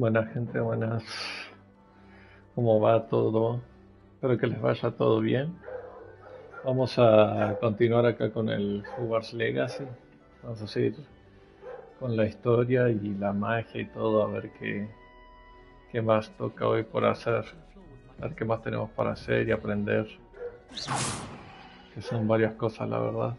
Buenas gente, buenas. ¿Cómo va todo? Espero que les vaya todo bien. Vamos a continuar acá con el Hogwarts Legacy. Vamos a seguir con la historia y la magia y todo, a ver qué más toca hoy por hacer. A ver qué más tenemos para hacer y aprender. Que son varias cosas, la verdad.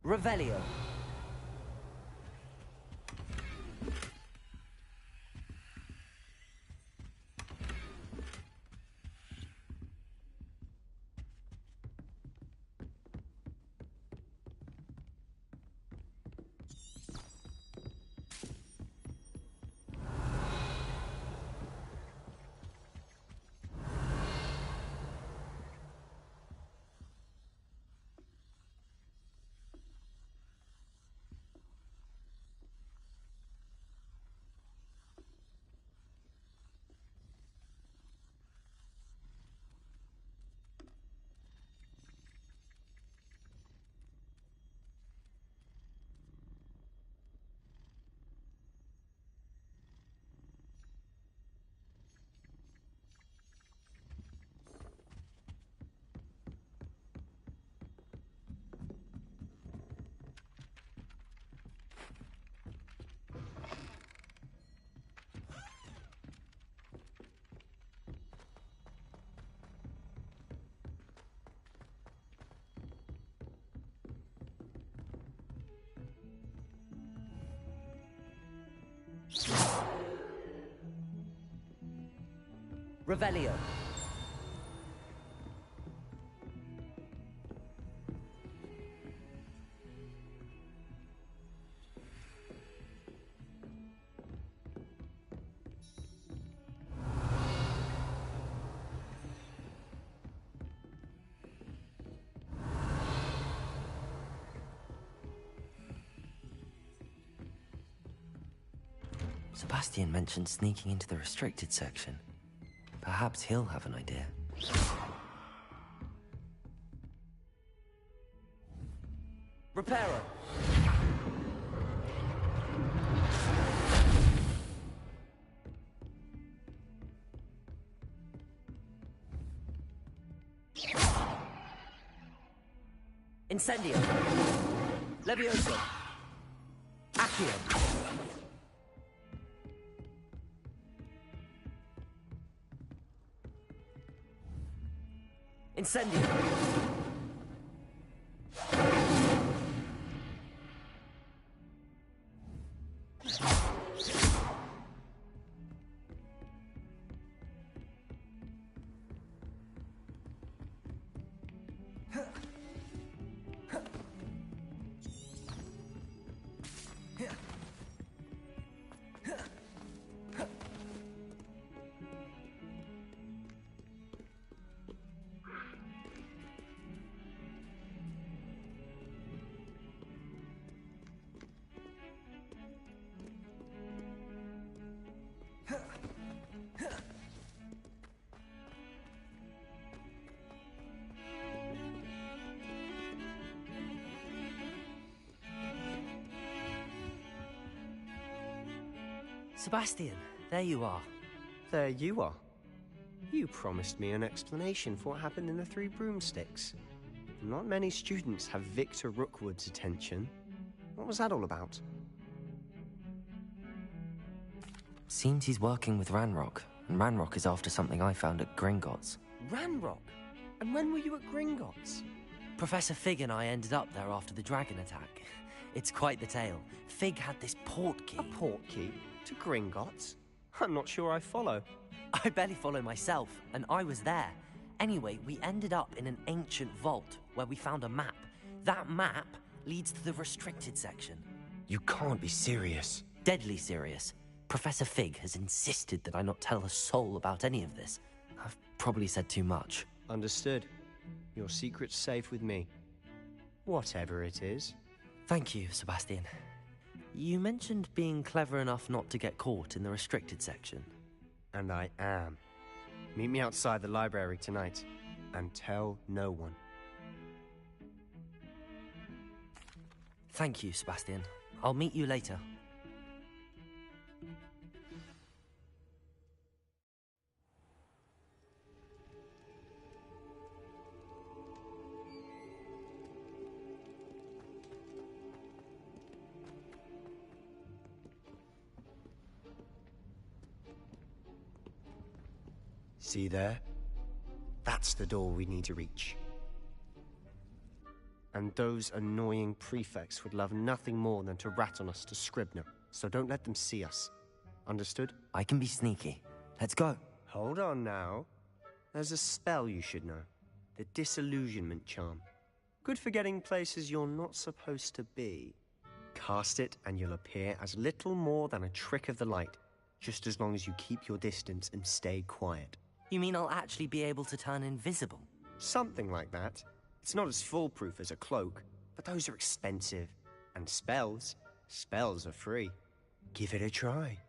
Revelio. Revelio. Sebastian mentioned sneaking into the restricted section. Perhaps he'll have an idea. Reparo. Incendio. Levioso. Accio. Incendio. Sebastian, there you are. There you are. You promised me an explanation for what happened in the Three Broomsticks. Not many students have Victor Rookwood's attention. What was that all about? Seems he's working with Ranrock, and Ranrock is after something I found at Gringotts. Ranrock? And when were you at Gringotts? Professor Fig and I ended up there after the dragon attack. It's quite the tale. Fig had this port key. A port key? To Gringotts? I'm not sure I follow. I barely follow myself, and I was there. Anyway, we ended up in an ancient vault where we found a map. That map leads to the restricted section. You can't be serious. Deadly serious. Professor Fig has insisted that I not tell a soul about any of this. I've probably said too much. Understood. Your secret's safe with me. Whatever it is. Thank you, Sebastian. You mentioned being clever enough not to get caught in the restricted section. And I am. Meet me outside the library tonight, and tell no one. Thank you, Sebastian. I'll meet you later. See there? That's the door we need to reach. And those annoying prefects would love nothing more than to rat on us to Scribner, so don't let them see us. Understood? I can be sneaky. Let's go. Hold on now. There's a spell you should know. The Disillusionment Charm. Good for getting places you're not supposed to be. Cast it and you'll appear as little more than a trick of the light, just as long as you keep your distance and stay quiet. You mean I'll actually be able to turn invisible? Something like that. It's not as foolproof as a cloak, but those are expensive. And spells are free. Give it a try.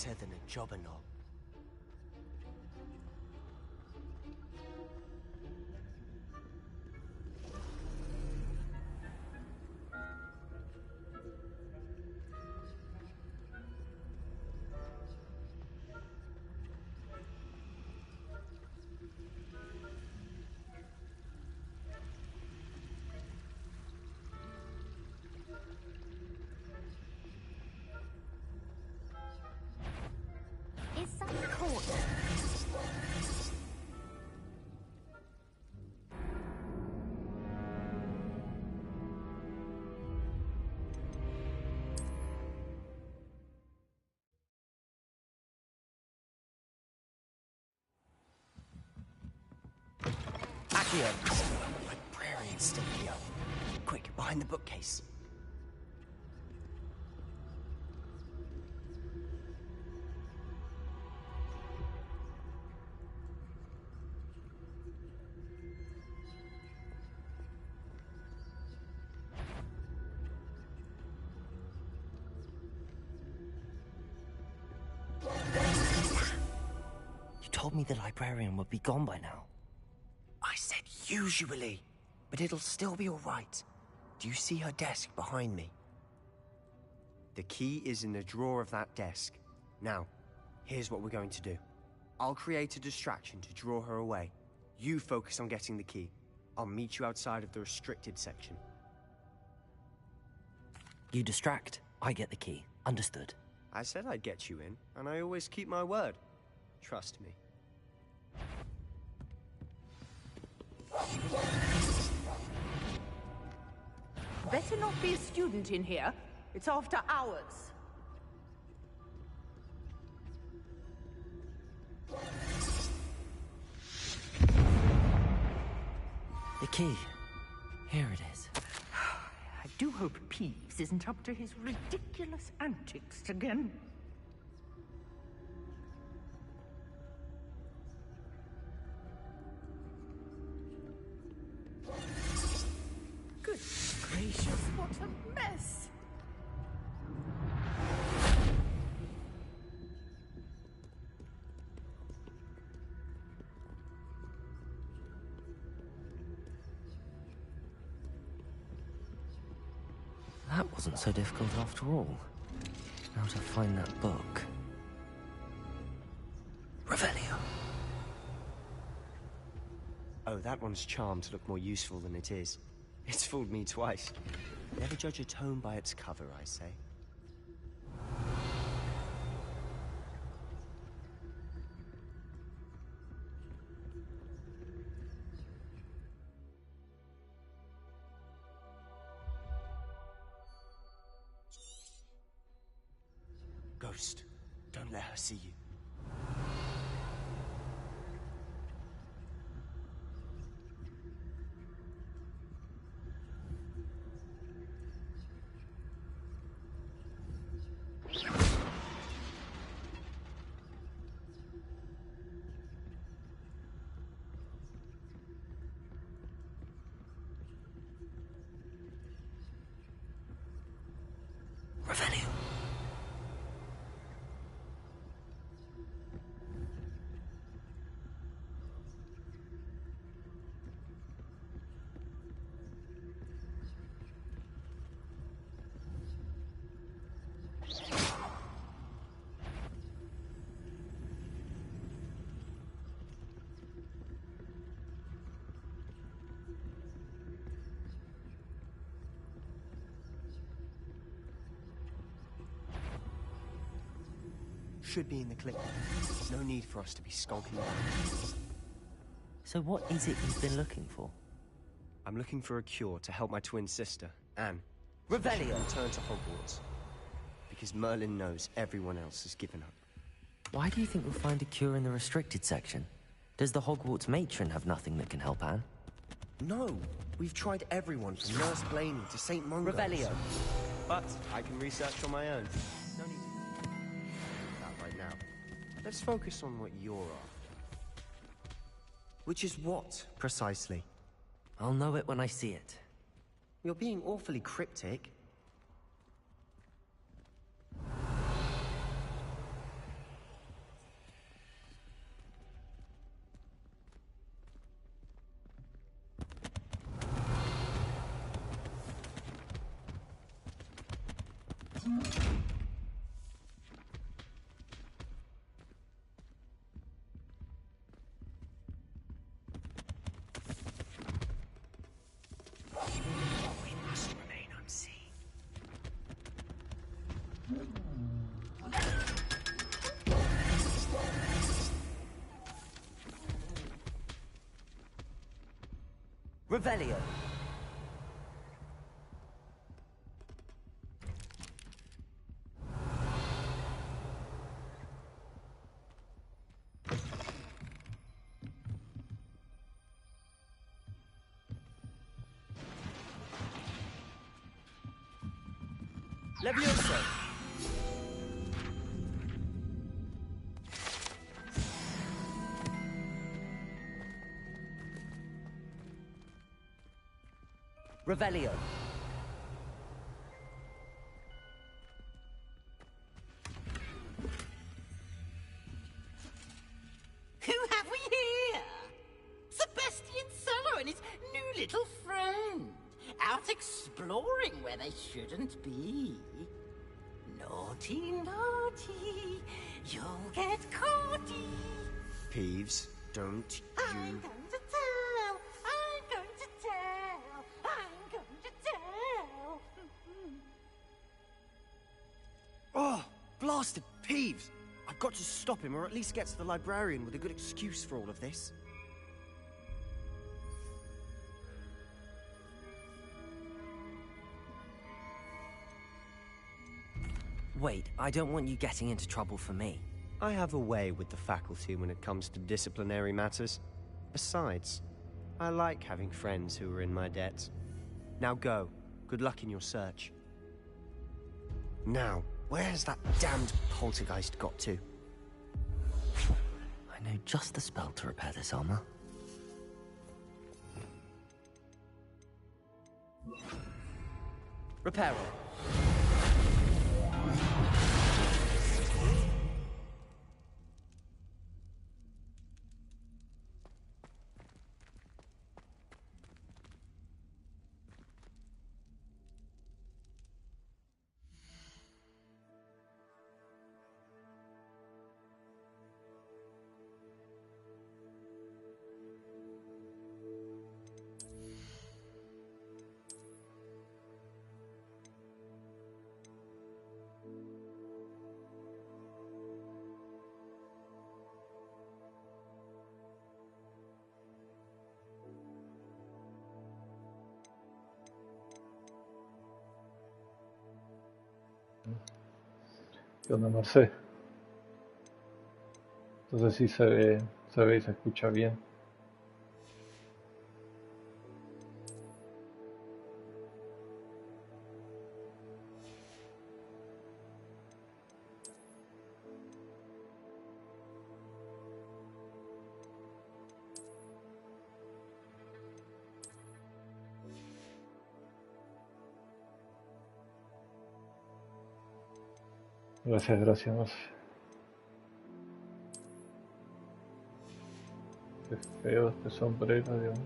better than a jobberknoll. Is some court? Accio! Librarian's still here. Quick, behind the bookcase. You told me the librarian would be gone by now. I said usually, but it'll still be all right. Do you see her desk behind me? The key is in the drawer of that desk. Now, here's what we're going to do. I'll create a distraction to draw her away. You focus on getting the key. I'll meet you outside of the restricted section. You distract, I get the key. Understood. I said I'd get you in, and I always keep my word. Trust me. Better not be a student in here. It's after hours. The key. Here it is. I do hope Peeves isn't up to his ridiculous antics again. Good gracious, what a mess! That wasn't so difficult after all. Now to find that book. Revelio. Oh, that one's charmed to look more useful than it is. It's fooled me twice. Never judge a tome by its cover, I say. Ghost, don't let her see you. Revelio. Should be in the clip. No need for us to be skulking around. So what is it you've been looking for? I'm looking for a cure to help my twin sister, Anne. Revelio. Return to Hogwarts. Because Merlin knows everyone else has given up. Why do you think we'll find a cure in the restricted section? Does the Hogwarts matron have nothing that can help Anne? No! We've tried everyone from Nurse Blaney to St. Mungo's. Revelio. But I can research on my own. No need to do that right now. Let's focus on what you're after. Which is what, precisely? I'll know it when I see it. You're being awfully cryptic. Revelio. Levioso. Revelio. Who have we here? Sebastian Cello and his new little friend. Out exploring where they shouldn't be. Naughty, naughty, you'll get caughty. Peeves, don't I'm you... going to tell, I'm going to tell, I'm going to tell. Oh, blasted Peeves! I've got to stop him, or at least get to the librarian with a good excuse for all of this. Wait, I don't want you getting into trouble for me. I have a way with the faculty when it comes to disciplinary matters. Besides, I like having friends who are in my debt. Now go. Good luck in your search. Now, where's that damned poltergeist got to? I know just the spell to repair this armor. Reparo. ¿Qué onda, Marce? Entonces sí se ve y se escucha bien. Gracias, gracias, Marce. Qué feo este sombrero, Dios.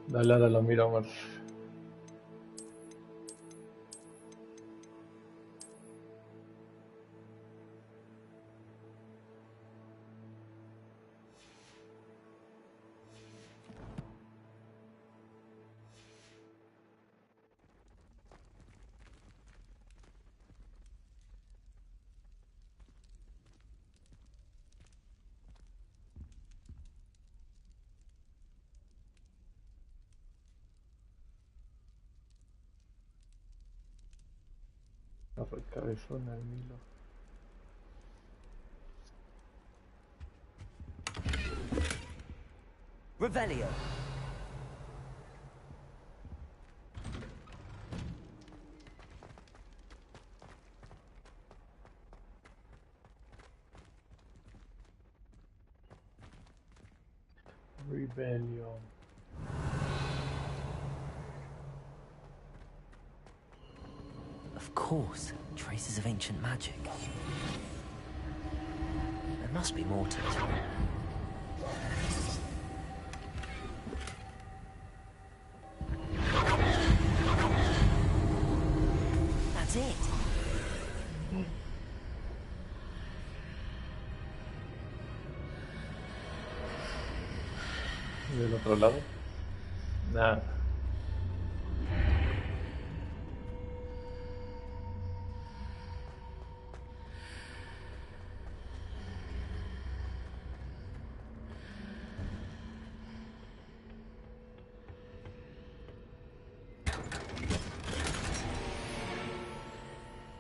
Dale, ahora lo miro, Marce. Agarra el cabezón al Milo. Revelio. Rebellion. Of course, traces of ancient magic. There must be more to it. That's it. del otro lado. Nada.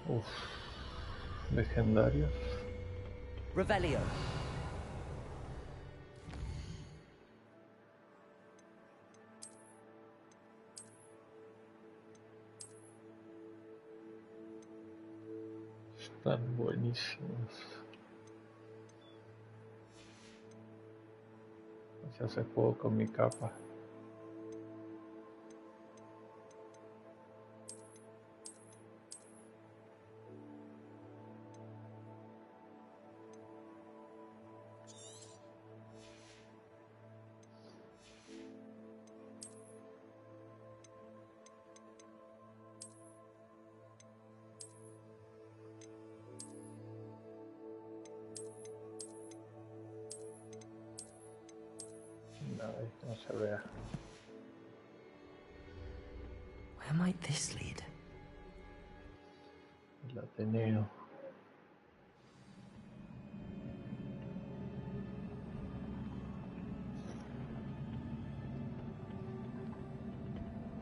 Uf, legendarios. Revelio. Están buenísimos. Ya hace juego con mi capa. Ay, no se vea. Where might this lead? El Ateneo.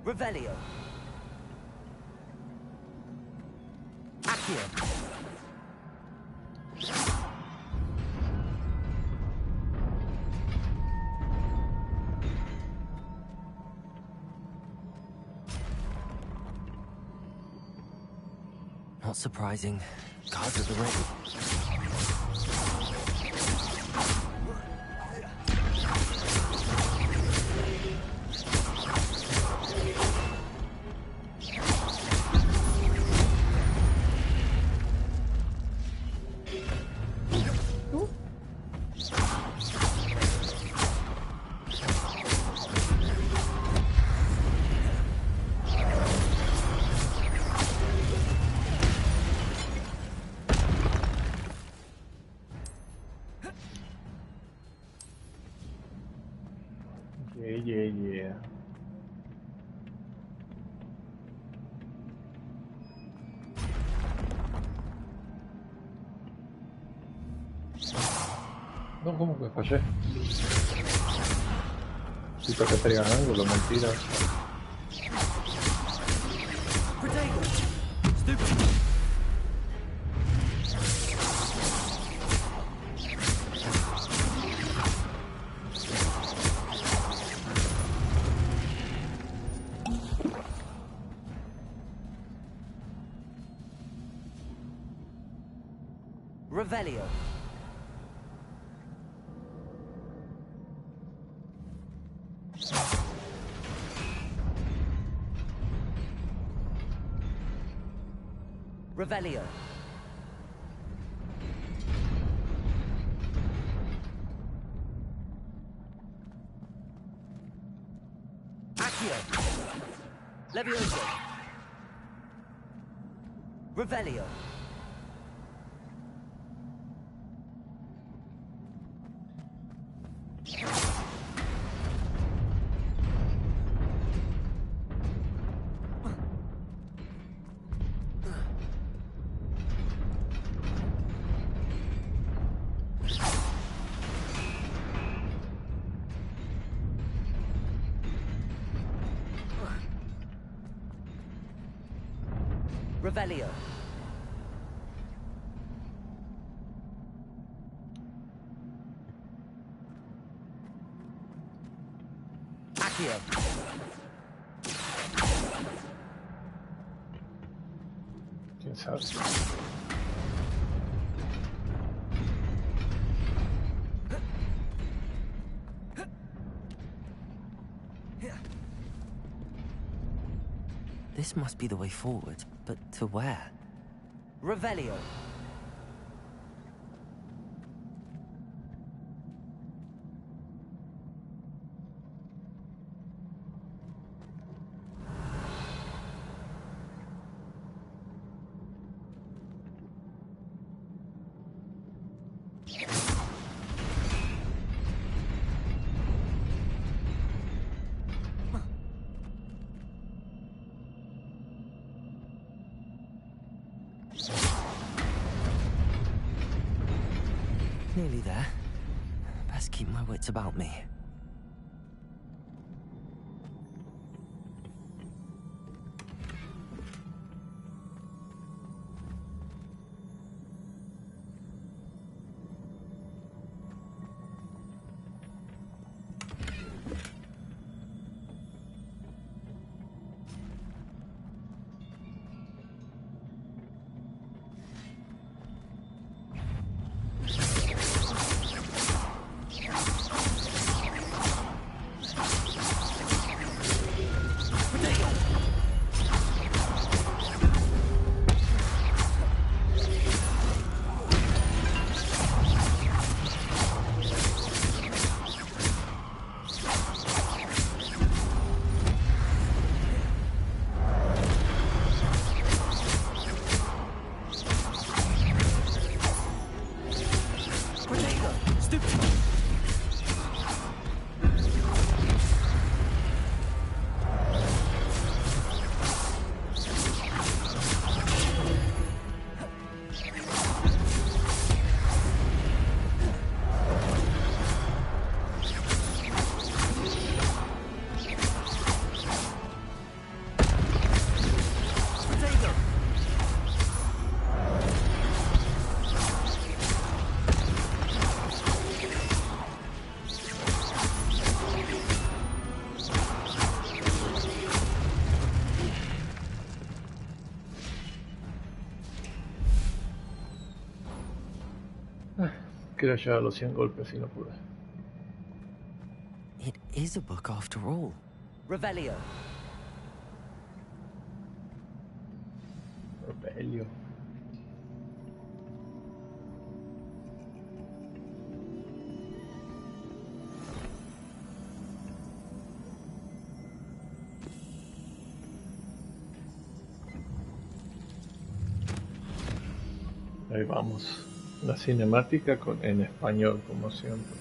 Revelio. Accio. Not surprising. Guards at the ready. Yeah. No, ¿cómo que fallé? Si toca triángulo, mentira. Protego. Stupid. Revelio. Revelio. Accio. Levioso. Revelio. Revelio. Accio. ¿Quién sabe? This must be the way forward, but to where? Revelio. Nearly there. Best keep my wits about me. Quería llegar a los 100 golpes y no pude. It is a book after all. Revelio. Rebelio. Ahí vamos. La cinemática en español, como siempre.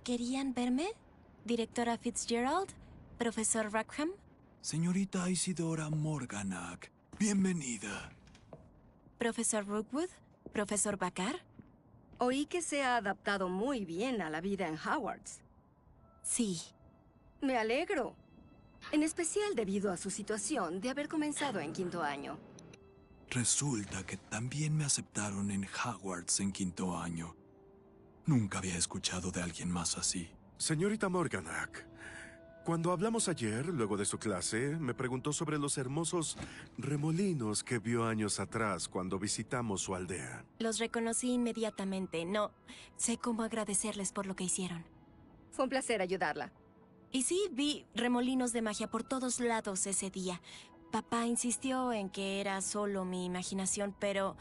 ¿Querían verme? ¿Directora Fitzgerald? ¿Profesor Rackham? Señorita Isidora Morganach, bienvenida. ¿Profesor Rookwood? ¿Profesor Bakar? Oí que se ha adaptado muy bien a la vida en Hogwarts. Sí. Me alegro. En especial debido a su situación de haber comenzado en quinto año. Resulta que también me aceptaron en Hogwarts en quinto año. Nunca había escuchado de alguien más así. Señorita Morganach, Cuando hablamos ayer, luego de su clase, me preguntó sobre los hermosos remolinos que vio años atrás cuando visitamos su aldea. Los reconocí inmediatamente. No sé cómo agradecerles por lo que hicieron. Fue un placer ayudarla. Y sí, vi remolinos de magia por todos lados ese día. Papá insistió en que era solo mi imaginación, pero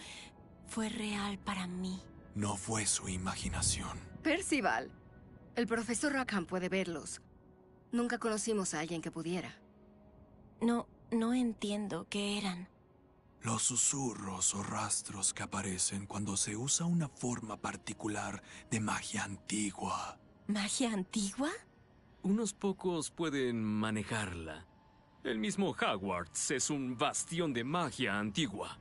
fue real para mí. No fue su imaginación. Percival, el profesor Rackham puede verlos. Nunca conocimos a alguien que pudiera. No entiendo qué eran. Los susurros o rastros que aparecen cuando se usa una forma particular de magia antigua. ¿Magia antigua? Unos pocos pueden manejarla. El mismo Hogwarts es un bastión de magia antigua.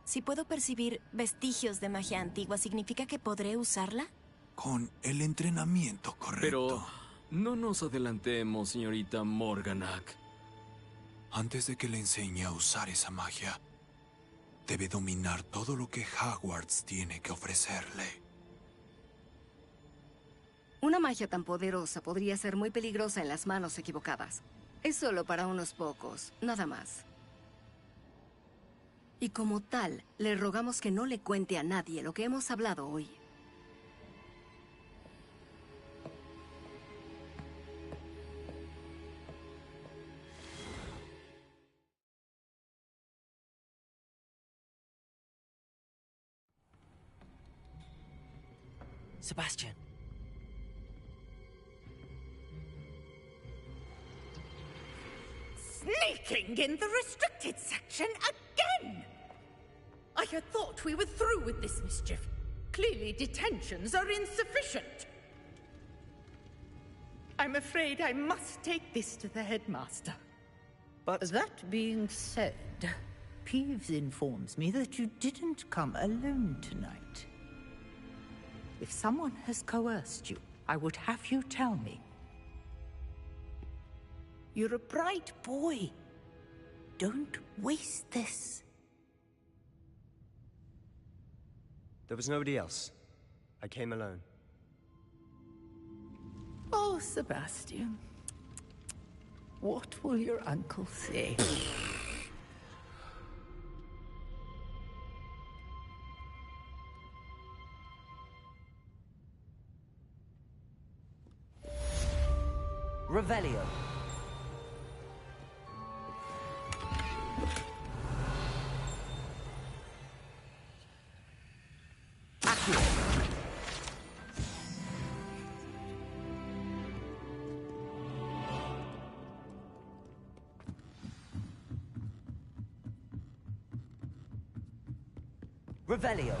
Si puedo percibir vestigios de magia antigua, ¿significa que podré usarla? Con el entrenamiento correcto. Pero no nos adelantemos, señorita Morganac. Antes de que le enseñe a usar esa magia, debe dominar todo lo que Hogwarts tiene que ofrecerle. Una magia tan poderosa podría ser muy peligrosa en las manos equivocadas. Es solo para unos pocos, nada más. Y como tal, le rogamos que no le cuente a nadie lo que hemos hablado hoy. Sebastian. Sneaking in the restricted section again! I had thought we were through with this mischief. Clearly detentions are insufficient. I'm afraid I must take this to the headmaster. But that being said, Peeves informs me that you didn't come alone tonight. If someone has coerced you, I would have you tell me. You're a bright boy. Don't waste this. there was nobody else. I came alone. Oh, Sebastian. What will your uncle say? Revelio. Accio. Revelio.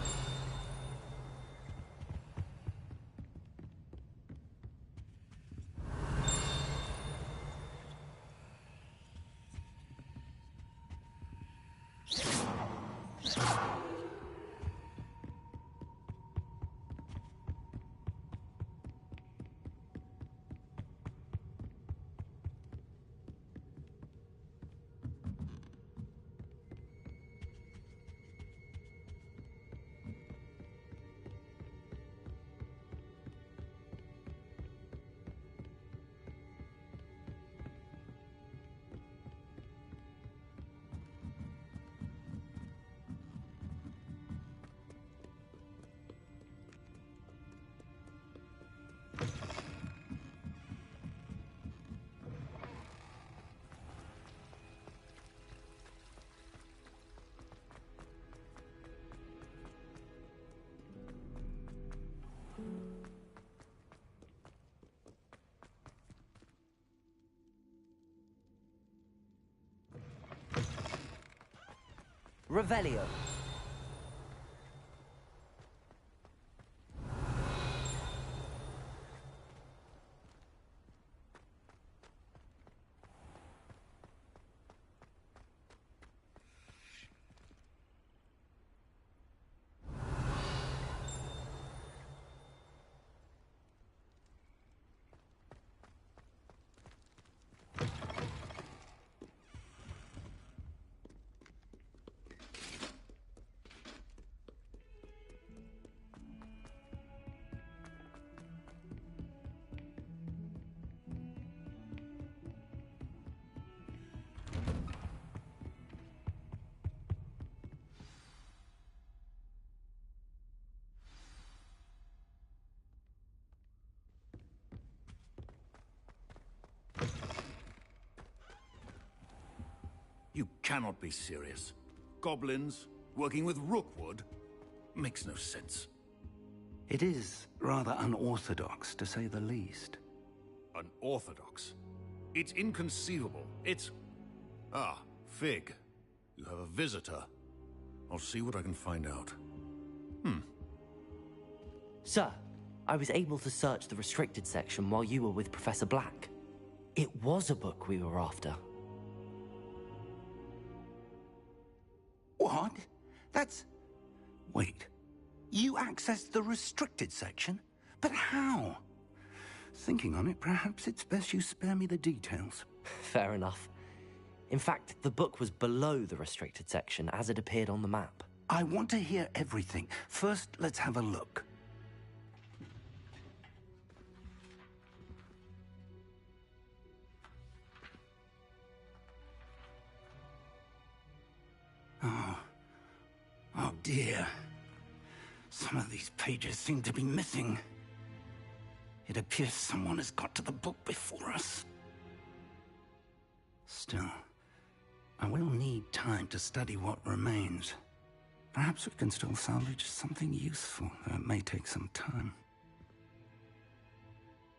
Revelio. cannot be serious. Goblins working with Rookwood makes no sense. It is rather unorthodox, to say the least. Unorthodox? It's inconceivable. It's... Ah, Fig. You have a visitor. I'll see what I can find out. Sir, I was able to search the restricted section while you were with Professor Black. It was a book we were after. What? That's... Wait. You accessed the restricted section? But how? Thinking on it, perhaps it's best you spare me the details. Fair enough. In fact, the book was below the restricted section as it appeared on the map. I want to hear everything. First, let's have a look. Oh dear. Some of these pages seem to be missing. It appears someone has got to the book before us. Still, I will need time to study what remains. Perhaps we can still salvage something useful, though it may take some time.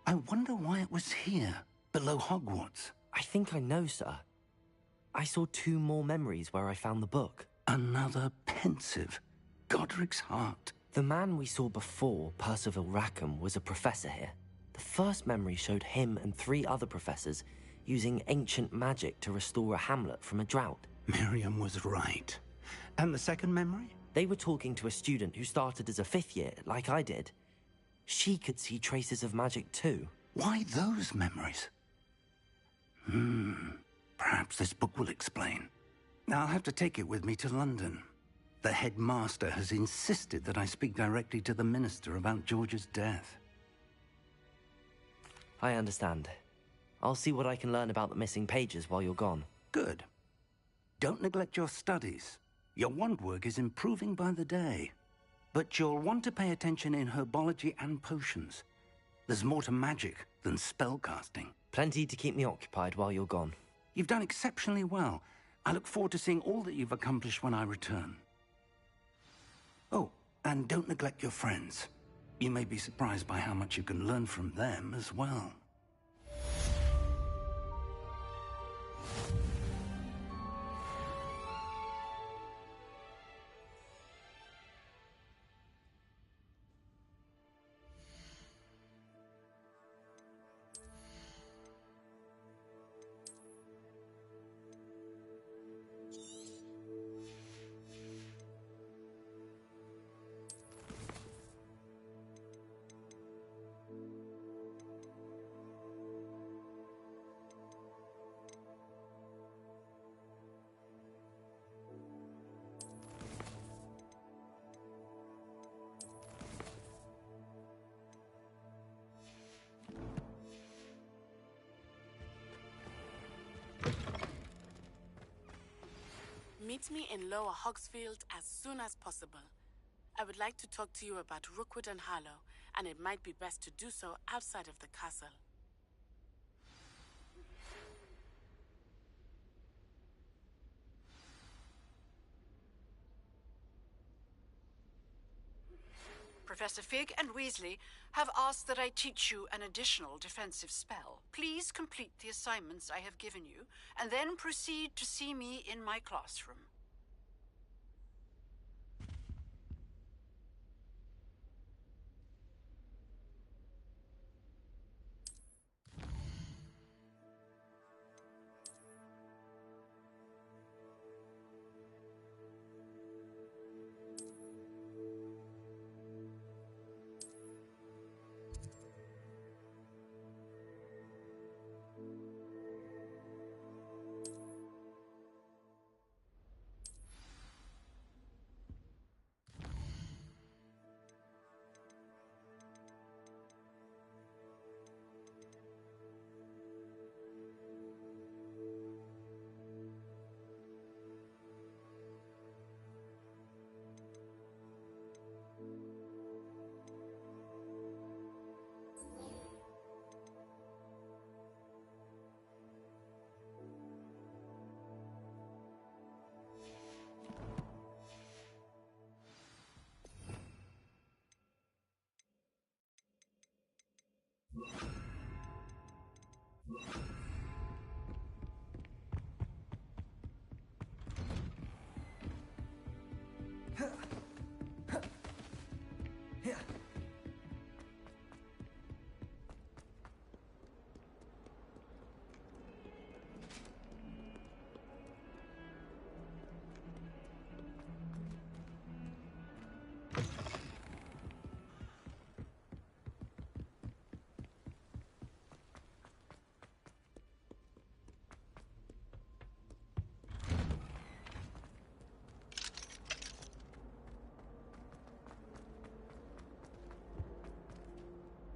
I wonder why it was here, below Hogwarts. I think I know, sir. I saw 2 more memories where I found the book. Another pensive. Godric's heart. The man we saw before, Percival Rackham, was a professor here. The first memory showed him and 3 other professors using ancient magic to restore a hamlet from a drought. Miriam was right. And the second memory? They were talking to a student who started as a 5th year, like I did. She could see traces of magic too. Why those memories? Perhaps this book will explain. I'll have to take it with me to London. The headmaster has insisted that I speak directly to the minister about George's death. I understand. I'll see what I can learn about the missing pages while you're gone. Good. Don't neglect your studies. Your wand work is improving by the day. But you'll want to pay attention in herbology and potions. There's more to magic than spellcasting. Plenty to keep me occupied while you're gone. You've done exceptionally well. I look forward to seeing all that you've accomplished when I return. Oh, and don't neglect your friends. You may be surprised by how much you can learn from them as well. Meet me in Lower Hogsfield as soon as possible. I would like to talk to you about Rookwood and Harlow, and it might be best to do so outside of the castle. Professor Fig and Weasley have asked that I teach you an additional defensive spell. Please complete the assignments I have given you, and then proceed to see me in my classroom.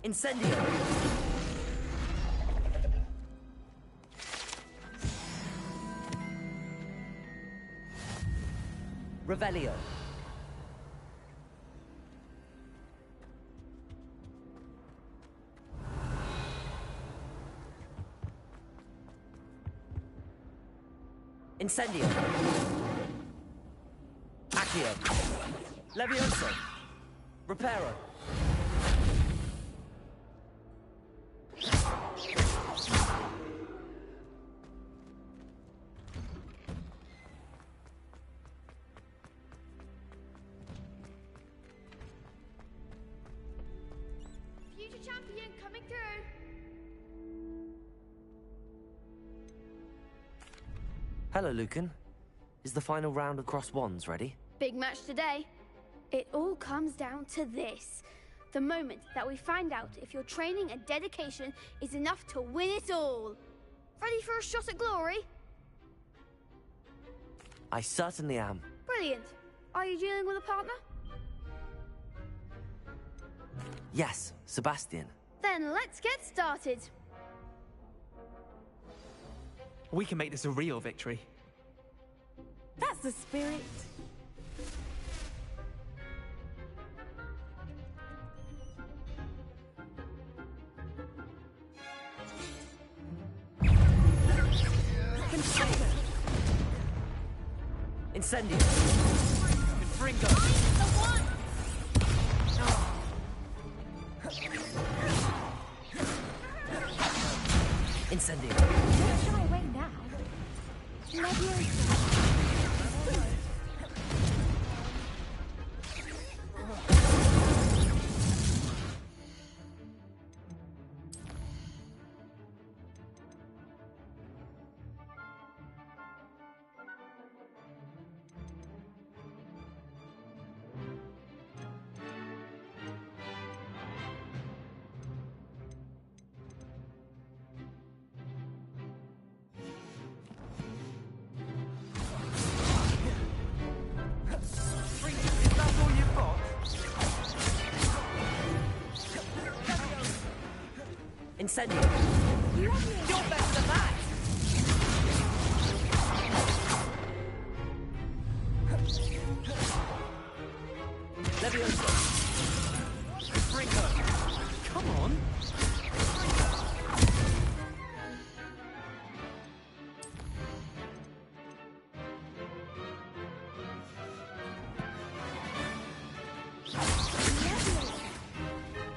Incendio! Revelio. Incendio. Accio. Levioso. Reparo. Future champion coming through. Hello, Lucan. Is the final round of Cross Wands ready? Big match today. It all comes down to this. The moment that we find out if your training and dedication is enough to win it all. Ready for a shot at glory? I certainly am. Brilliant. Are you dealing with a partner? Yes, Sebastian. Then let's get started. We can make this a real victory. That's the spirit. Incendio. Confringo. Incendio. Don't shy away now. Incendio. You're better than that. Levioso. Confringo. Come on.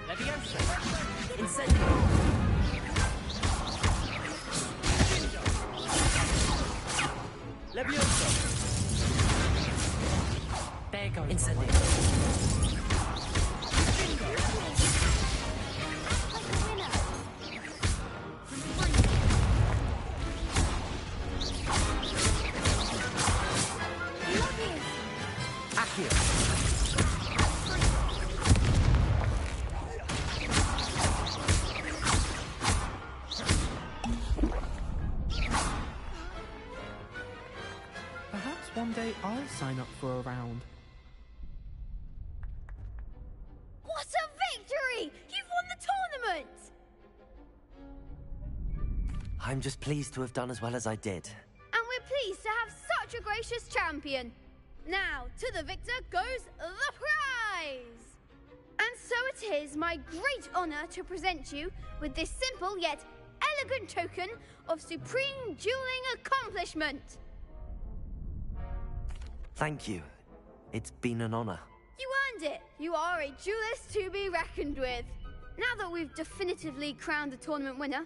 Levioso. Incendio. Levioso. There goes. Incendio. Accio. Perhaps one day I'll sign up for a round. What a victory! You've won the tournament! I'm just pleased to have done as well as I did. And we're pleased to have such a gracious champion. Now, to the victor goes the prize! And so it is my great honor to present you with this simple yet elegant token of supreme dueling accomplishment. Thank you. It's been an honor. You earned it. You are a duelist to be reckoned with. Now that we've definitively crowned the tournament winner,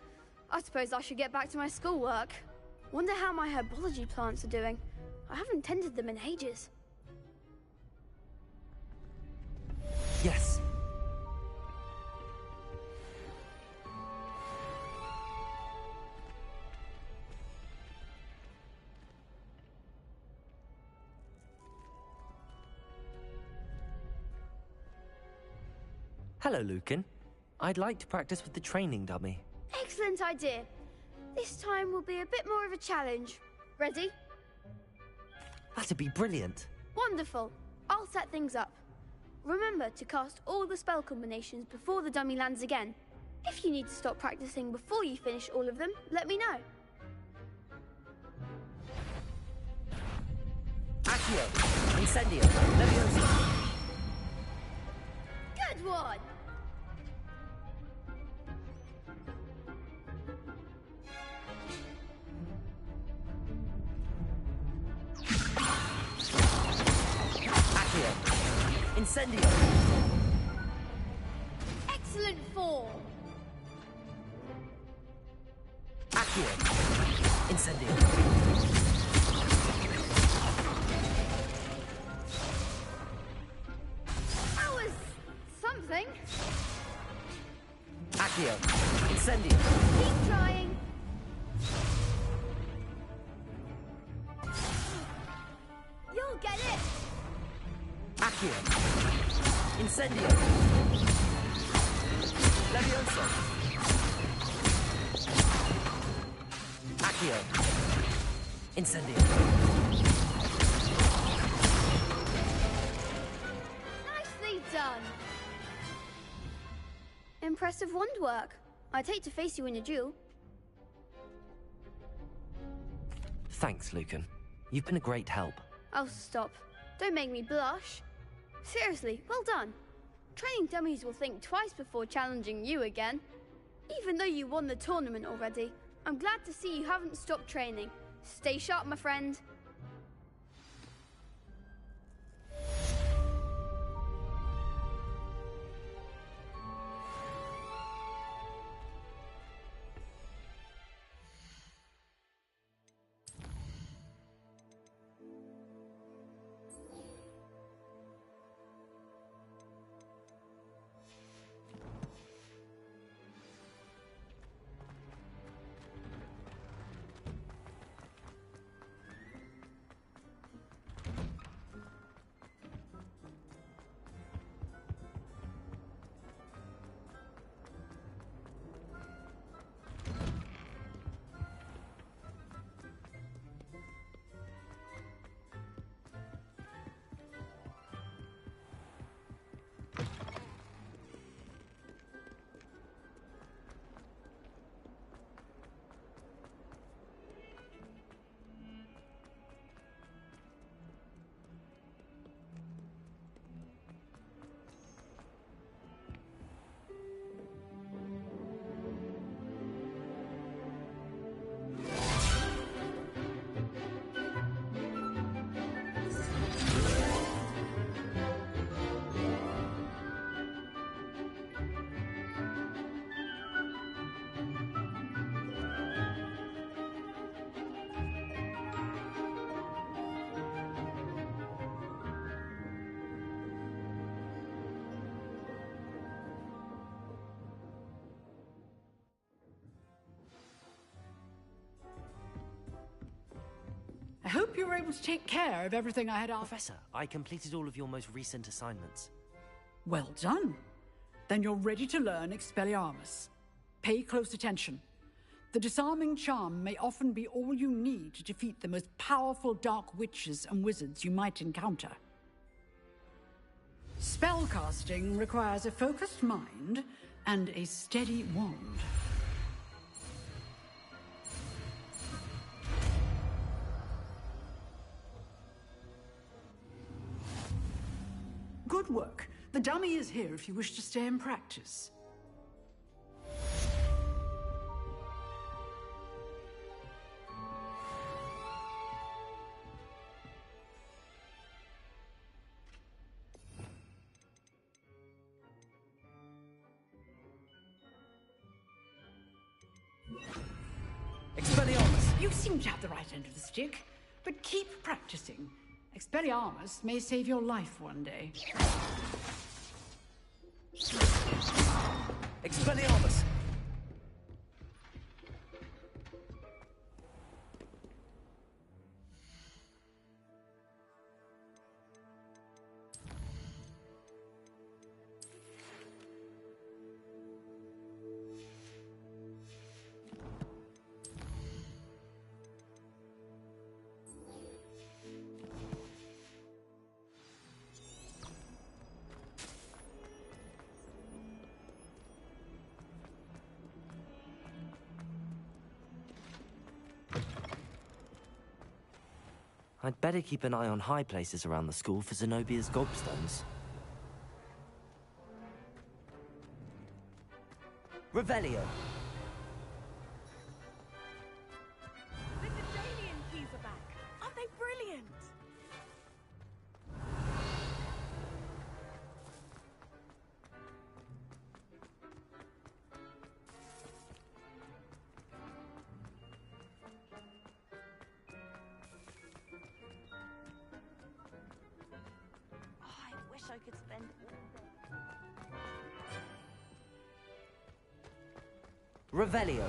I suppose I should get back to my schoolwork. Wonder how my herbology plants are doing. I haven't tended them in ages. Yes. Hello, Lucan. I'd like to practice with the training dummy. Excellent idea. This time will be a bit more of a challenge. Ready? That'd be brilliant. Wonderful. I'll set things up. Remember to cast all the spell combinations before the dummy lands again. If you need to stop practicing before you finish all of them, let me know. Accio. Incendio. Leviosa. Good one! Accio. Incendio. Excellent form! Accio. Incendio. That was something. Accio. Incendio. Keep trying. You'll get it. Accio. Incendio. Leviosa. Accio. Incendio. Nicely done. Impressive wand work. I'd hate to face you in a duel. Thanks, Lucan. You've been a great help. Oh, stop. Don't make me blush. Seriously, well done. Training dummies will think twice before challenging you again. Even though you won the tournament already, I'm glad to see you haven't stopped training. Stay sharp, my friend. I hope you were able to take care of everything I had asked. Professor, I completed all of your most recent assignments. Well done. Then you're ready to learn Expelliarmus. Pay close attention. The disarming charm may often be all you need to defeat the most powerful dark witches and wizards you might encounter. Spellcasting requires a focused mind and a steady wand. Good work. The dummy is here if you wish to stay and practice. Expelliarmus! You seem to have the right end of the stick, but keep practicing. Expelliarmus may save your life one day. Expelliarmus! I'd better keep an eye on high places around the school for Zenobia's gobstones. Revelio! The Daedalian keys are back. Aren't they brilliant? I wish I could spend all day. Revelio!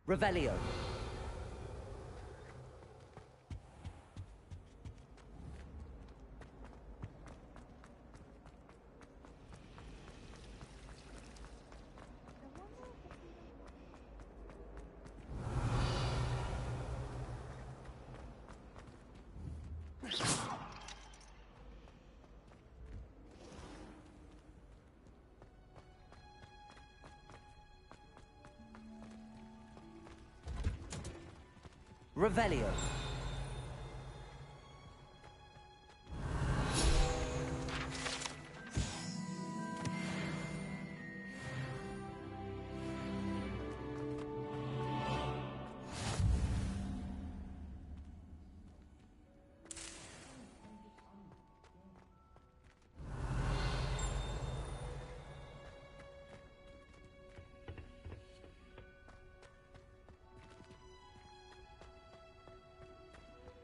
Revelio! Revelio!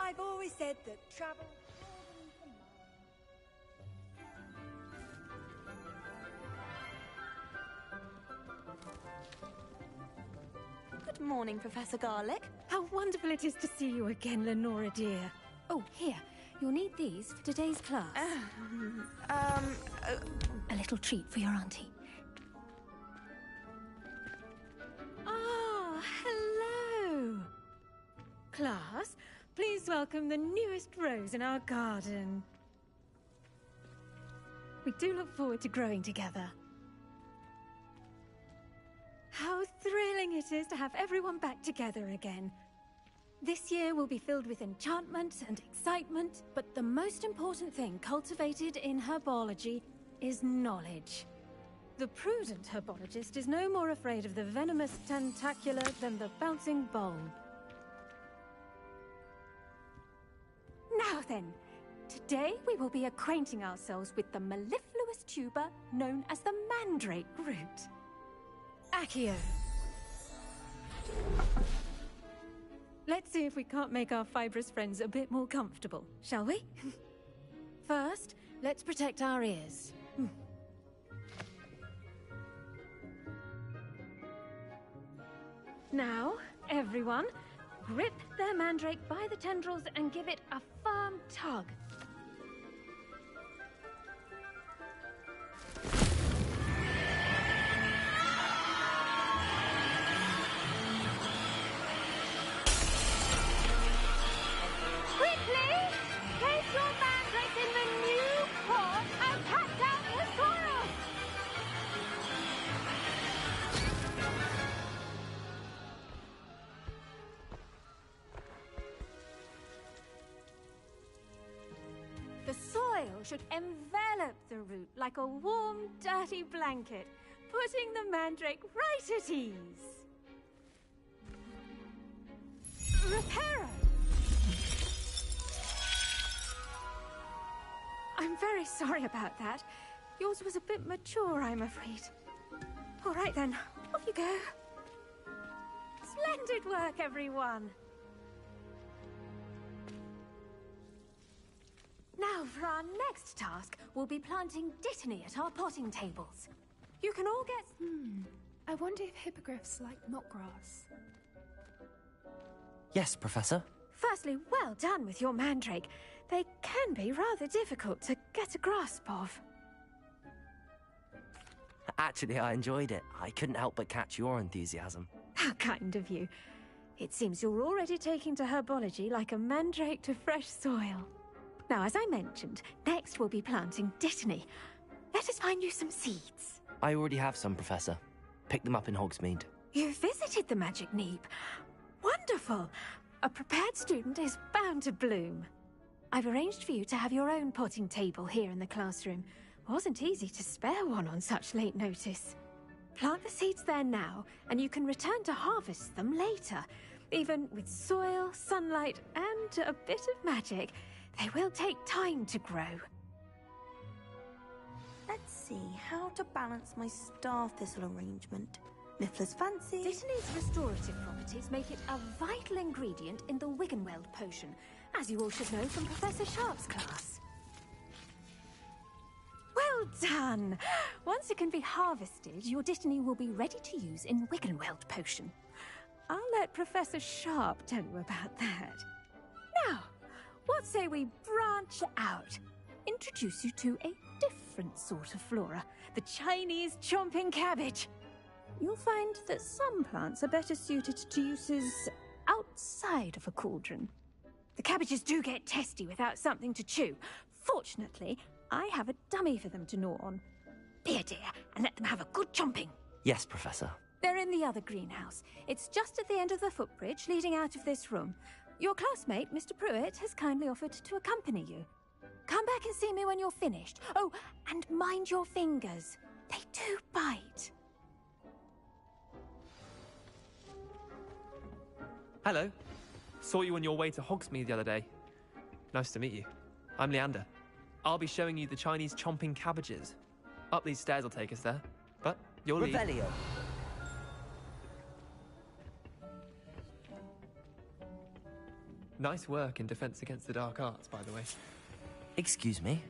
I've always said that travel... Good morning, Professor Garlic. How wonderful it is to see you again, Lenora dear. Oh, here. You'll need these for today's class. A little treat for your auntie. Ah, hello. Class, please welcome the newest rose in our garden. We do look forward to growing together. How thrilling it is to have everyone back together again. This year will be filled with enchantment and excitement, but the most important thing cultivated in herbology is knowledge. The prudent herbologist is no more afraid of the venomous tentacula than the bouncing bowl. Now then, today we will be acquainting ourselves with the mellifluous tuber known as the mandrake root. Accio. Let's see if we can't make our fibrous friends a bit more comfortable, shall we? First, let's protect our ears. Now, everyone, grip their mandrake by the tendrils and give it a firm tug. Quickly! Place your mandrake in the new pot and cut down the soil! should envelop the root like a warm, dirty blanket, putting the mandrake right at ease. Reparo! I'm very sorry about that. Yours was a bit mature, I'm afraid. All right then, off you go. Splendid work, everyone. Now, for our next task, we'll be planting dittany at our potting tables. You can all get... I wonder if hippogriffs like knotgrass. Yes, Professor. Firstly, well done with your mandrake. They can be rather difficult to get a grasp of. Actually, I enjoyed it. I couldn't help but catch your enthusiasm. How kind of you. It seems you're already taking to herbology like a mandrake to fresh soil. Now, as I mentioned, next we'll be planting dittany. Let us find you some seeds. I already have some, Professor. Picked them up in Hogsmeade. You visited the Magic Neep. Wonderful. A prepared student is bound to bloom. I've arranged for you to have your own potting table here in the classroom. Wasn't easy to spare one on such late notice. Plant the seeds there now, and you can return to harvest them later. Even with soil, sunlight, and a bit of magic, they will take time to grow. Let's see how to balance my star thistle arrangement. Miffler's fancy. Dittany's restorative properties make it a vital ingredient in the Wiggenweld potion, as you all should know from Professor Sharp's class. Well done! Once it can be harvested, your dittany will be ready to use in Wiggenweld potion. I'll let Professor Sharp tell you about that. Now, what say we branch out? Introduce you to a different sort of flora, the Chinese chomping cabbage. You'll find that some plants are better suited to uses outside of a cauldron. The cabbages do get testy without something to chew. Fortunately, I have a dummy for them to gnaw on. Be a dear and let them have a good chomping. Yes, Professor. They're in the other greenhouse. It's just at the end of the footbridge leading out of this room. Your classmate, Mr. Pruitt, has kindly offered to accompany you. Come back and see me when you're finished. Oh, and mind your fingers. They do bite. Hello. Saw you on your way to Hogsmeade the other day. Nice to meet you. I'm Leander. I'll be showing you the Chinese chomping cabbages. Up these stairs will take us there, but you'll leave. Revelio. Nice work in Defense Against the Dark Arts, by the way. Excuse me?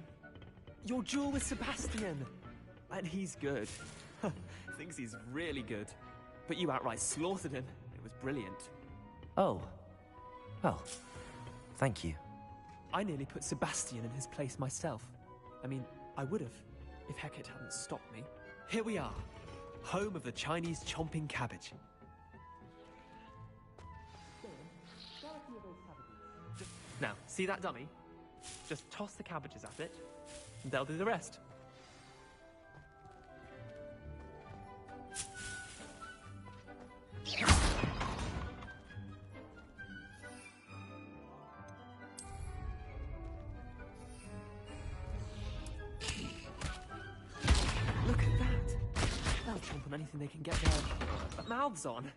Your duel with Sebastian! And he's good. Thinks he's really good. But you outright slaughtered him. It was brilliant. Oh. Well, thank you. I nearly put Sebastian in his place myself. I mean, I would have, if Hecate hadn't stopped me. Here we are, home of the Chinese chomping cabbage. Now, see that dummy? Just toss the cabbages at it, and they'll do the rest. Look at that! They'll chomp on anything they can get their mouths on.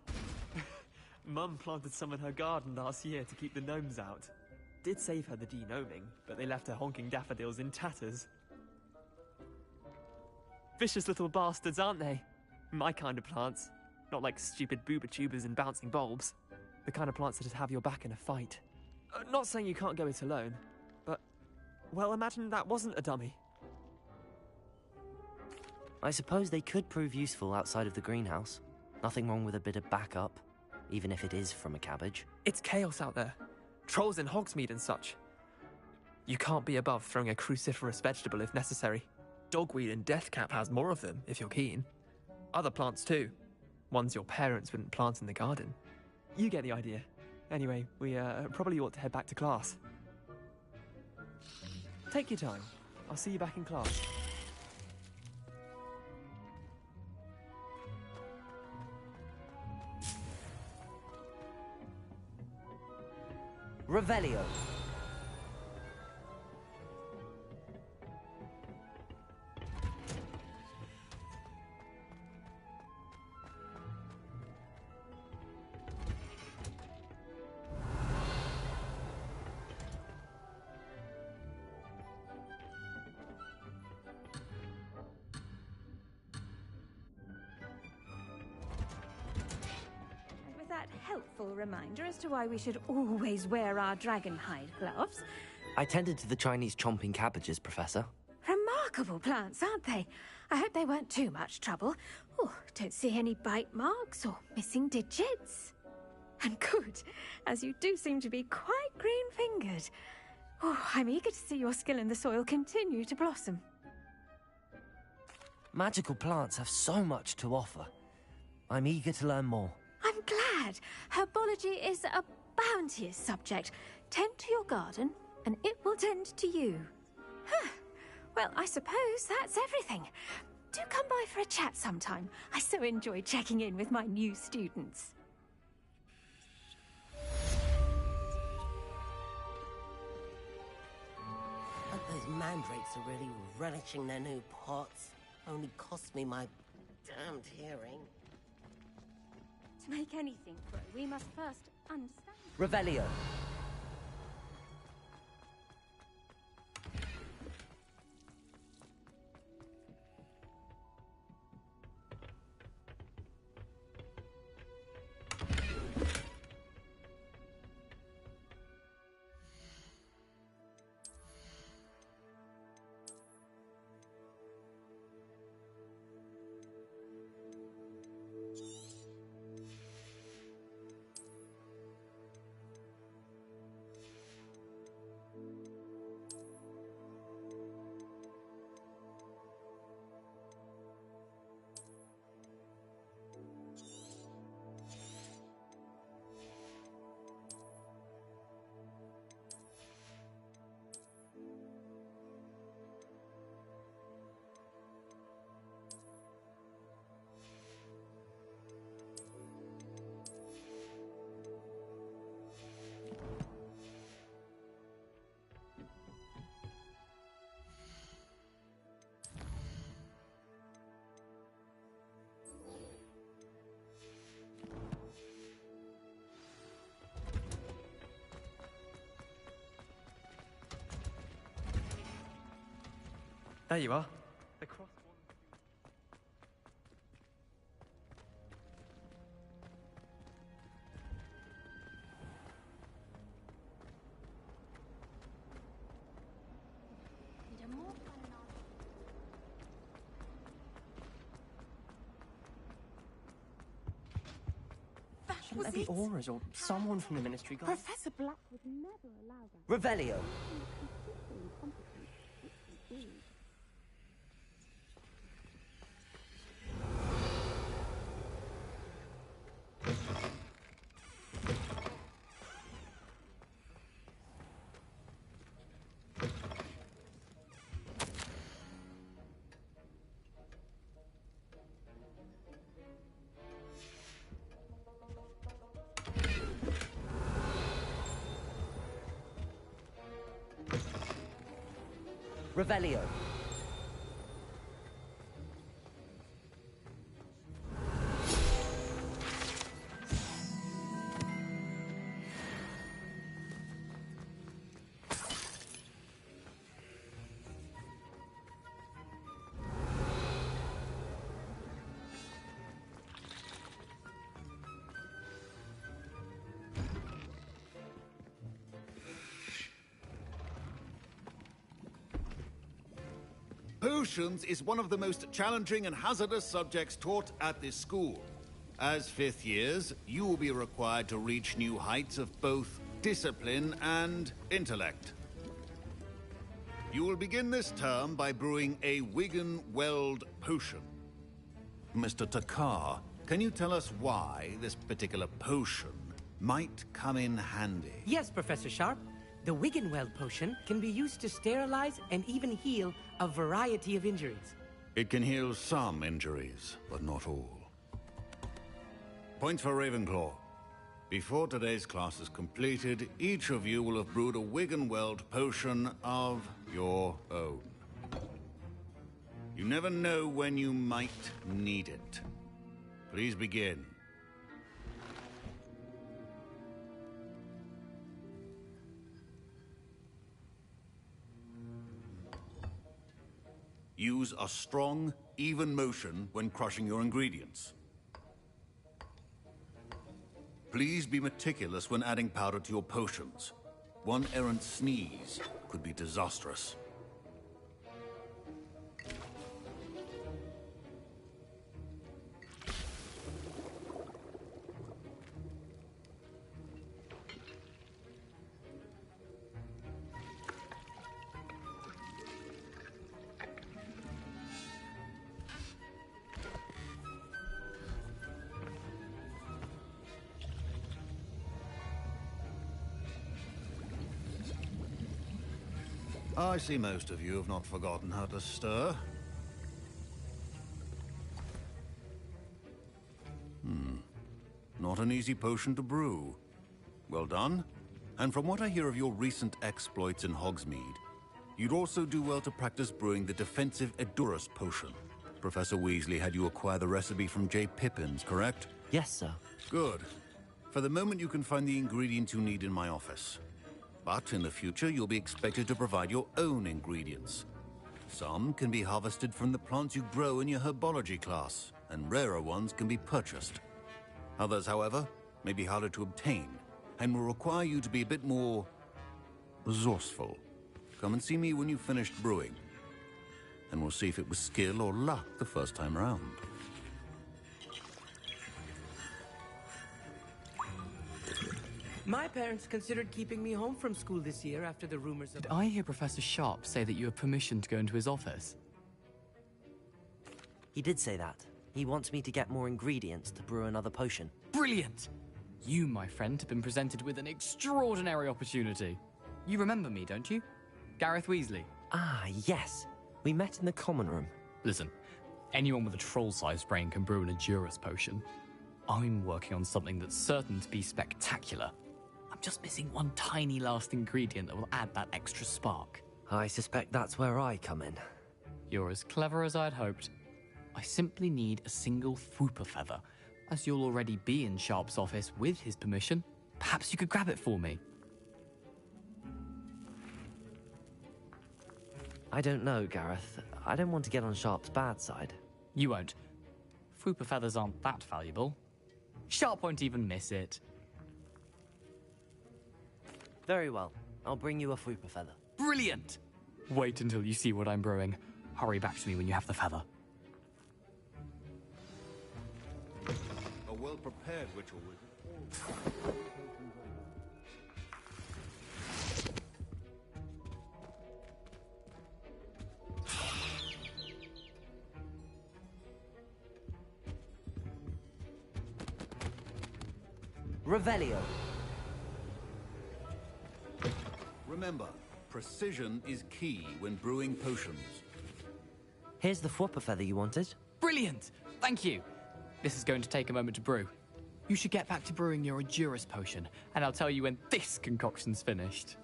Mum planted some in her garden last year to keep the gnomes out. Did save her the de-gnoming, but they left her honking daffodils in tatters. Vicious little bastards, aren't they? My kind of plants. Not like stupid booba tubers and bouncing bulbs. The kind of plants that just have your back in a fight. Not saying you can't go it alone, but... well, imagine that wasn't a dummy. I suppose they could prove useful outside of the greenhouse. Nothing wrong with a bit of backup, even if it is from a cabbage. It's chaos out there. Trolls in Hogsmeade and such. You can't be above throwing a cruciferous vegetable if necessary. Dogweed and deathcap has more of them, if you're keen. Other plants too. Ones your parents wouldn't plant in the garden. You get the idea. Anyway, we probably ought to head back to class. Take your time. I'll see you back in class. Revelio. helpful reminder as to why we should always wear our dragon hide gloves. I tended to the Chinese chomping cabbages, Professor. Remarkable plants, aren't they? I hope they weren't too much trouble. Oh, don't see any bite marks or missing digits. And good, as you do seem to be quite green-fingered. Oh, I'm eager to see your skill in the soil continue to blossom. Magical plants have so much to offer. I'm eager to learn more. I'm glad. Herbology is a bounteous subject. Tend to your garden, and it will tend to you. Huh. Well, I suppose that's everything. Do come by for a chat sometime. I so enjoy checking in with my new students. Those mandrakes are really relishing their new pots. Only cost me my damned hearing. To make anything grow, we must first understand. Revelio. There you are. Shouldn't there be auras or someone from the Ministry Guard? Professor Black would never allow that. Revelio. Revelio. Potions is one of the most challenging and hazardous subjects taught at this school. As fifth years, you will be required to reach new heights of both discipline and intellect. You will begin this term by brewing a Wigan-Weld potion. Mr. Takar, can you tell us why this particular potion might come in handy? Yes, Professor Sharp. The Wigan-Weld potion can be used to sterilize and even heal a variety of injuries. It can heal some injuries, but not all. Points for Ravenclaw. Before today's class is completed, each of you will have brewed a Wigan-Weld potion of your own. You never know when you might need it. Please begin. Use a strong, even motion when crushing your ingredients. Please be meticulous when adding powder to your potions. One errant sneeze could be disastrous. I see most of you have not forgotten how to stir. Not an easy potion to brew. Well done. And from what I hear of your recent exploits in Hogsmeade, you'd also do well to practice brewing the defensive Edurus potion. Professor Weasley had you acquire the recipe from J. Pippin's, correct? Yes, sir. Good. For the moment, you can find the ingredients you need in my office. But in the future, you'll be expected to provide your own ingredients. Some can be harvested from the plants you grow in your herbology class, and rarer ones can be purchased. Others, however, may be harder to obtain, and will require you to be a bit more resourceful. Come and see me when you've finished brewing, and we'll see if it was skill or luck the first time around. My parents considered keeping me home from school this year after the rumors of... Did I hear Professor Sharp say that you have permission to go into his office? He did say that. He wants me to get more ingredients to brew another potion. Brilliant! You, my friend, have been presented with an extraordinary opportunity. You remember me, don't you? Gareth Weasley. Ah, yes. We met in the common room. Listen, anyone with a troll-sized brain can brew an Edurus potion. I'm working on something that's certain to be spectacular. I'm just missing one tiny last ingredient that will add that extra spark. I suspect that's where I come in. You're as clever as I'd hoped. I simply need a single Fwooper feather. As you'll already be in Sharp's office with his permission, perhaps you could grab it for me. I don't know, Gareth. I don't want to get on Sharp's bad side. You won't. Fwooper feathers aren't that valuable. Sharp won't even miss it. Very well. I'll bring you a Fwooper feather. Brilliant! Wait until you see what I'm brewing. Hurry back to me when you have the feather. A well-prepared ritual wizard. Revelio. Remember, precision is key when brewing potions. Here's the Fwooper feather you wanted. Brilliant! Thank you. This is going to take a moment to brew. You should get back to brewing your Edurus potion, and I'll tell you when this concoction's finished.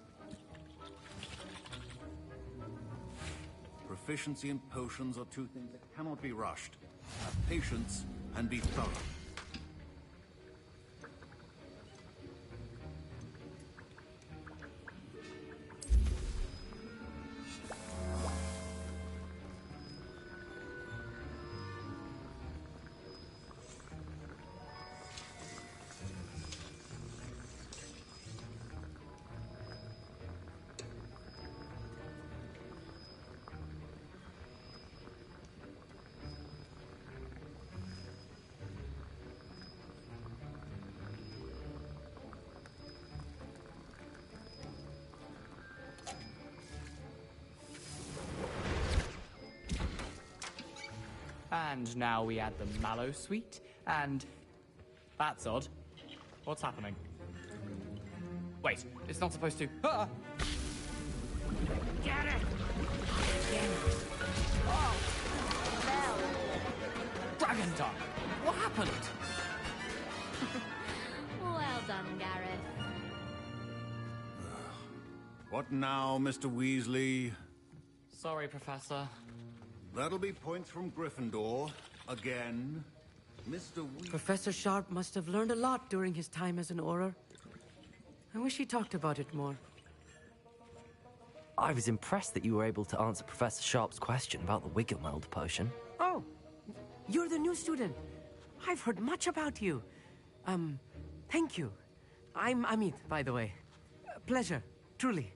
Proficiency in potions are two things that cannot be rushed. Have patience and be thorough. And now we add the mallow sweet, and... That's odd. What's happening? Wait, it's not supposed to... Ah! Get it! Oh! Dragon tongue! What happened? Well done, Gareth. What now, Mr. Weasley? Sorry, Professor. That'll be points from Gryffindor. Again. Mr. Professor Sharp must have learned a lot during his time as an Auror. I wish he talked about it more. I was impressed that you were able to answer Professor Sharp's question about the Wiggenweld potion. Oh, you're the new student. I've heard much about you. Thank you. I'm Amit, by the way. Pleasure, truly.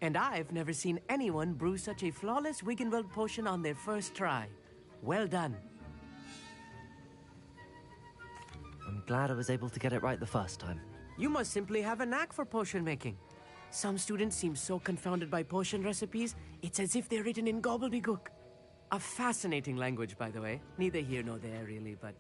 And I've never seen anyone brew such a flawless Wiggenweld potion on their first try. Well done. I'm glad I was able to get it right the first time. You must simply have a knack for potion making. Some students seem so confounded by potion recipes, it's as if they're written in gobbledygook. A fascinating language, by the way. Neither here nor there, really, but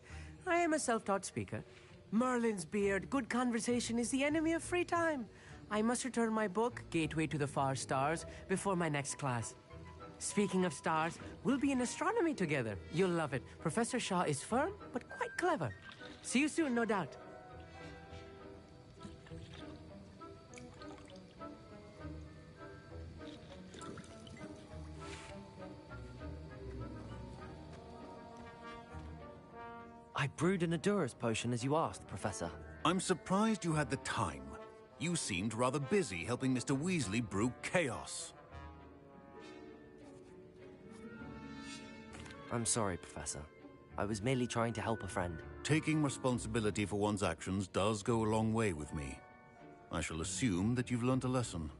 I am a self-taught speaker. Merlin's beard, good conversation is the enemy of free time. I must return my book, Gateway to the Far Stars, before my next class. Speaking of stars, we'll be in astronomy together. You'll love it. Professor Shaw is firm, but quite clever. See you soon, no doubt. I brewed an Adura's potion as you asked, Professor. I'm surprised you had the time. You seemed rather busy helping Mr. Weasley brew chaos. I'm sorry, Professor. I was merely trying to help a friend. Taking responsibility for one's actions does go a long way with me. I shall assume that you've learnt a lesson.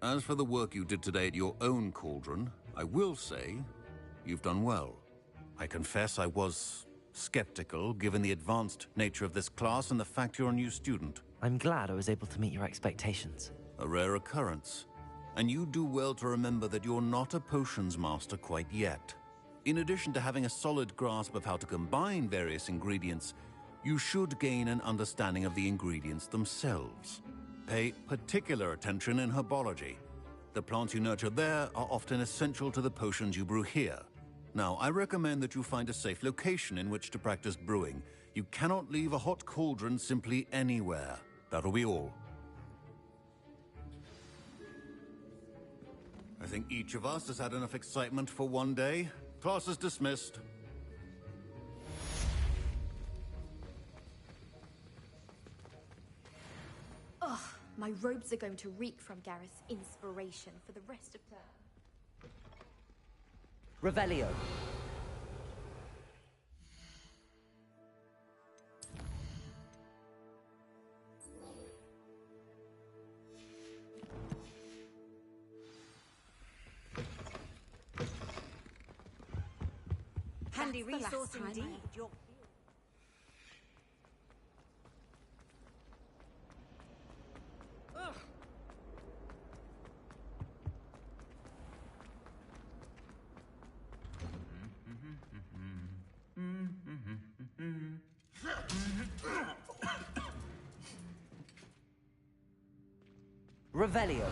As for the work you did today at your own cauldron, I will say you've done well. I confess I was skeptical, given the advanced nature of this class and the fact you're a new student. I'm glad I was able to meet your expectations. A rare occurrence. And you do well to remember that you're not a potions master quite yet. In addition to having a solid grasp of how to combine various ingredients, you should gain an understanding of the ingredients themselves. Pay particular attention in herbology. The plants you nurture there are often essential to the potions you brew here. Now, I recommend that you find a safe location in which to practice brewing. You cannot leave a hot cauldron simply anywhere. That'll be all. I think each of us has had enough excitement for one day. Class is dismissed. Ugh, my robes are going to reek from Gareth's inspiration for the rest of term. Revelio. Handy resource indeed. Revelio.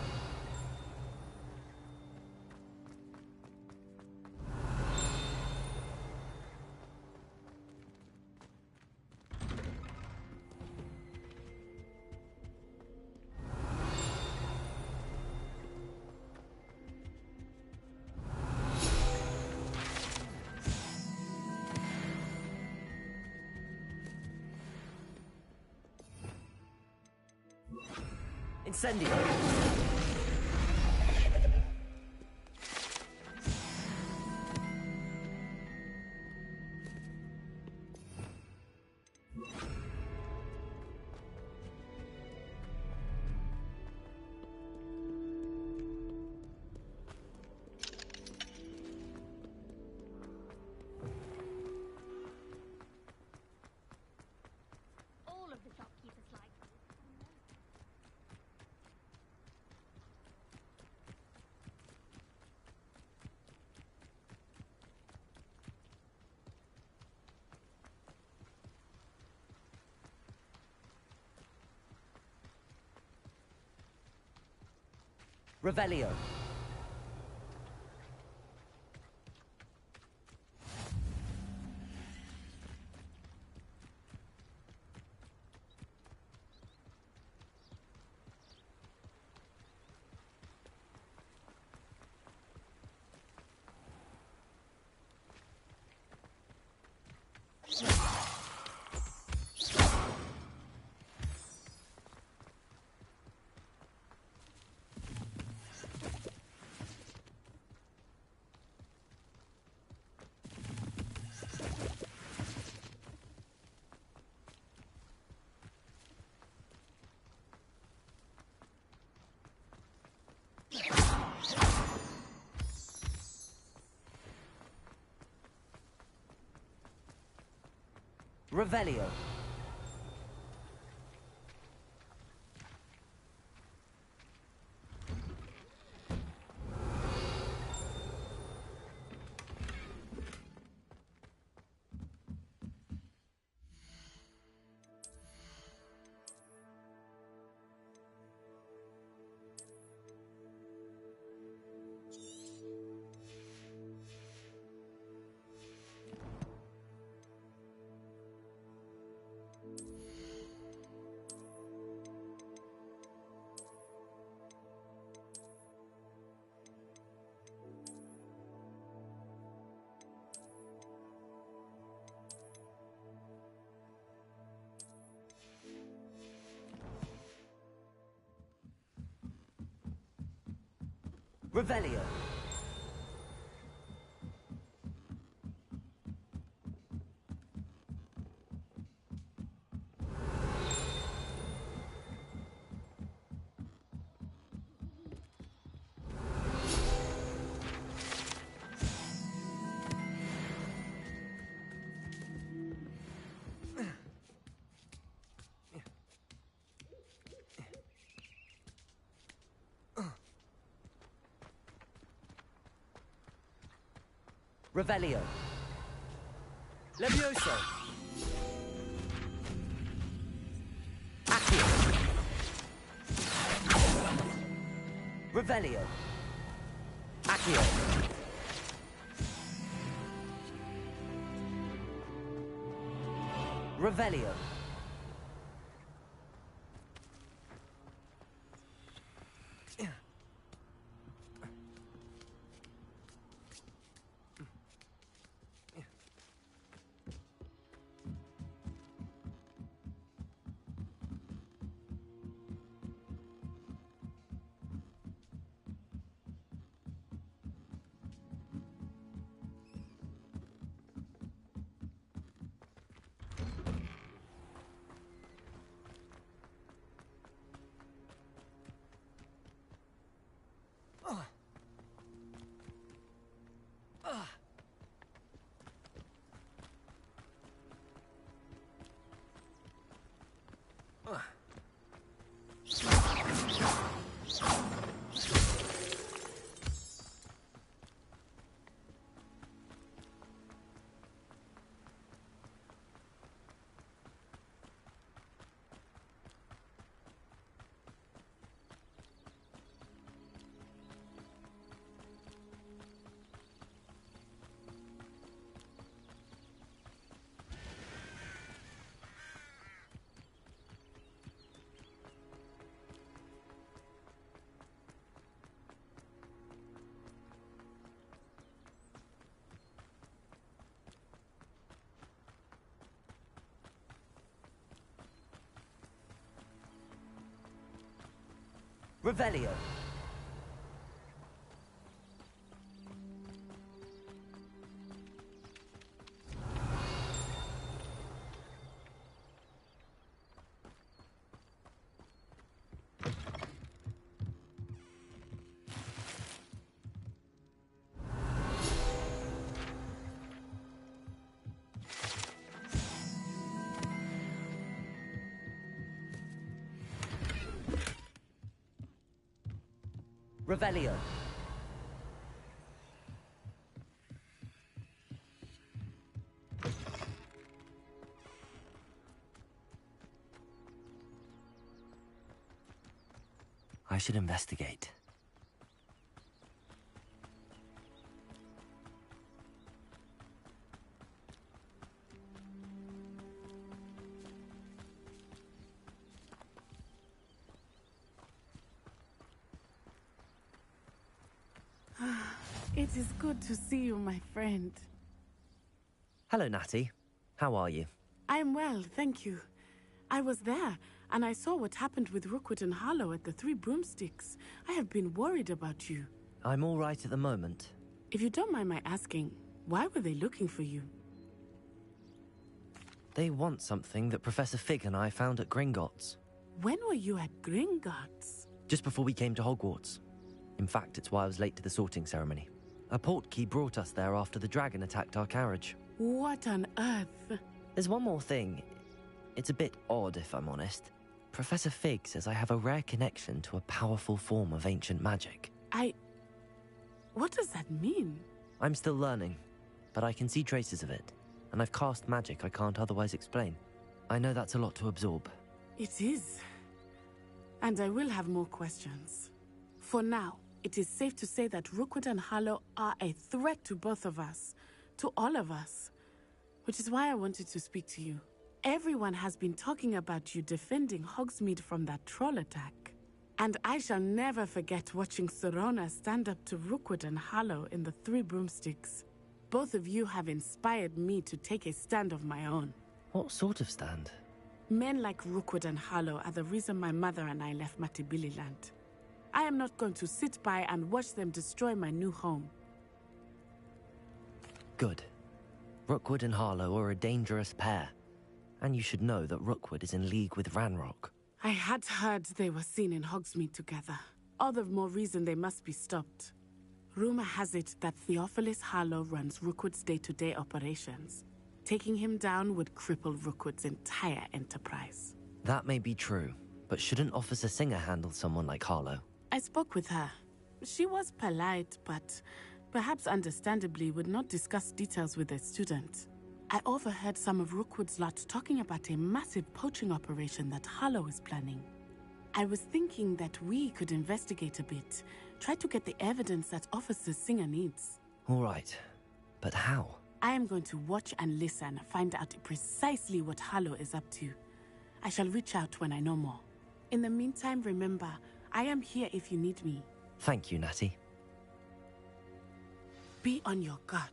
Incendio. All of the shopkeepers like. Revelio. Revelio. Revelio. Revelio. Levioso. Accio. Revelio. Accio. Revelio. Revelio. Revelio. I should investigate. It is good to see you, my friend. Hello, Natty. How are you? I'm well, thank you. I was there, and I saw what happened with Rookwood and Harlow at the Three Broomsticks. I have been worried about you. I'm all right at the moment. If you don't mind my asking, why were they looking for you? They want something that Professor Fig and I found at Gringotts. When were you at Gringotts? Just before we came to Hogwarts. In fact, it's why I was late to the sorting ceremony. A portkey brought us there after the dragon attacked our carriage. What on earth? There's one more thing. It's a bit odd, if I'm honest. Professor Fig says I have a rare connection to a powerful form of ancient magic. What does that mean? I'm still learning, but I can see traces of it, and I've cast magic I can't otherwise explain. I know that's a lot to absorb. It is. And I will have more questions. For now, it is safe to say that Rookwood and Harlow are a threat to both of us, to all of us, which is why I wanted to speak to you. Everyone has been talking about you defending Hogsmeade from that troll attack. And I shall never forget watching Sorona stand up to Rookwood and Harlow in the Three Broomsticks. Both of you have inspired me to take a stand of my own. What sort of stand? Men like Rookwood and Harlow are the reason my mother and I left Matibili land. I am not going to sit by and watch them destroy my new home. Good. Rookwood and Harlow are a dangerous pair. And you should know that Rookwood is in league with Ranrock. I had heard they were seen in Hogsmeade together. All the more reason they must be stopped. Rumor has it that Theophilus Harlow runs Rookwood's day-to-day operations. Taking him down would cripple Rookwood's entire enterprise. That may be true, but shouldn't Officer Singer handle someone like Harlow? I spoke with her. She was polite, but perhaps understandably would not discuss details with a student. I overheard some of Rookwood's lot talking about a massive poaching operation that Harlow is planning. I was thinking that we could investigate a bit, try to get the evidence that Officer Singer needs. All right, but how? I am going to watch and listen, find out precisely what Harlow is up to. I shall reach out when I know more. In the meantime, remember, I am here if you need me. Thank you, Natty. Be on your guard.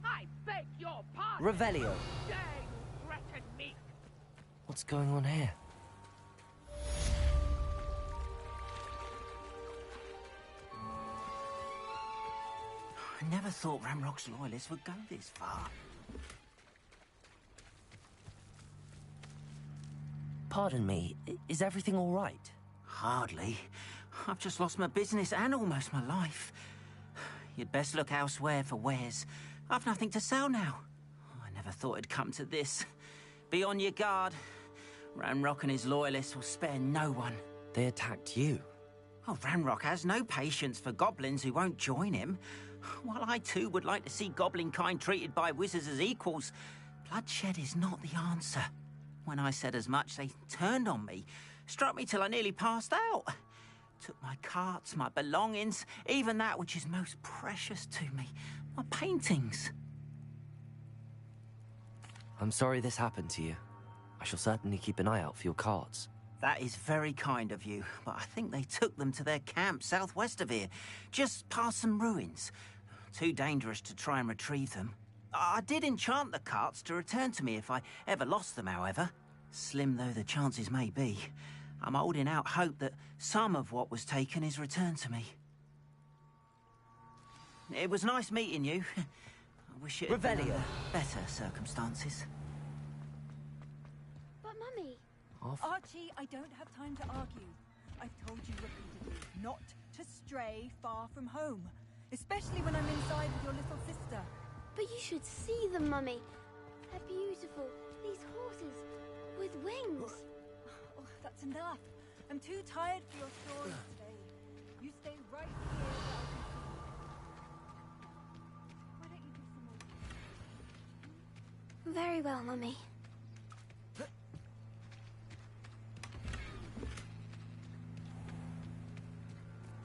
I beg your pardon. Revelio. Dare you threaten me? What's going on here? I never thought Ranrock's loyalists would go this far. Pardon me, is everything all right? Hardly. I've just lost my business and almost my life. You'd best look elsewhere for wares. I've nothing to sell now. I never thought it'd come to this. Be on your guard. Ranrock and his loyalists will spare no one. They attacked you? Oh, Ranrock has no patience for goblins who won't join him. While I too would like to see goblin kind treated by wizards as equals, bloodshed is not the answer. When I said as much, they turned on me, struck me till I nearly passed out. Took my carts, my belongings, even that which is most precious to me, my paintings. I'm sorry this happened to you. I shall certainly keep an eye out for your carts. That is very kind of you, but I think they took them to their camp southwest of here, just past some ruins. Too dangerous to try and retrieve them. I did enchant the carts to return to me if I ever lost them, however. Slim though the chances may be, I'm holding out hope that some of what was taken is returned to me. It was nice meeting you. I wish it had been under better circumstances. But, Mummy... Archie, I don't have time to argue. I've told you repeatedly not to stray far from home, especially when I'm inside with your little sister. But you should see them, Mummy. They're beautiful. These horses with wings. Oh, that's enough. I'm too tired for your stories today. You stay right here where I can see you. Why don't you do some more? Very well, Mummy.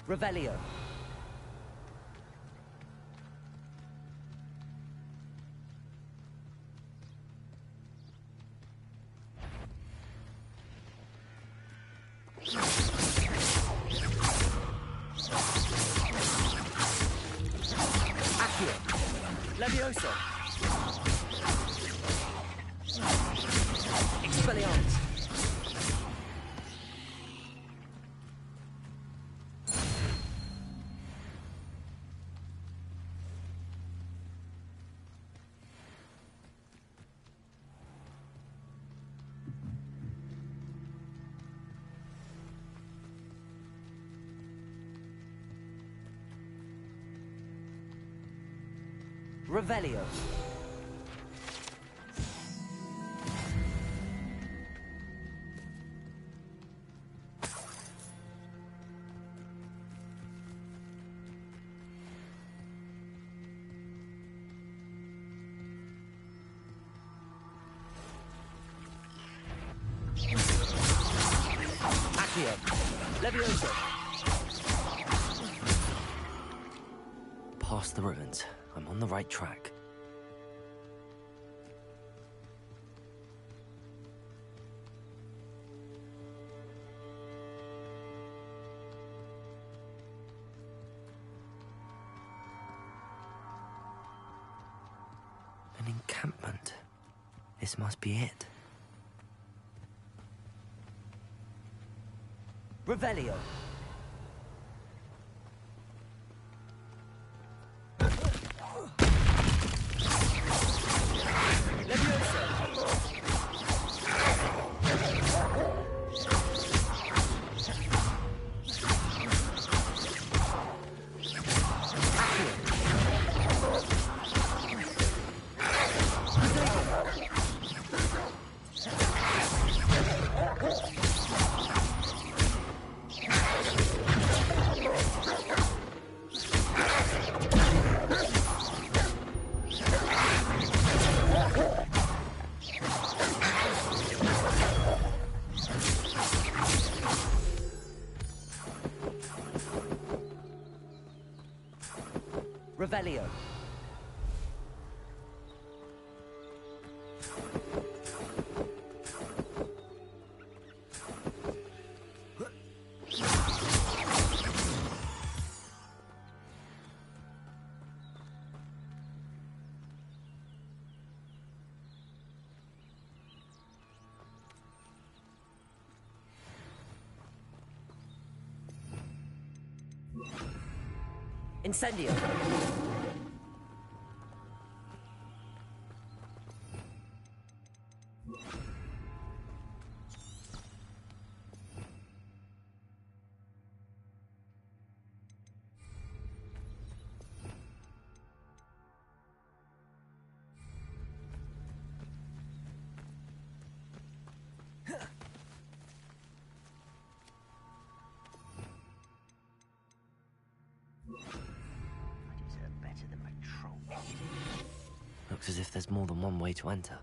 Revelio. Accio. Levioso. Expelliarmus. Revelio. Levioso. Past the ruins. I'm on the right track. An encampment. This must be it. Revelio. Revelio. Incendio. Looks as if there's more than one way to enter.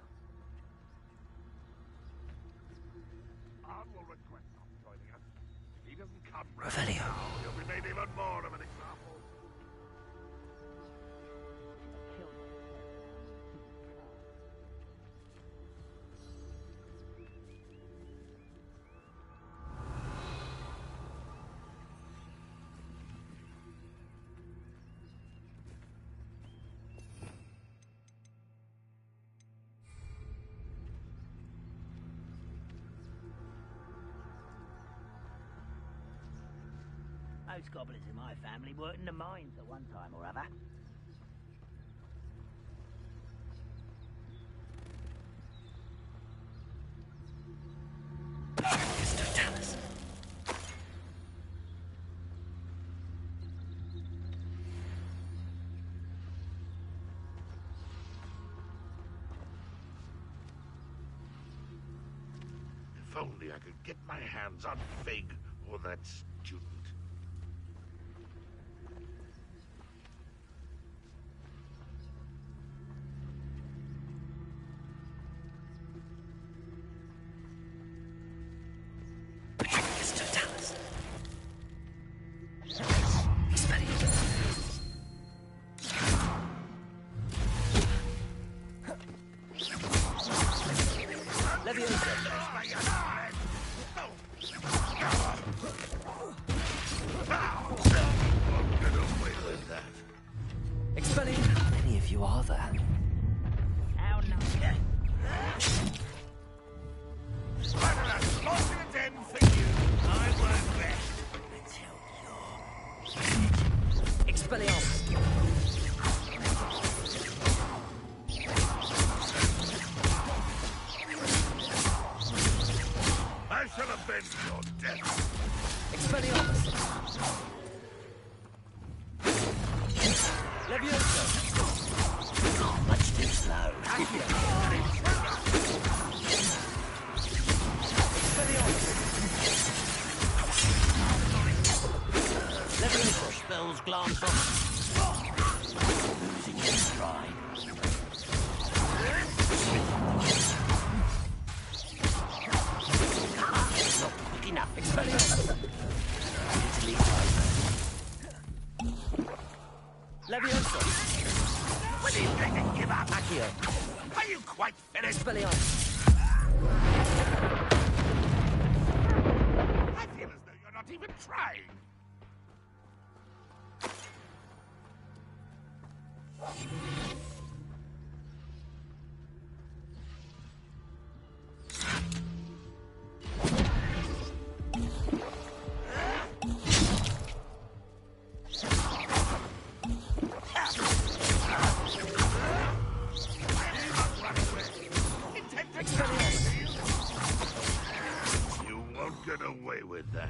Revelio. He'll be made even more of an example. Most goblins in my family worked in the mines at one time or other. If only I could get my hands on Fig or that student. How many of you are there? I shall avenge your death. Levioso. slow. Leviosa spells glance on. Losing his stride. Not quick enough. Expelliarmus. Leviosa! When are you going to give up? Accio! Are you quite finished? Expelliarmus! I feel as though you're not even trying. You won't get away with that.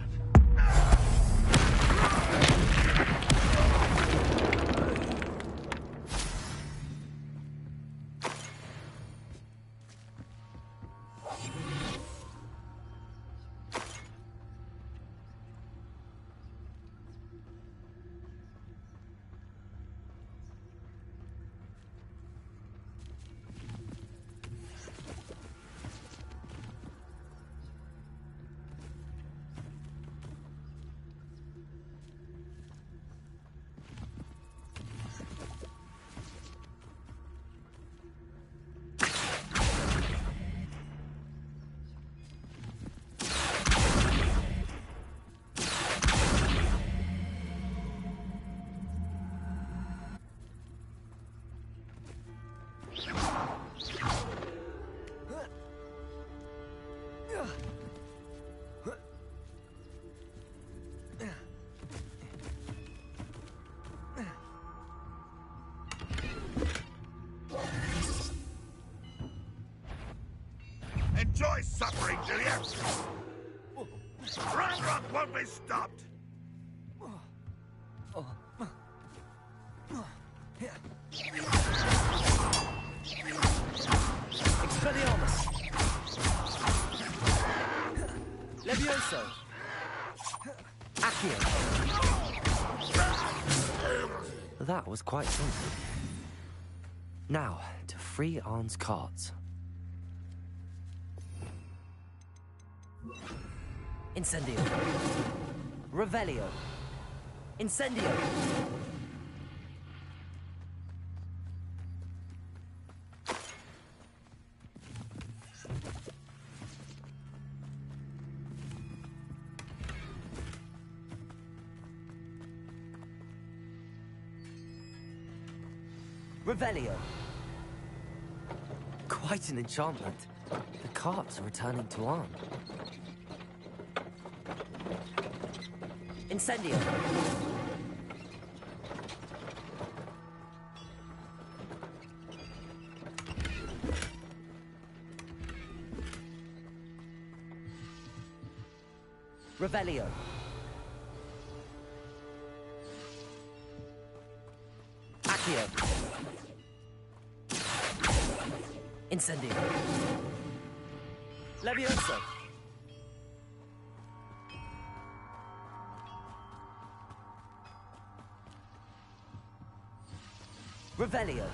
Enjoy suffering, do you? Ragnarok won't be stopped! Expelliarmus! Levioso! Accio! That was quite something. Now, to free Arn's cards. Incendio. Revelio. Incendio. Revelio. Quite an enchantment. The cards are returning to Arn. Incendio. Revelio. Accio. Incendio. Levioso. Revelio.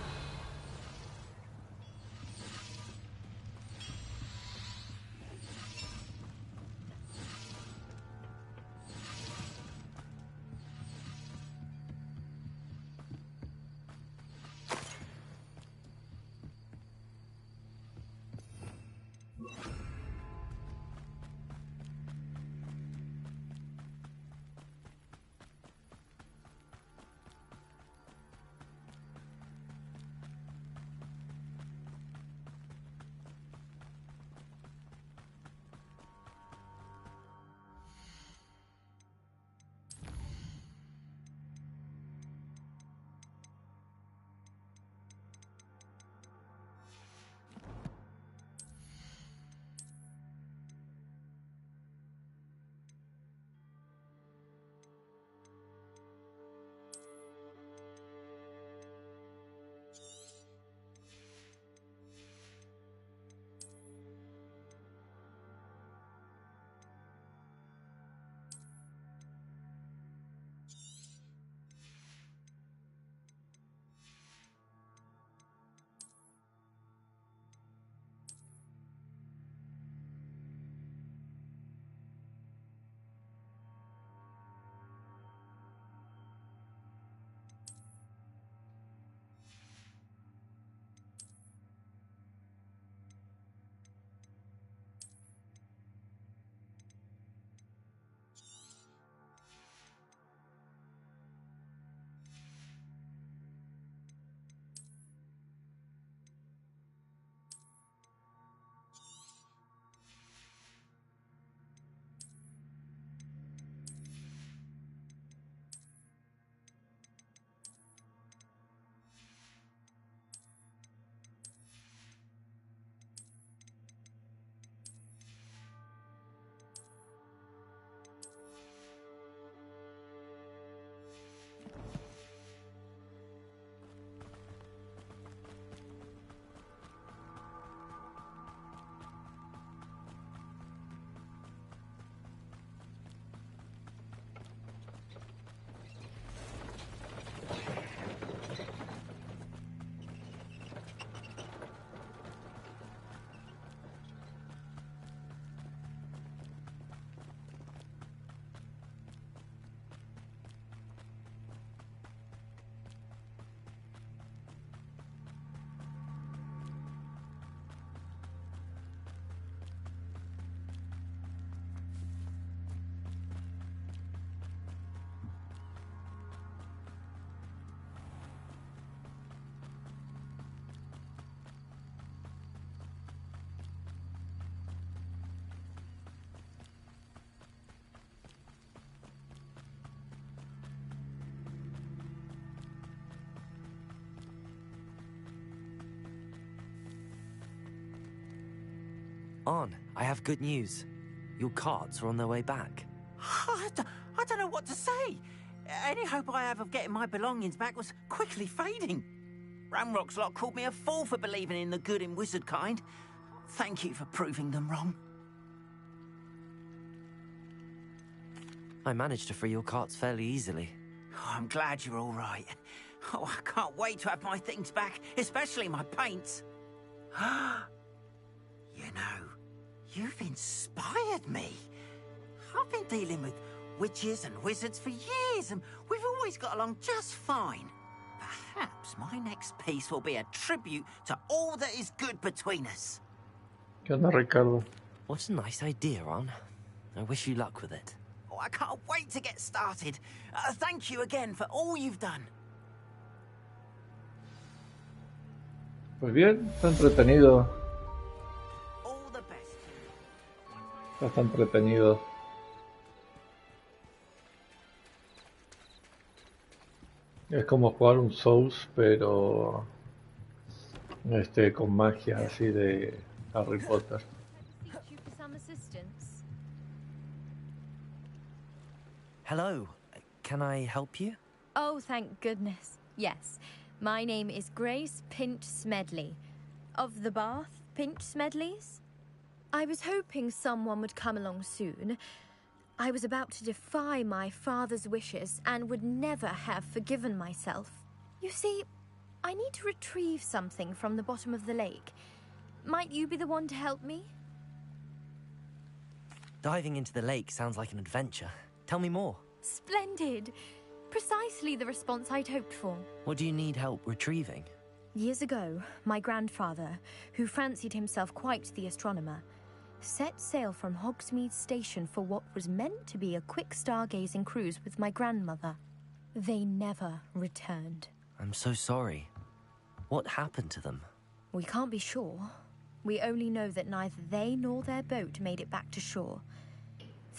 On, I have good news. Your carts are on their way back. I don't know what to say. Any hope I have of getting my belongings back was quickly fading. Ramrock's lot called me a fool for believing in the good in wizard kind. Thank you for proving them wrong. I managed to free your carts fairly easily. Oh, I'm glad you're all right. Oh, I can't wait to have my things back, especially my paints. You know, you've inspired me. I've been dealing with witches and wizards for years, and we've always got along just fine. Perhaps my next piece will be a tribute to all that is good between us. ¿Qué onda, Ricardo? What a nice idea, Ron. I wish you luck with it. Oh, I can't wait to get started. Thank you again for all you've done. Pues bien, está entretenido. Está entretenido. Es como jugar un Souls, pero con magia así de Harry Potter. Hello, can I help you? Oh, thank goodness. Yes. My name is Grace Pinch Smedley. Of the Bath Pinch Smedleys? I was hoping someone would come along soon. I was about to defy my father's wishes and would never have forgiven myself. You see, I need to retrieve something from the bottom of the lake. Might you be the one to help me? Diving into the lake sounds like an adventure. Tell me more. Splendid. Precisely the response I'd hoped for. What do you need help retrieving? Years ago, my grandfather, who fancied himself quite the astronomer, set sail from Hogsmeade Station for what was meant to be a quick stargazing cruise with my grandmother. They never returned. I'm so sorry. What happened to them? We can't be sure. We only know that neither they nor their boat made it back to shore.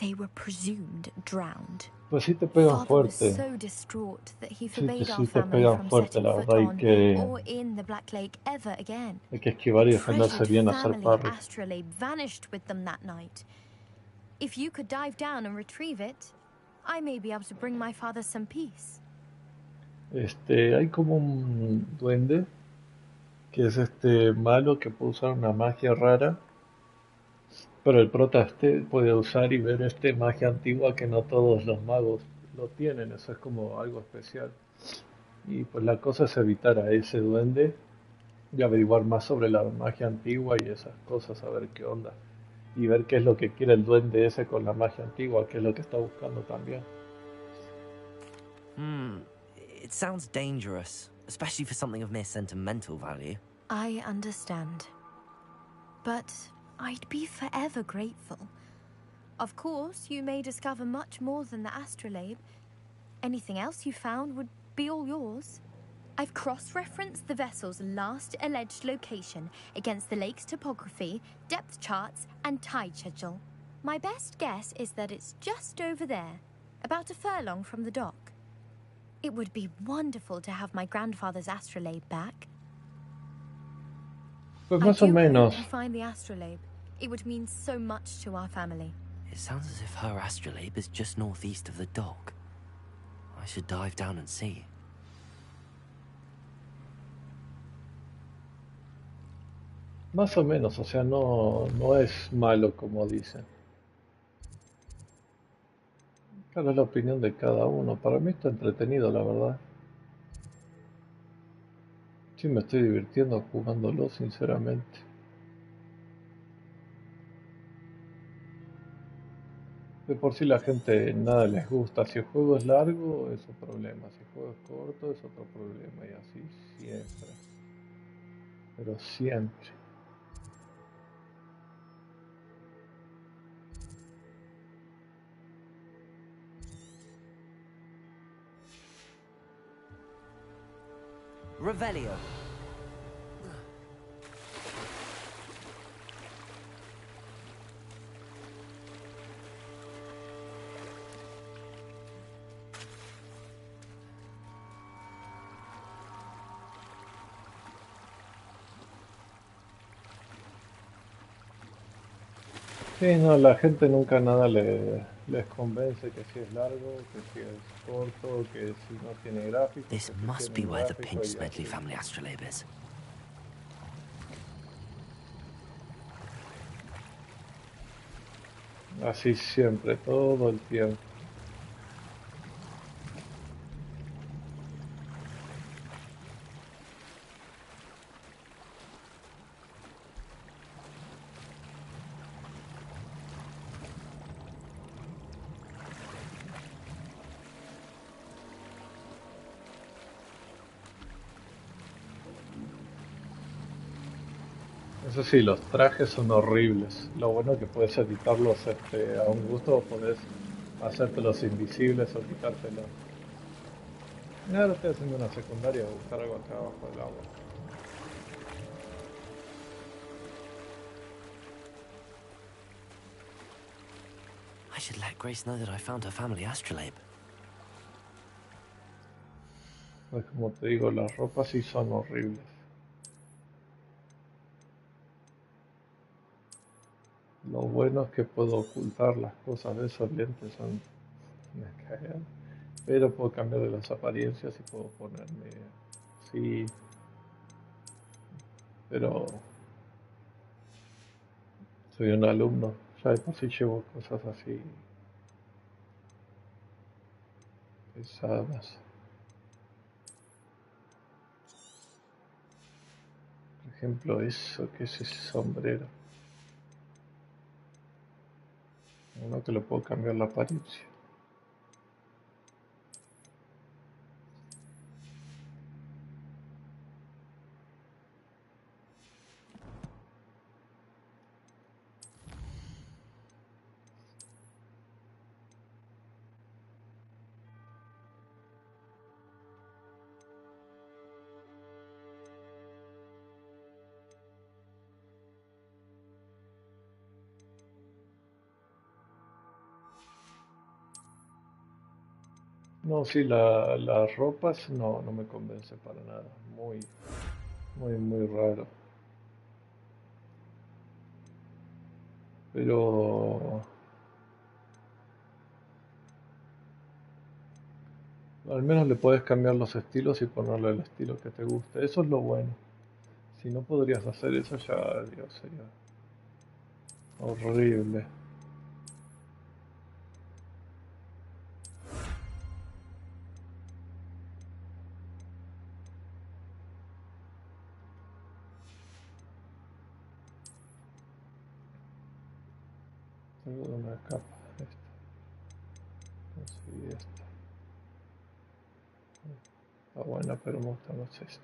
They were presumed drowned. Pues sí te pegan Father was fuerte. so distraught that he Sí, forbade sí our te family pegan from fuerte, setting la foot verdad, y on que or in the Black Lake ever again. hay que esquivar y defenderse Treasured bien, hacer family parry. astrolabe vanished with them that night. If you could dive down and retrieve it, I may be able to bring my father some peace. Hay como un duende que es malo que puede usar una magia rara, pero el prota puede usar y ver magia antigua que no todos los magos lo tienen, eso es como algo especial. Y pues la cosa es evitar a ese duende y averiguar más sobre la magia antigua y esas cosas, a ver qué onda. Y ver qué es lo que quiere el duende ese con la magia antigua, qué es lo que está buscando también. It sounds dangerous, especially for something of mere sentimental value. I understand. But I'd be forever grateful. Of course, you may discover much more than the astrolabe. Anything else you found would be all yours. I've cross-referenced the vessel's last alleged location against the lake's topography, depth charts, and tide schedule. My best guess is that it's just over there, about a furlong from the dock. It would be wonderful to have my grandfather's astrolabe back. Pues más o menos. I do hope you find the astrolabe. It would mean so much to our family. It sounds as if her astrolabe is just northeast of the dock. I should dive down and see. Más o menos, o sea, no es malo como dicen. Claro, es la opinión de cada uno. Para mí está entretenido, la verdad. Sí, me estoy divirtiendo jugándolo, sinceramente. De por sí la gente nada les gusta. Si el juego es largo, es un problema. Si el juego es corto, es otro problema. Y así siempre. Pero siempre. Revelio. Sí, no, la gente nunca nada les convence que si es largo, que si es corto, que si no tiene gráficos, que This si must be tiene where the gráficos Pinch y Smedley así. family astrolabe is. Así siempre, todo el tiempo. Eso sí, los trajes son horribles. Lo bueno que puedes editarlos a un gusto o podés hacértelos invisibles o quitártelos. Ahora estoy haciendo una secundaria, buscar algo acá abajo del agua. I should let Grace know that I found her family astrolabe. Pues como te digo, las ropas sí son horribles. Lo bueno es que puedo ocultar las cosas de esos lentes, son una cagada. Pero puedo cambiar de las apariencias y puedo ponerme así. Pero soy un alumno, ya de por sí llevo cosas así pesadas. Por ejemplo, eso, que es ese sombrero. Uno que lo puedo cambiar la apariencia. No, sí, las ropas no me convence para nada. Muy raro. Pero al menos le puedes cambiar los estilos y ponerle el estilo que te guste. Eso es lo bueno. Si no podrías hacer eso, ya, Dios, sería horrible. Tengo una capa. Esta. Conseguí esta. Está buena, pero me gusta más esta.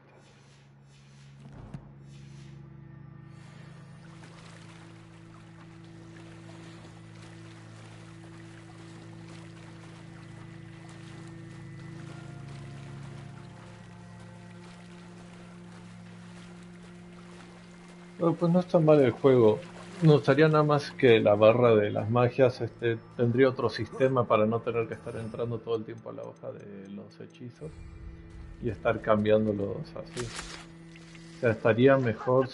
Bueno, pues no está mal el juego. Me gustaría nada más que la barra de las magias tendría otro sistema para no tener que estar entrando todo el tiempo a la hoja de los hechizos y estar cambiándolos así. O sea, estaría mejor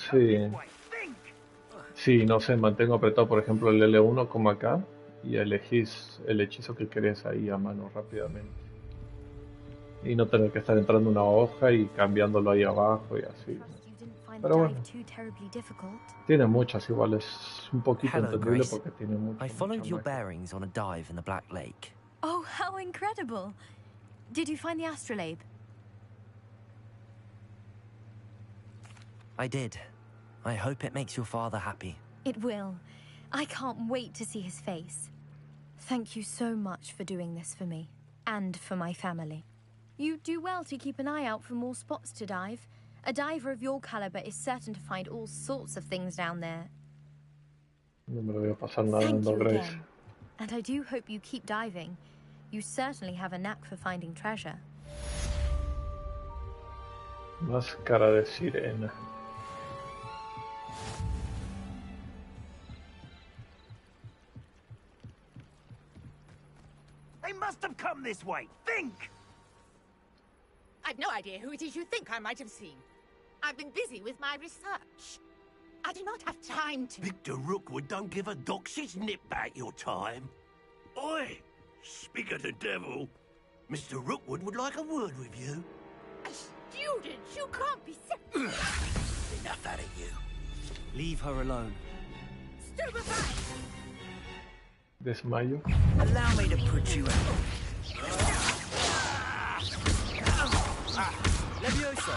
si no sé, mantengo apretado por ejemplo el L1 como acá y elegís el hechizo que querés ahí a mano rápidamente. Y no tener que estar entrando una hoja y cambiándolo ahí abajo y así. Pero bueno, tiene muchas igual, es un poquito Hello, entendible Grace. porque tiene I followed mucha your magia. bearings on a dive in the Black Lake. Oh, how incredible! Did you find the astrolabe? I did. I hope it makes your father happy. It will. I can't wait to see his face. Thank you so much for doing this for me, and for my family. You do well to keep an eye out for more spots to dive. A diver of your caliber is certain to find all sorts of things down there. No me lo voy a pasar Thank nadando, you Grace. again. And I do hope you keep diving. You certainly have a knack for finding treasure. Máscara de sirena. They must have come this way. Think! I've no idea who it is you think I might have seen. I've been busy with my research. I do not have time to... Victor Rookwood don't give a doxy's nip back your time. Oi! Speak of the devil. Mr. Rookwood would like a word with you. A student? You can't be so... Enough out of you. Leave her alone. Stupefy! Desmayo. Allow me to put you out. Levioso.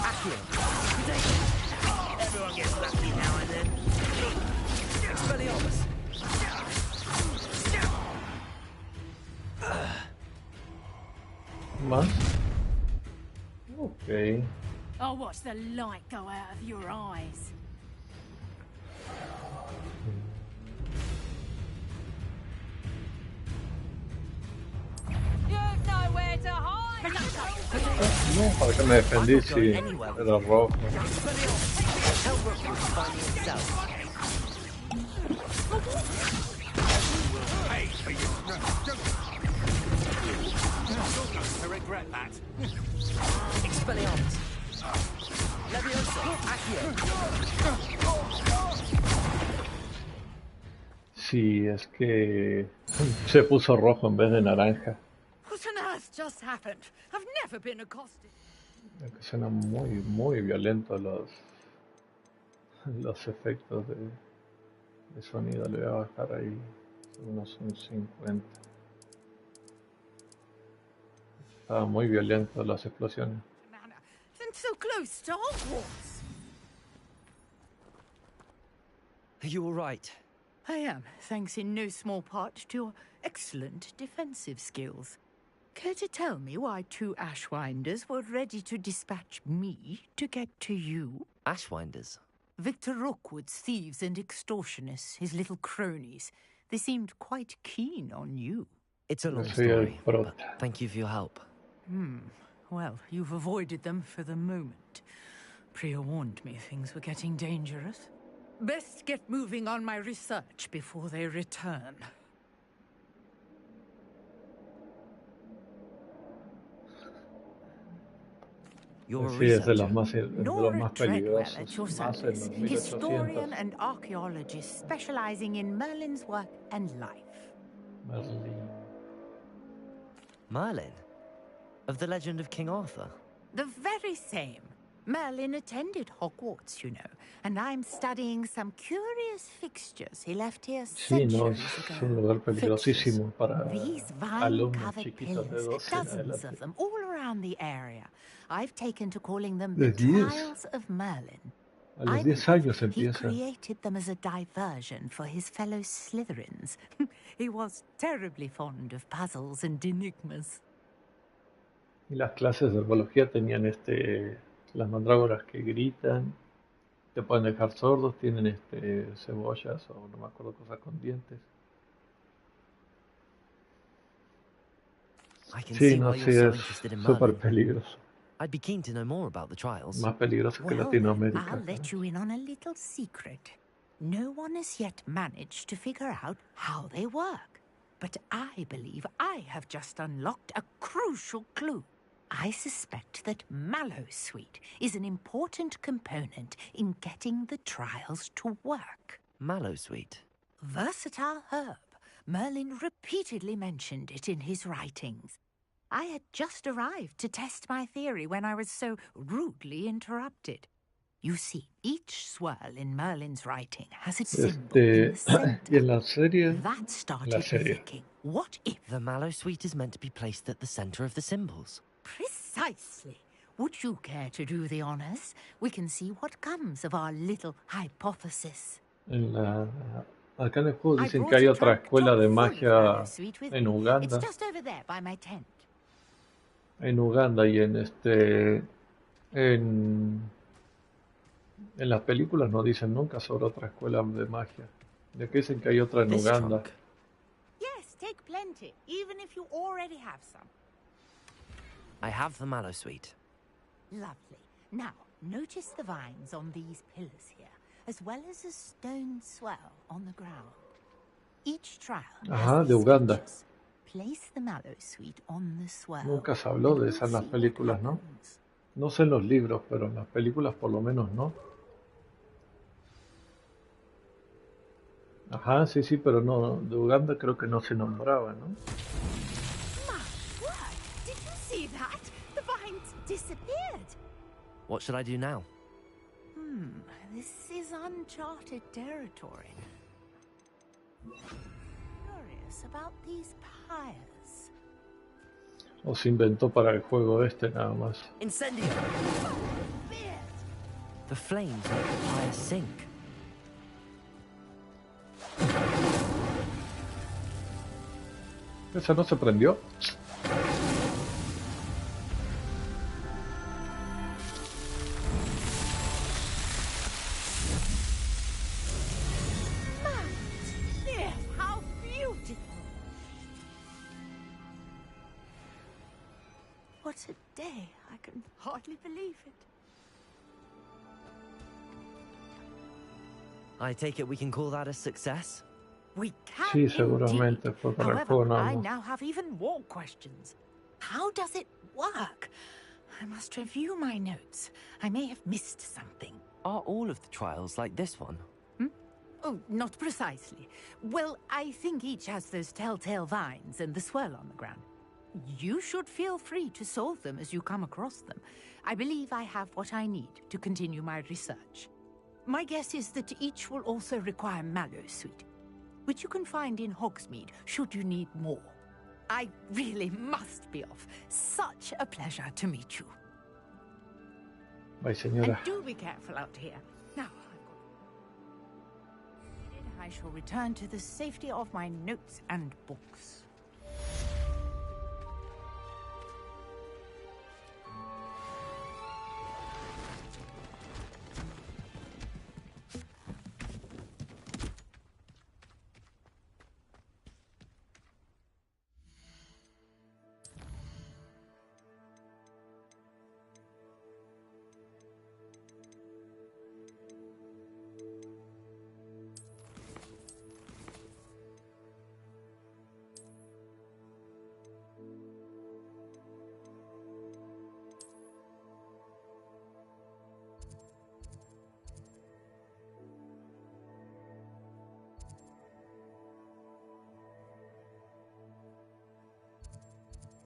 Accio. Everyone gets lucky now and then. Expelliarmus. Más. Ok. I'll watch the light go out of your eyes. You've nowhere to hide. No, ¿para qué me defendí si era rojo? Tell Rookwood to find me himself. I regret that. Expelliarmus. Levioso. Accio. Sí, es que se puso rojo en vez de naranja. What on earth just happened? I've never been accosted. Es que suenan muy violentos los efectos de sonido. Le voy a bajar ahí unos 50. Estaban muy violentos las explosiones. And so close to Hogwarts. Are you all right? I am, thanks in no small part to your excellent defensive skills. Care to tell me why 2 Ashwinders were ready to dispatch me to get to you? Ashwinders? Victor Rookwood's thieves and extortionists, his little cronies. They seemed quite keen on you. It's a long story, but thank you for your help. Well, you've avoided them for the moment. Priya warned me things were getting dangerous. Best get moving on my research before they return. Sí, es de los más peligrosos, más en los 1800. Historian and archaeologist specializing in Merlin's work and life. Merlin? Of the legend of King Arthur? The very same. Merlin attended Hogwarts, you know, and I'm studying some curious fixtures he left here Sí, no, centuries es ago. un lugar peligrosísimo para These alumnos vine-covered chiquitos de pillars, 12 en dozens adelante. of them, all around the area. I've taken to calling them De the 10. Trials of Merlin. A los I 10 años He empieza. created them as a diversion for his fellow Slytherins. He was terribly fond of puzzles and enigmas. Y las clases de herbología tenían las mandrágoras que gritan, te pueden dejar sordos, tienen cebollas o no me acuerdo, cosas con dientes. Sí, no, sí, es súper peligroso. I'd be keen to know more about the trials. Más peligroso que Well, Latinoamérica. I'll let you in on a little secret. No one has yet managed to figure out how they work. But I believe I have just unlocked a crucial clue. I suspect that Mallowsweet is an important component in getting the trials to work. Mallowsweet? Versatile herb. Merlin repeatedly mentioned it in his writings. I had just arrived to test my theory when I was so rudely interrupted. You see, each swirl in Merlin's writing has its symbol in the center. Y en la serie, That started la me serie. thinking, what if? The Mallowsweet is meant to be placed at the center of the symbols. Precisely. Would you care to do the honors? We can see what comes of our little hypothesis. Acá en el juego dicen que hay otra escuela de magia en Uganda. It's just over there by my tent. En Uganda y en las películas no dicen nunca sobre otra escuela de magia. De que dicen que hay otra en Uganda. Yes, take plenty, even if you already have some. I have the Mallowsweet. Lovely. Now, notice the vines on these pillars here, as well as a stone swell on the ground. Each trial has de these Uganda. features. Place the Mallowsweet on the swell. Nunca se habló de esas en las películas, ¿no? No sé en los libros, pero en las películas por lo menos no. Ajá, sí, sí, pero no, de Uganda creo que no se nombraba, ¿no? My word! Did you see that? The vines disappeared. What should I do now? This is uncharted territory. Curious about these pyres. O se inventó para el juego este nada más. Incendio! The flames make the fire sink. ¿Esa no se prendió? Yes, how beautiful! What a day! I can hardly believe it. I take it we can call that a success? We can Sí, seguramente indeed. fue para el However, juego nada I más. now have even more questions. How does it work? I must review my notes. I may have missed something. Are all of the trials like this one? Oh, not precisely. Well, I think each has those telltale vines and the swirl on the ground. You should feel free to solve them as you come across them. I believe I have what I need to continue my research. My guess is that each will also require mallow sweet, which you can find in Hogsmeade should you need more. I really must be off. Such a pleasure to meet you. Bye, señora. And do be careful out here. Now, I shall return to the safety of my notes and books.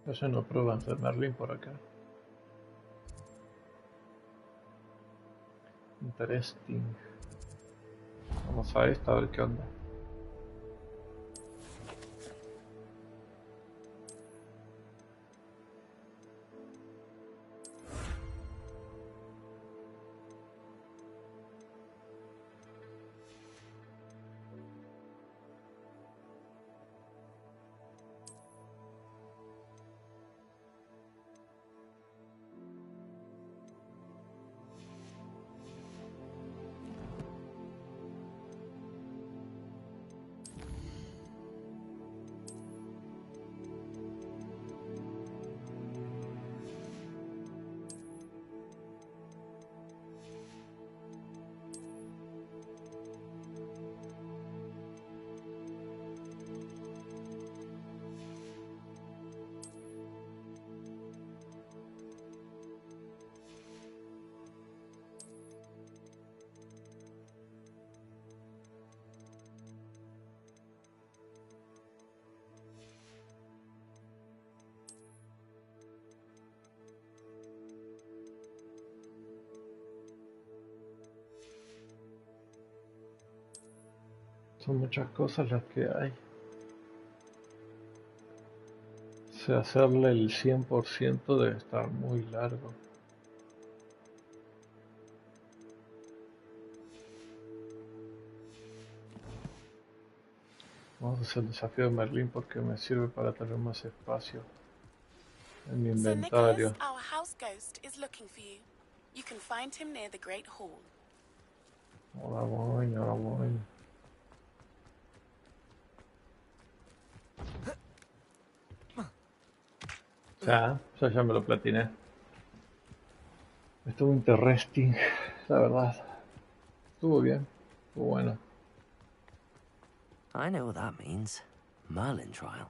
Eso no pruebas de Merlin por acá. Interesting. Vamos a esta a ver qué onda. Son muchas cosas las que hay. O sea, hacerle el 100% debe estar muy largo. Vamos a hacer el desafío de Merlín porque me sirve para tener más espacio en mi inventario. So Nicholas, our house ghost, is looking for you. You can find him near the Great Hall. Ahora voy, ahora voy. Ya me lo platiné. Estuvo interesting, la verdad. Estuvo bien, estuvo bueno. I know what that means. Merlin trial.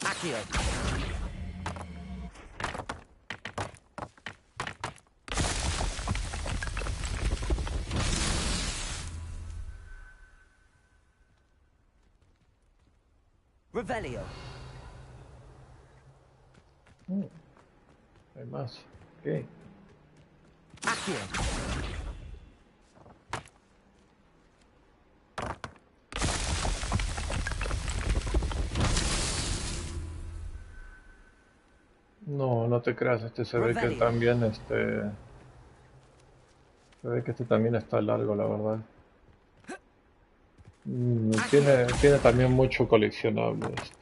Accio! Revelio. Hay más. Ok. Accio. No, no te creas, se ve que también, se ve que este también está largo, la verdad. Tiene también mucho coleccionable este.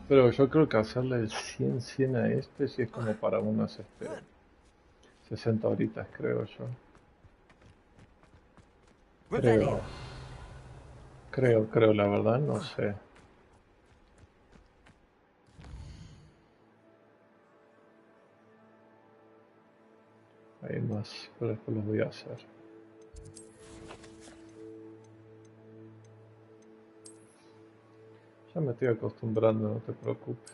Pero yo creo que hacerle el 100 a este sí es como para unas 60 horitas, creo yo. Creo, la verdad, no sé. Hay más, pero después los voy a hacer. Ya me estoy acostumbrando, no te preocupes.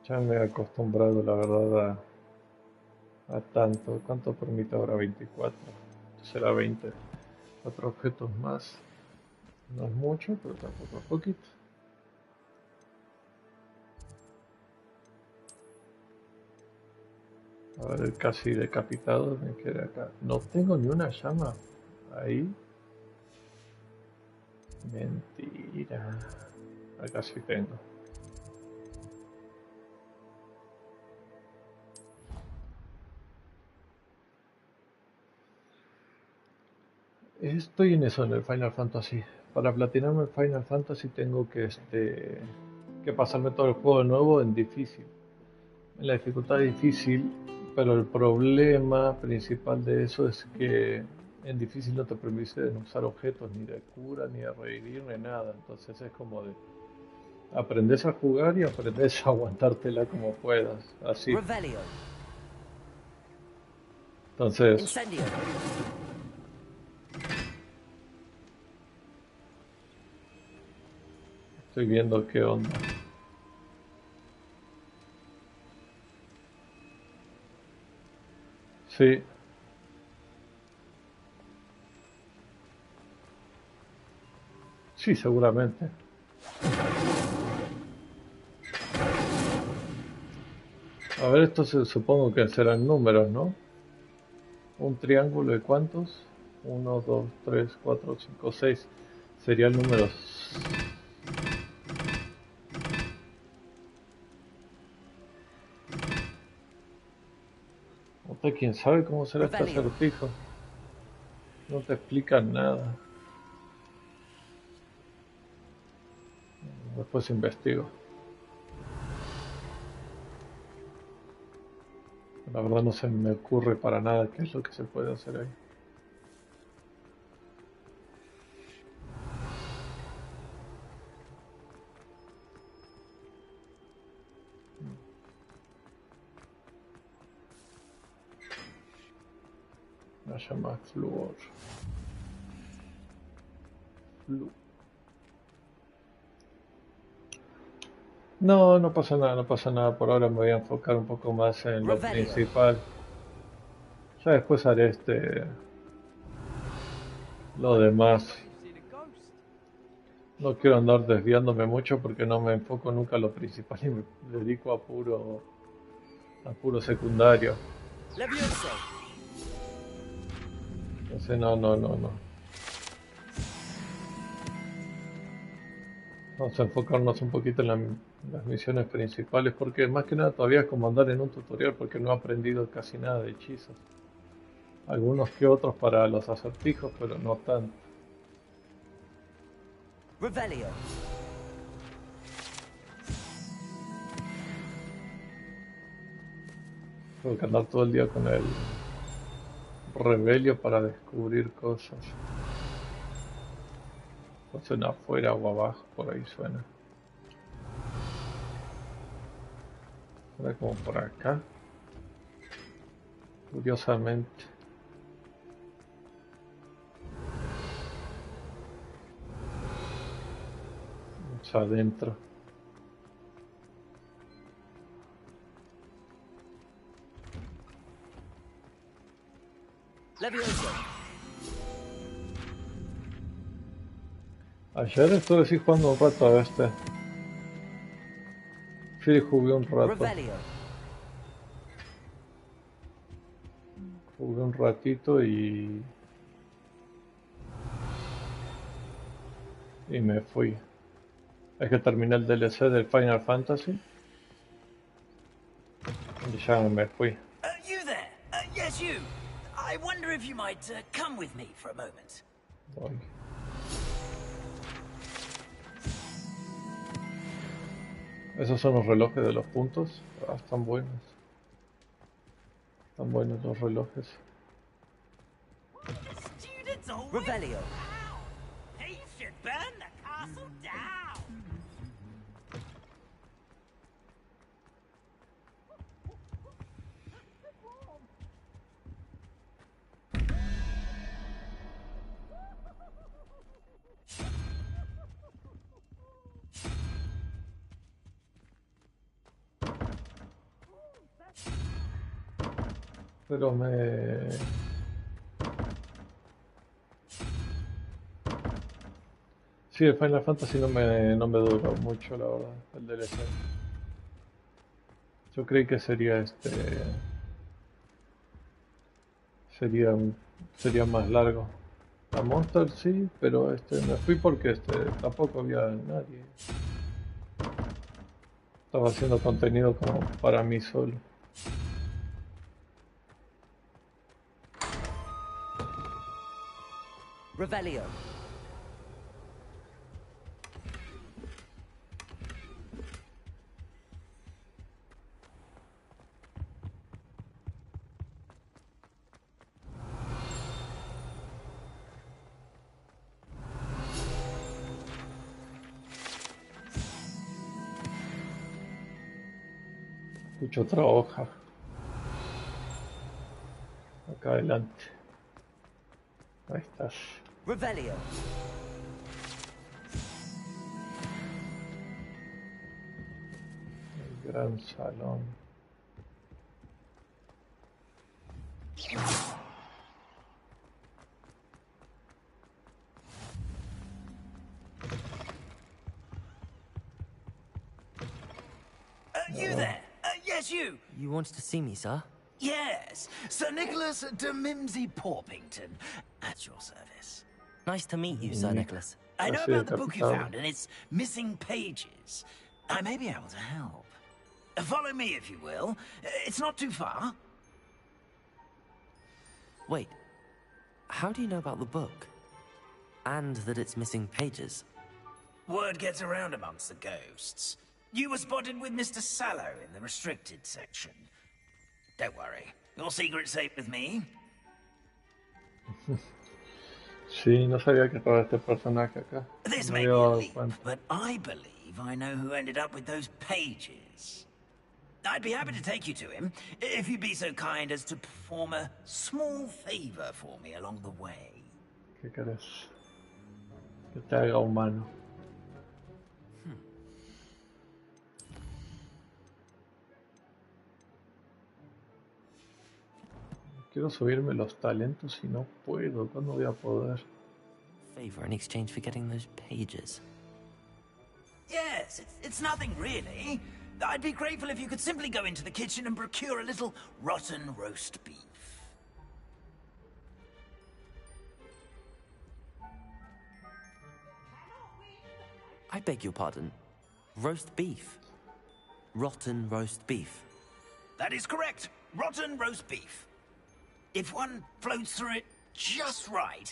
Ya me he acostumbrado, la verdad, a tanto. ¿Cuánto permite ahora? 24. Será 20. 4 objetos más. No es mucho, pero tampoco es poquito. A ver, el casi decapitado me queda acá. No tengo ni una llama ahí. Mentira. Acá sí tengo. Estoy en eso, en el Final Fantasy. Para platinarme el Final Fantasy tengo que pasarme todo el juego de nuevo en difícil. En la dificultad difícil, pero el problema principal de eso es que en difícil no te permite usar objetos ni de cura, ni de revivir, ni nada. Entonces es como de aprendes a jugar y aprendes a aguantártela como puedas. Así. Entonces. Estoy viendo qué onda. Sí. Sí, seguramente. A ver, esto supongo que serán números, ¿no? Un triángulo de cuántos? 1, 2, 3, 4, 5, 6. Sería el número. ¿Quién sabe cómo será este acertijo? No te explican nada. Después investigo. La verdad no se me ocurre para nada qué es lo que se puede hacer ahí. La llama flúor. No, no pasa nada, no pasa nada. Por ahora me voy a enfocar un poco más en lo principal. Ya después haré lo demás. No quiero andar desviándome mucho porque no me enfoco nunca en lo principal y me dedico a puro secundario. Entonces no. Vamos a enfocarnos un poquito en las misiones principales porque más que nada todavía es como andar en un tutorial porque no he aprendido casi nada de hechizos. Algunos que otros para los acertijos, pero no tanto. Revelio. Tengo que andar todo el día con el Revelio para descubrir cosas. O suena afuera o abajo, por ahí suena. Suena como por acá. Curiosamente. Vamos adentro. Ayer estuve sí jugando un rato a este. Sí, jugué un rato. Jugué un ratito y me fui. Es que terminé el DLC del Final Fantasy y ya me fui. You there? Yes, you. I wonder if you might come with me for a moment. Ay. Esos son los relojes de los puntos. Ah, están buenos. Están buenos los relojes. Revelio. He should burn the castle down. Pero me... Sí, el Final Fantasy no me duró mucho, la verdad, el DLC. Yo creí que sería sería más largo. La Monster sí, pero me fui porque tampoco había nadie. Estaba haciendo contenido como para mí solo. Revelio. Escucho otra hoja. Acá adelante. Ahí estás. Revelio. El gran salón. You there? Yes, you. You wanted to see me, sir? Yes, Sir Nicholas de Mimsy Porpington, at your service. Nice to meet you, Sir Nicholas. I know about the book you found and its missing pages. I may be able to help. Follow me, if you will. It's not too far. Wait, how do you know about the book? And that it's missing pages? Word gets around amongst the ghosts. You were spotted with Mr. Sallow in the restricted section. Don't worry, your secret's safe with me. Sí, no sabía que estaba este personaje acá. This No may había be a dado leap, cuenta. but I believe I know who ended up with those pages. I'd be happy to take you to him, if you'd be so kind as to perform a small favor for me along the way. ¿Qué querés? Que te haga humano. Quiero subirme los talentos y no puedo. ¿Cuándo voy a poder? Favor in exchange for getting those pages. Yes, it's nothing really. I'd be grateful if you could simply go into the kitchen and procure a little rotten roast beef. I beg your pardon. Roast beef? Rotten roast beef? That is correct. Rotten roast beef. If one floats through it just right,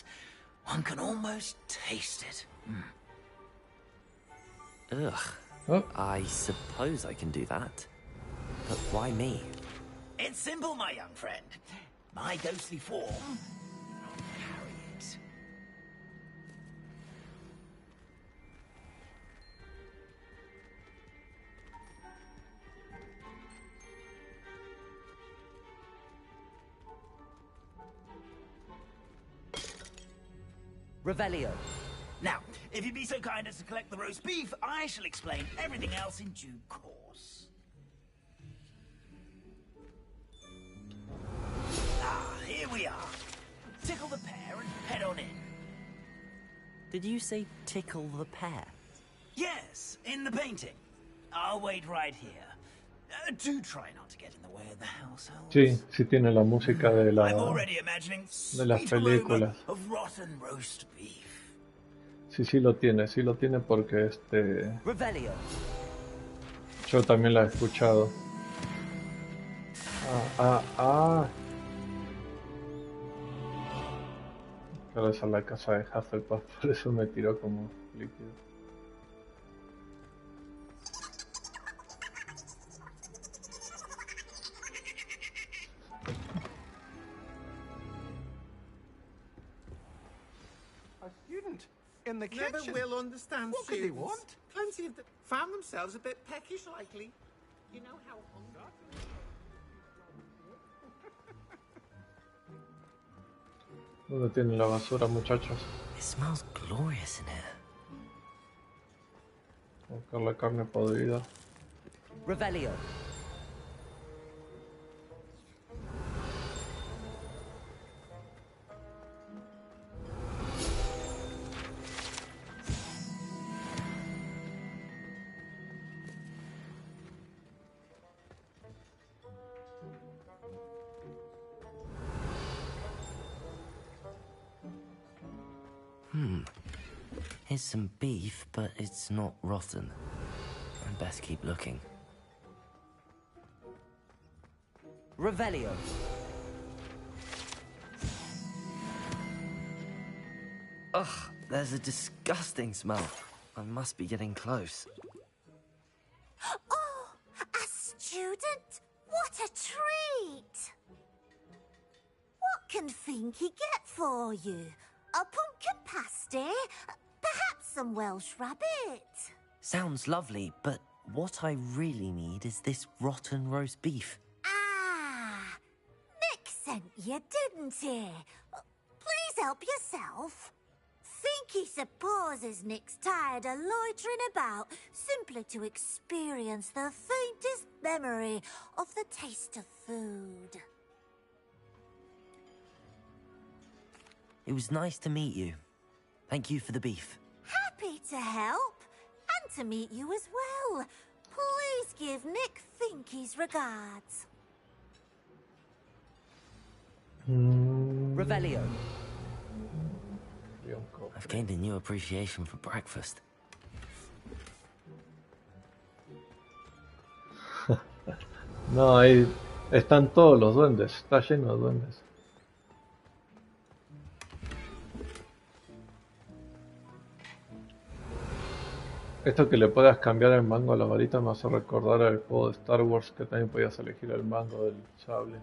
one can almost taste it. Ugh. Oh. I suppose I can do that. But why me? It's simple, my young friend. My ghostly form will carry it. Revelio. Now, If you'd be so kind as to collect the roast beef, I shall explain everything else in due course. Ah, here we are. Tickle the pear and head on in. Did you say tickle the pear? Yes, in the painting. I'll wait right here. Do try not to get in the way of the household. Sí, sí tiene la música de I'm las already imagining películas. of rotten roast beef. Sí lo tiene porque Revelio. yo también la he escuchado. Claro, esa es la casa de Hufflepuff, por eso me tiró como líquido. A student in the Never kitchen. will understand What could they students. want? Plenty of them found themselves a bit peckish likely. You know how hungry. ¿Dónde tienen la basura, muchachos? It smells glorious in here. Buscar la carne podrida. Revelio. Here's some beef, but it's not rotten. I'd best keep looking. Revelio. Ugh, there's a disgusting smell. I must be getting close. Oh, a student? What a treat! What can Finky get for you? A pumpkin pasty? Perhaps some Welsh rabbit? Sounds lovely, but what I really need is this rotten roast beef. Ah, Nick sent you, didn't he? Please help yourself. Finky supposes Nick's tired of loitering about simply to experience the faintest memory of the taste of food. It was nice to meet you. Thank you for the beef. Happy to help, and to meet you as well. Please give Nick Finky's regards. Revelio. I've gained a new appreciation for breakfast. No, ahí están todos los duendes. Está lleno de duendes. Esto que le puedas cambiar el mango a la varita me hace recordar al juego de Star Wars que también podías elegir el mango del sable.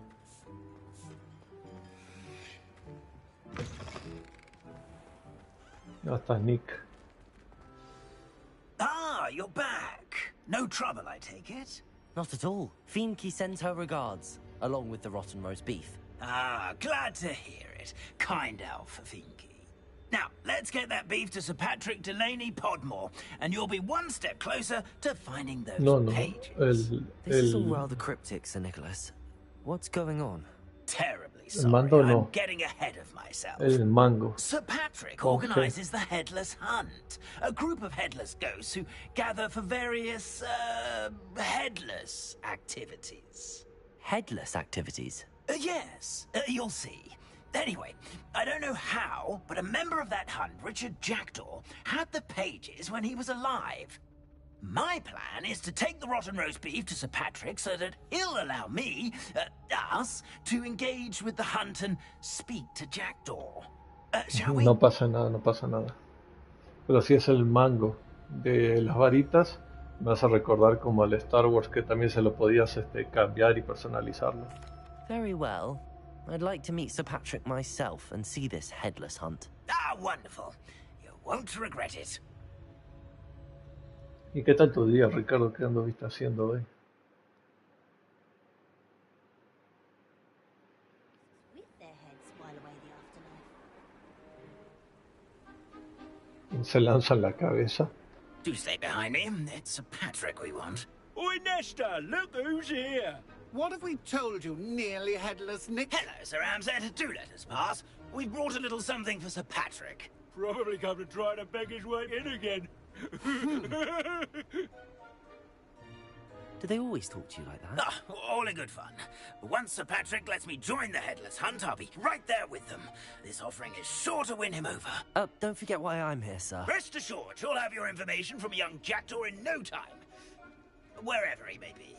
No, estás Nick. Ah, you're back. No trouble, I take it? Not at all. Finky sends her regards, along with the rotten roast beef. Ah, glad to hear it. Kind elf, Finky. Now, let's get that beef to Sir Patrick Delaney Podmore, and you'll be one step closer to finding those pages. This is all rather cryptic, Sir Nicholas. What's going on? Terribly El sorry, mando I'm no. getting ahead of myself. El mango. Sir Patrick Okay. organises the Headless Hunt, a group of headless ghosts who gather for various, headless activities. Headless activities? Yes, you'll see. Anyway, I don't know how, but a member of that hunt, Richard Jackdaw, had the pages when he was alive. My plan is to take the rotten roast beef to Sir Patrick so that he'll allow me, us, to engage with the hunt and speak to Jackdaw. Shall we? No pasa nada, no pasa nada. Pero si es el mango de las varitas, me hace recordar como al Star Wars que también se lo podías cambiar y personalizarlo. Very well. I'd like to meet Sir Patrick myself and see this headless hunt. Ah, wonderful. You won't regret it. ¿Y qué tal tu día, Ricardo? ¿Qué anduviste haciendo hoy? Se lanzan la cabeza. Do stay behind me. It's Sir Patrick we want. Oi, Nesta, look who's here. What have we told you, nearly headless Nick? Hello, Sir Ramsay. Do let us pass. We've brought a little something for Sir Patrick. Probably come to try to beg his way in again. Do they always talk to you like that? Ah, all in good fun. Once Sir Patrick lets me join the Headless Hunt, I'll be right there with them. This offering is sure to win him over. Don't forget why I'm here, sir. Rest assured, you'll have your information from a young Jackdaw in no time. Wherever he may be.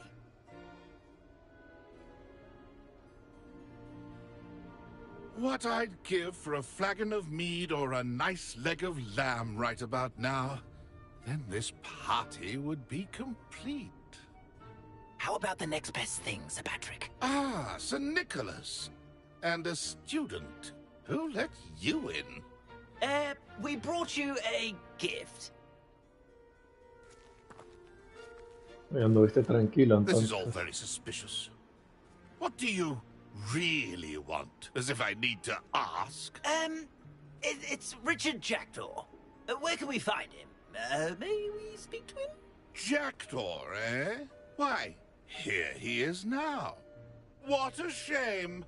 What I'd give for a flagon of mead or a nice leg of lamb right about now. Then this party would be complete. How about the next best thing, Sir Patrick? Ah, Sir Nicholas. And a student. Who let you in? We brought you a gift. Anduviste tranquilo, entonces. This is all very suspicious. What do you really want? As if I need to ask. It's Richard Jackdaw. Where can we find him? May we speak to him? Jackdaw, eh? Why, here he is now. What a shame.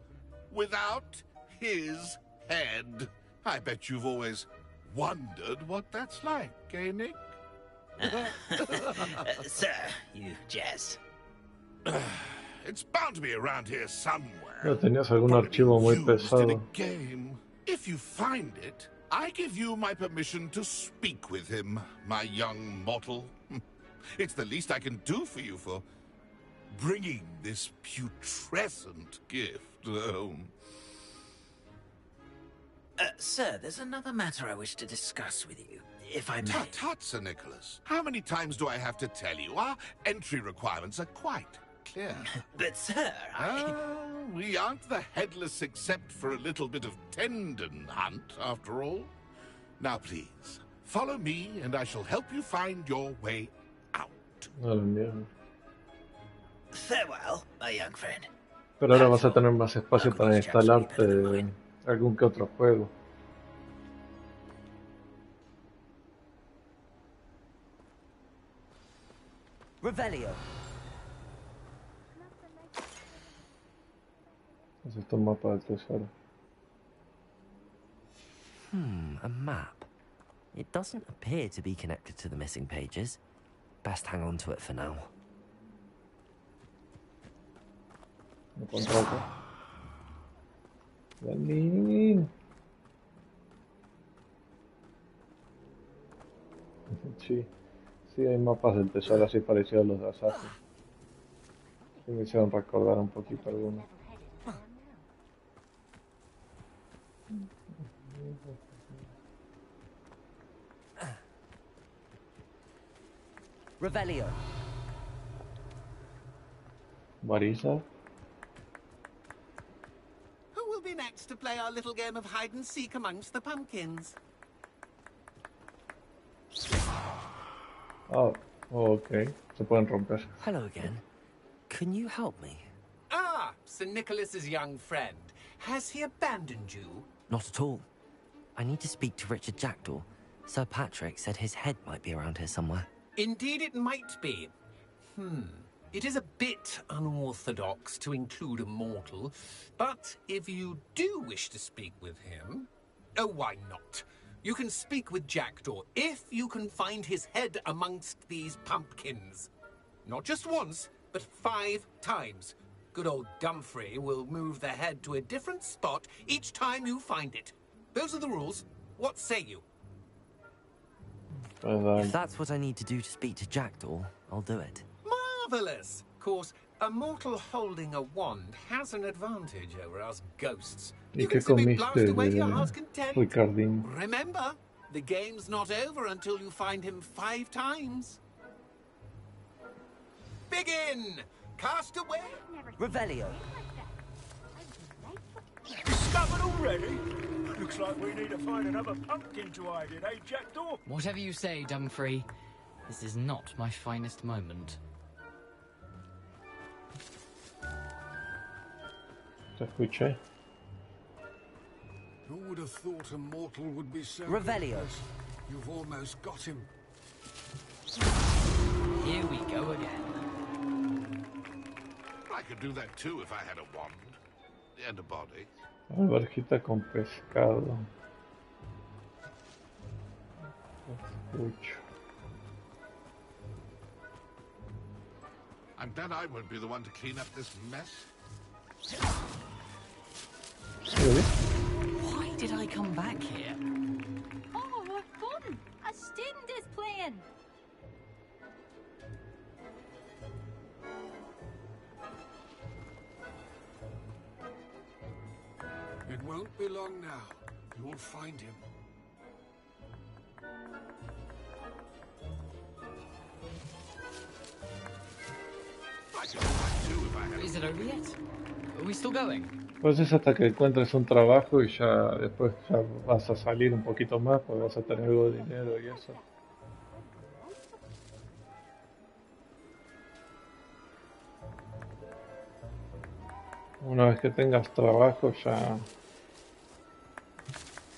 Without his head. I bet you've always wondered what that's like, eh, Nick? Sir, you jest. It's bound to be around here somewhere. No tenías algún archivo muy pesado. Game. If you find it, I give you my permission to speak with him, my young mortal. It's the least I can do for you for bringing this putrescent gift home. Sir, there's another matter I wish to discuss with you, if I may. Tut, Sir Nicholas. How many times do I have to tell you? Our entry requirements are quite clear. But, sir, we aren't the headless except for a little bit of tendon hunt, after all. Now, please, follow me and I shall help you find your way out. Farewell, my young friend. Pero ahora vas a tener más espacio para instalarte algún que otro juego. Revelio. Es este mapa del tesoro. A map. It doesn't appear to be connected to the missing pages. Best hang on to it for now. Me contrato. Dani. Sí, hay mapas del tesoro así parecidos a los de Assassin. Sí me hicieron recordar un poquito algunos. Revelio. Marisa. Who will be next to play our little game of hide and seek amongst the pumpkins? Oh, okay. Se pueden romper. Hello again. Can you help me? Ah, Sir Nicholas's young friend. Has he abandoned you? Not at all. I need to speak to Richard Jackdaw. Sir Patrick said his head might be around here somewhere. Indeed it might be. It is a bit unorthodox to include a mortal, but if you do wish to speak with him, oh, why not? You can speak with Jackdaw if you can find his head amongst these pumpkins. Not just once, but 5 times. Good old Dumfrey will move the head to a different spot each time you find it. Those are the rules. What say you? If that's what I need to do to speak to Jackdaw, I'll do it. Marvelous! Of course, a mortal holding a wand has an advantage over us ghosts. ¿Y qué comiste Ricardín? Remember, the game's not over until you find him 5 times. Begin! Cast away! Revelio. Discovered already? Looks like we need to find another pumpkin to hide in, eh, Jackdaw? Whatever you say, Dumfrey. This is not my finest moment. Te escuché. Who would have thought a mortal would be so Revelio. You've almost got him. Here we go again. I could do that too if I had a wand and a body. Alberjita con pescado. Escucho. I'm glad I won't be the one to clean up this mess. Really? Why did I come back here? Oh, what fun! A student is playing. It won't be long now. You'll find him. I could do that too if I had Is it over yet? Are we still going? Pues es hasta que encuentres un trabajo y ya después ya vas a salir un poquito más porque vas a tener algo de dinero y eso. Una vez que tengas trabajo ya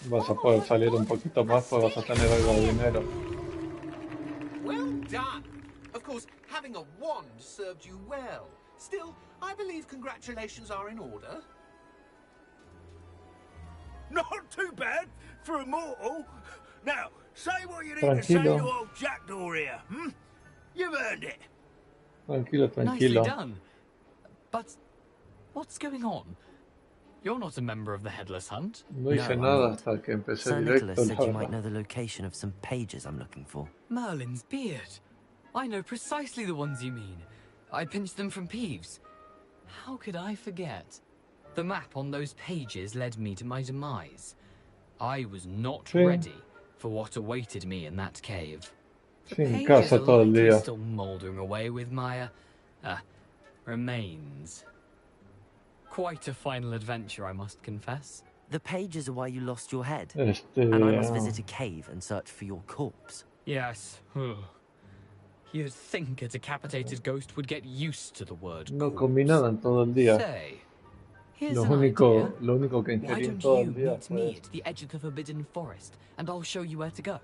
vas a poder salir un poquito más porque vas a tener algo de dinero. Well done. Of course, having a wand served you well. Still, I believe congratulations are in order. Not too bad for a mortal. Now, say what you need to say to old Jackdaw here, hmm? You've earned it. Tranquilo, Nicely tranquilo. done. But what's going on? You're not a member of the Headless Hunt. No hice nada hasta que empecé Sir directo. Nicholas said la you might verdad. know the location of some pages I'm looking for. Merlin's beard. I know precisely the ones you mean. I pinched them from Peeves. How could I forget? The map on those pages led me to my demise. I was not Sí. ready for what awaited me in that cave. The Sí, en pages casa are todo el likely día. still mouldering away with my remains. Quite a final adventure, I must confess. The pages are why you lost your head. Este, And I must visit a cave and search for your corpse. Yes. You'd think a decapitated ghost would get used to the word. No comí nada en todo el día. Say, here's Lo an único, idea. lo único que Why ingerí en don't todo you el día meet fue me at the edge of the Forbidden Forest, and I'll show you where to go.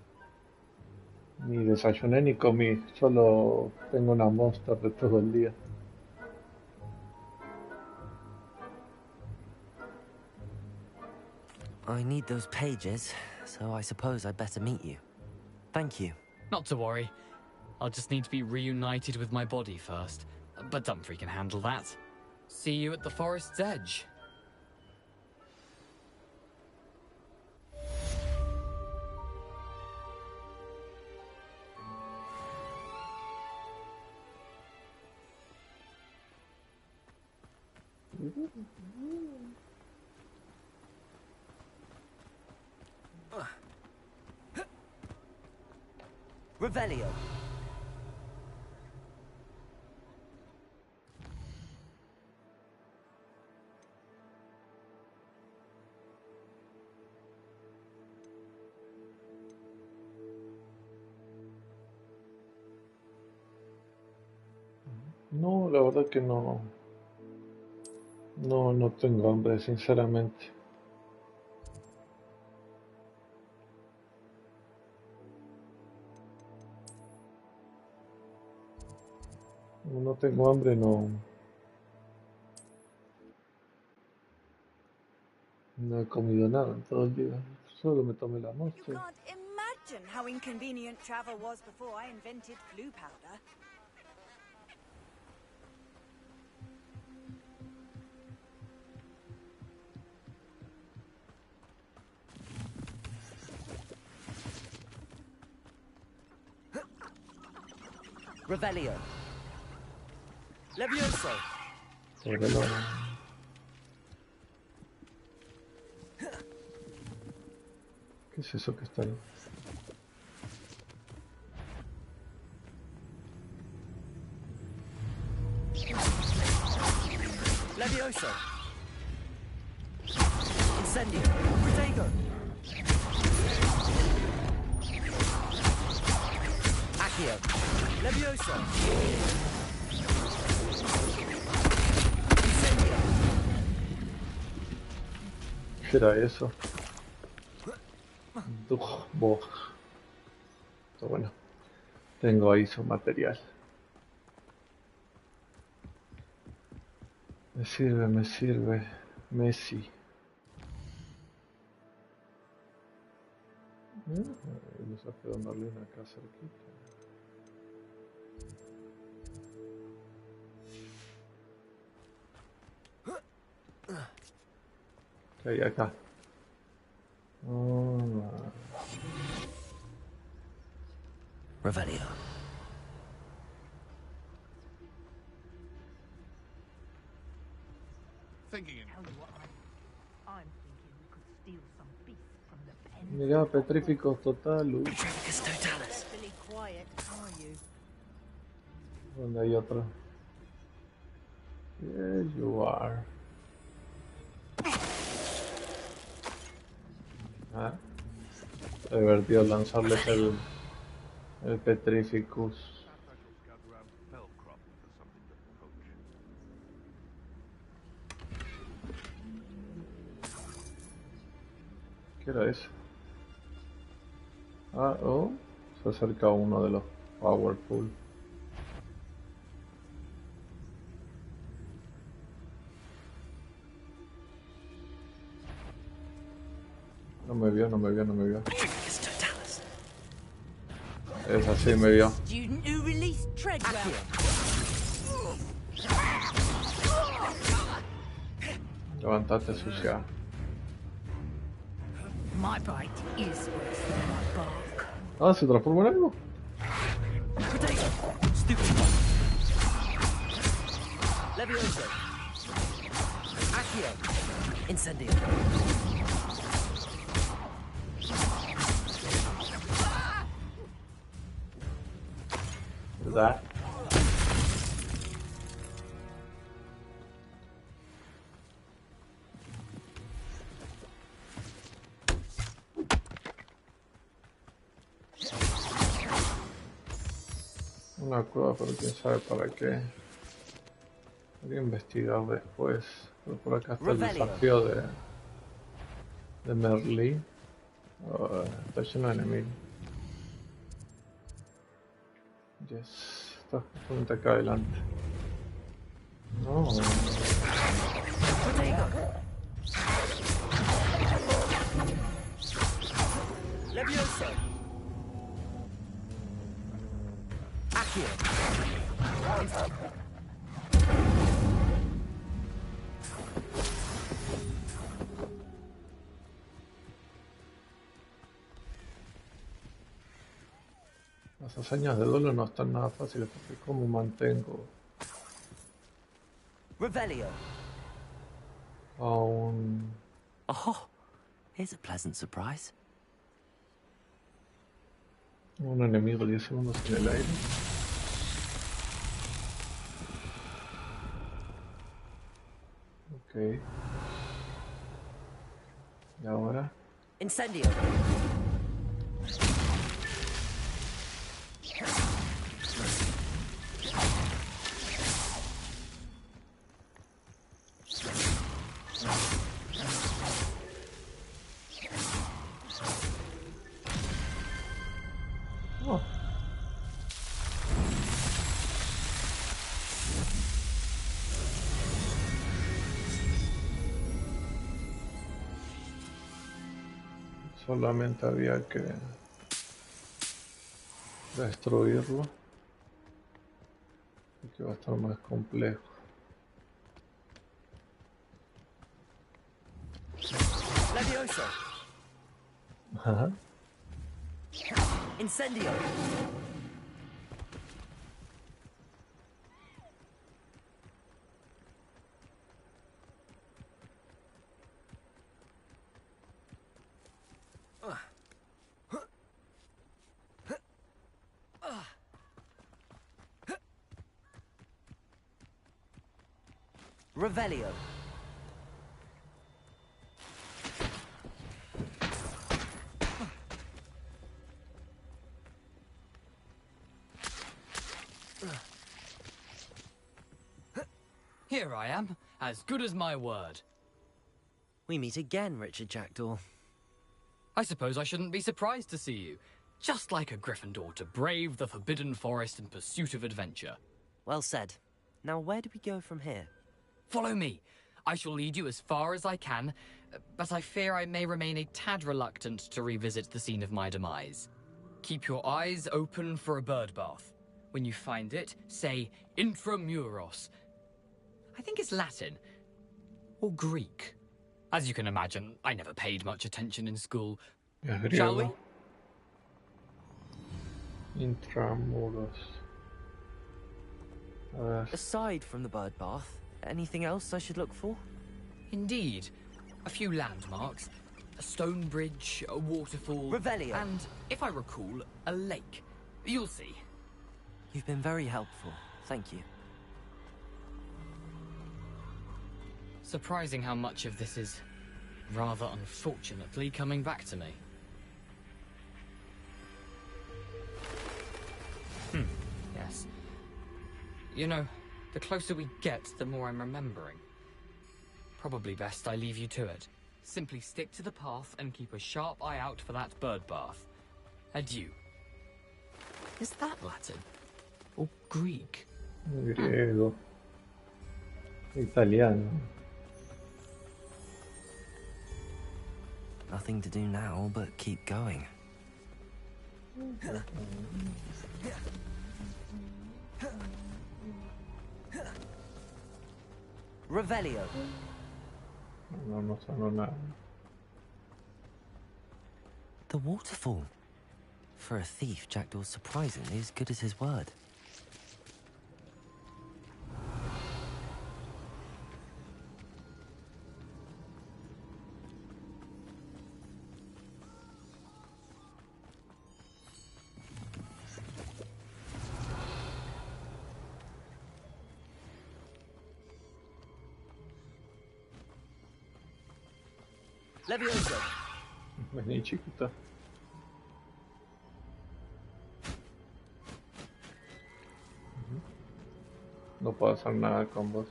ni desayuné ni comí, solo tengo una monster de todo el día. I need those pages, so I suppose I'd better meet you. Thank you. Not to worry. I'll just need to be reunited with my body first. But Dumfries can handle that. See you at the forest's edge. Revelio. No, la verdad que no. No tengo hambre, sinceramente. Como no tengo hambre, no he comido nada en todo el día. Solo me tomé la You monster. can't imagine how inconvenient travel was before I invented flu powder. Revelio. Levioso. Pero ¿qué es eso que está ahí? Levioso. Incendio. Protego. Accio. Levioso. Incendio. ¿Qué era eso? Boh. Pero bueno, tengo ahí su material. Me sirve. Messi. El desafío de Merlín acá cerquita. ¿Qué hay acá? Revelio. Mirá, Petríficos total. ¿Dónde hay otro? Here you are. Ah, divertido lanzarles el Petrificus. ¿Qué era eso? Ah, oh, se acerca uno de los Powerful. No me vio. Es así, me vio. Levantate, sucia. Ah, ¿se transformó en algo? Levioso. Accio. Incendio. ¿Verdad? Una cueva, pero quién sabe para qué. Voy a investigar después. Pero por acá está el desafío de Merlí. Oh, está lleno de enemigos. Yes, está justamente acá adelante. No. Levioso. Accio. Las hazañas de duelo no están nada fáciles porque como mantengo Revelio. aún... Oh, here's a pleasant surprise. Un enemigo 10 segundos en el aire. Ok. ¿Y ahora? Incendio. Oh. Solamente había que destruirlo. Y que va a estar más complejo. Levioso. Ajá. Incendio. Revelio. Here I am, as good as my word. We meet again, Richard Jackdaw. I suppose I shouldn't be surprised to see you. Just like a Gryffindor to brave the Forbidden Forest in pursuit of adventure. Well said. Now where do we go from here? Follow me. I shall lead you as far as I can, but I fear I may remain a tad reluctant to revisit the scene of my demise. Keep your eyes open for a bird bath. When you find it, say intramuros. I think it's Latin. Or Greek. As you can imagine, I never paid much attention in school. Shall we? Intramuros. Aside from the bird bath, anything else I should look for? Indeed. A few landmarks. A stone bridge, a waterfall... Revelio. And, if I recall, a lake. You'll see. You've been very helpful. Thank you. Surprising how much of this is, rather unfortunately, coming back to me. Yes. You know, the closer we get, the more I'm remembering. Probably best I leave you to it. Simply stick to the path and keep a sharp eye out for that bird bath. Adieu. Is that Latin? Or Greek? Griego. Italiano. Nothing to do now but keep going. Revelio. No sanno nada. The waterfall. For a thief, Jackdaw's surprisingly as good as his word. Levioso. Vení, chiquita. No puedo hacer nada con vos.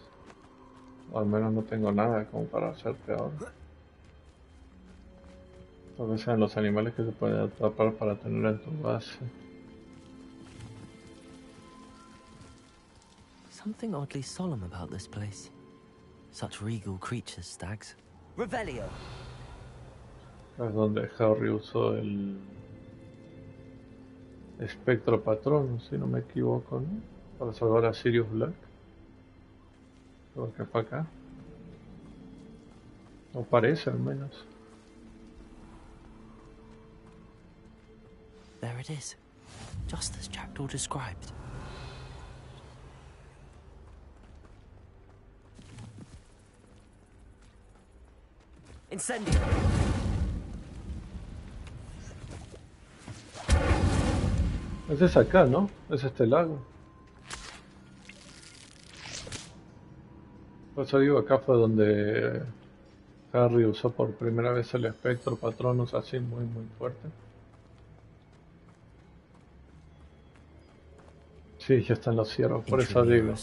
O al menos no tengo nada como para hacerte ahora. Tal vez sean los animales que se pueden atrapar para tener en tu base. Something oddly solemn about this place. Such regal creatures, stags. Revelio. Es donde Harry usó el espectro patrón, si no me equivoco, ¿no? Para salvar a Sirius Black. Creo que fue acá. O parece al menos. There it is. Just as Jackdaw described. Incendio. Ese es acá, ¿no? Es este lago. Por eso digo, acá fue donde Harry usó por primera vez el espectro patronus así muy fuerte. Sí, ya están los ciervos, por eso digo.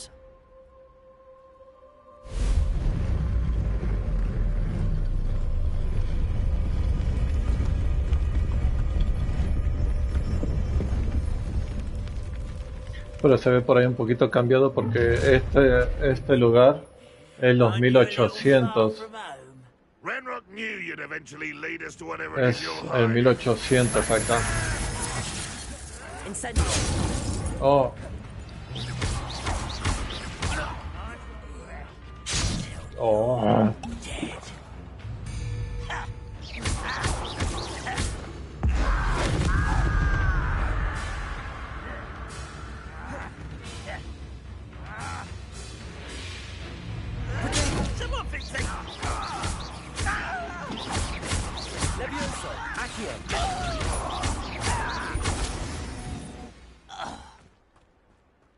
Pero se ve por ahí un poquito cambiado porque este lugar es los 1800. Es el 1800 acá. Oh. Oh.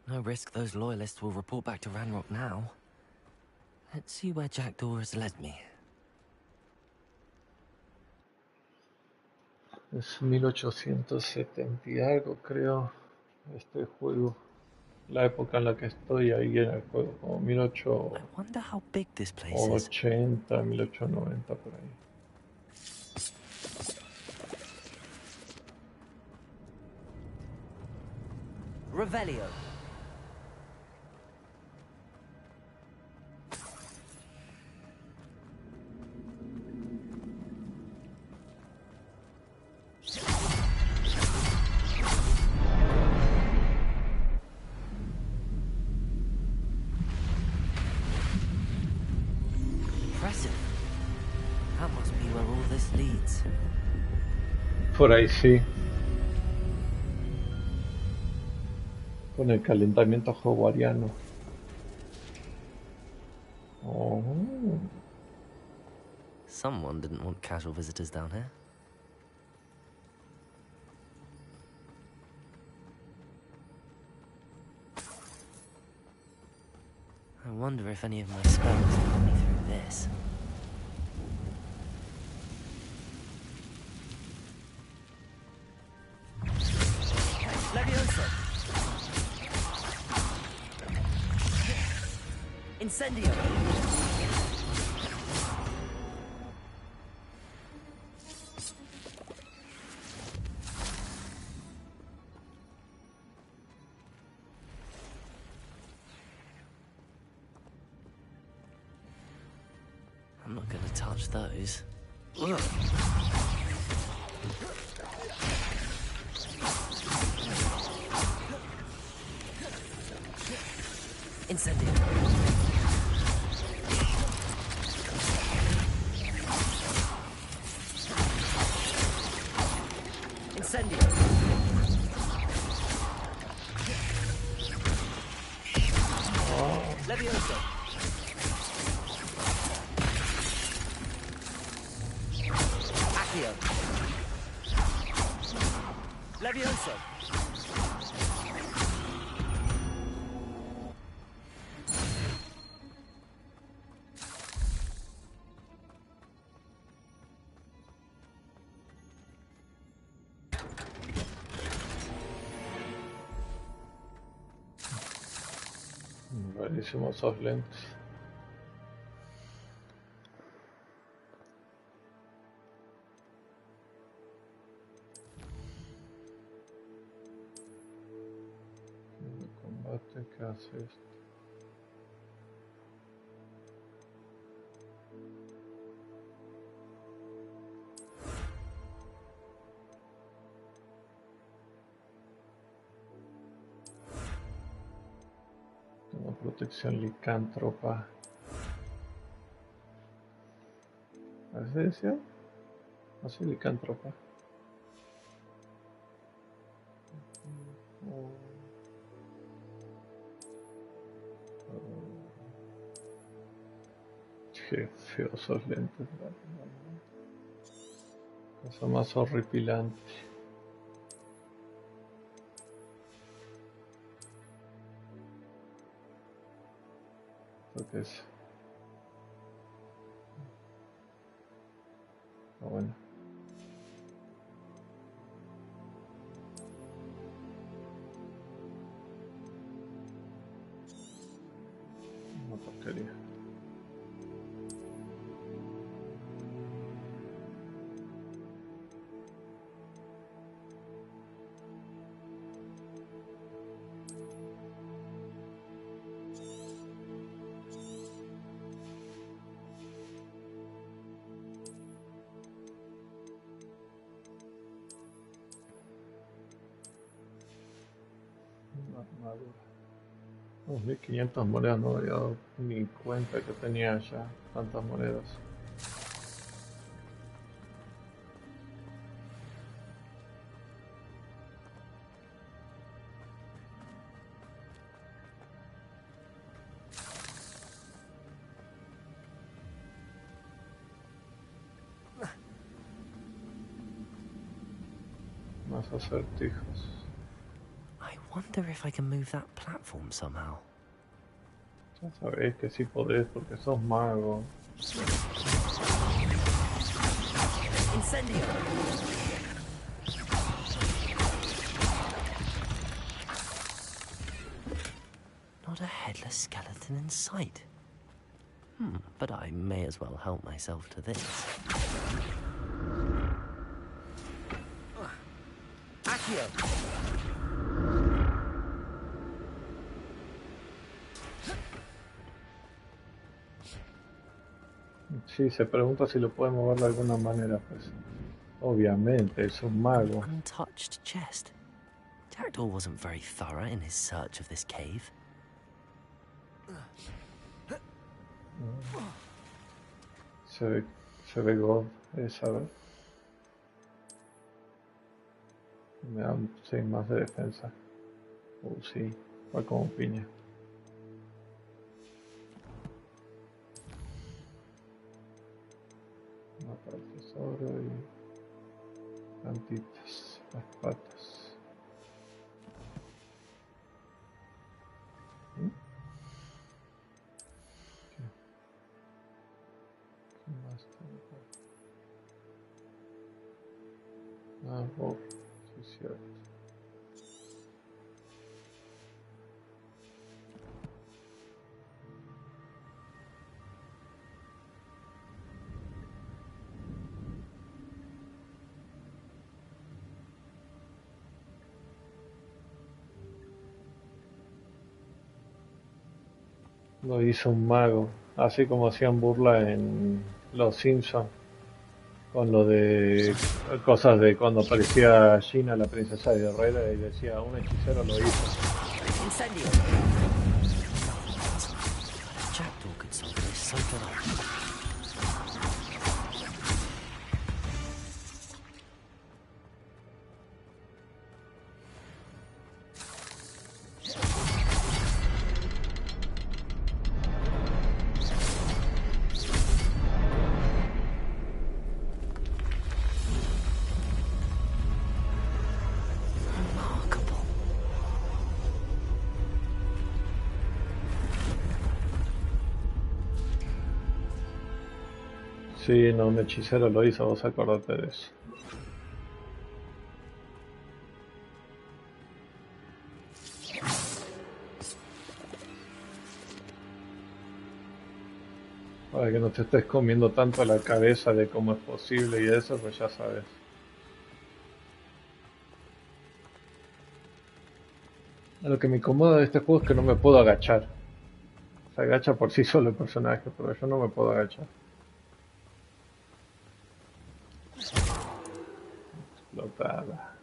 No risk those loyalists will report back to Ranrock now. Let's see where Jackdaw has led me. Es 1870 y algo, creo, este juego. La época en la que estoy ahí en el juego, como 1880, 1890 por ahí. Revelio. Impressive. That must be where all this leads. Por ahí sí. Con el calentamiento hogwartiano. Oh. Someone didn't want casual visitors down here. I wonder if any of my spells can get me through this. Levioso! Incendio! I'm not gonna touch those. Ugh. Incendio. Incendio. Levioso. Accio. Levioso. Rarísimos esos lentes. El combate, ¿qué hace esto? Tengo protección licántropa. ¿Así decía? Así licántropa. Qué feos esos lentes. Cosa más horripilante. ¿Qué es? Ah, bueno. Una porquería. Armadura. 2500 monedas, no me había dado ni cuenta que tenía ya tantas monedas. Más acertijos. I wonder if I can move that platform somehow. Ya sabéis que sí podés porque sos mago. Incendio. Not a headless skeleton in sight. But I may as well help myself to this. Accio. Sí, se pregunta si lo puede mover de alguna manera, pues. Obviamente, es un mago. Untouched chest. Jackdaw wasn't very thorough in his search of this cave. Se ve God, esa vez. Me dan 6 más de defensa. Sí, va como piña. Mata el tesoro y plantitas, las patas. ¿Qué más tengo? Ah, sí es cierto. Lo hizo un mago, así como hacían burla en Los Simpsons, con lo de cosas de cuando aparecía Gina, la princesa de Herrera, y decía, un hechicero lo hizo. Incendio. Jackdaw could solve this so good. Sí, no, un hechicero lo hizo, vos acordate de eso. Para que no te estés comiendo tanto la cabeza de cómo es posible y eso, pues ya sabes. Lo que me incomoda de este juego es que no me puedo agachar. Se agacha por sí solo el personaje, pero yo no me puedo agachar. Explotada.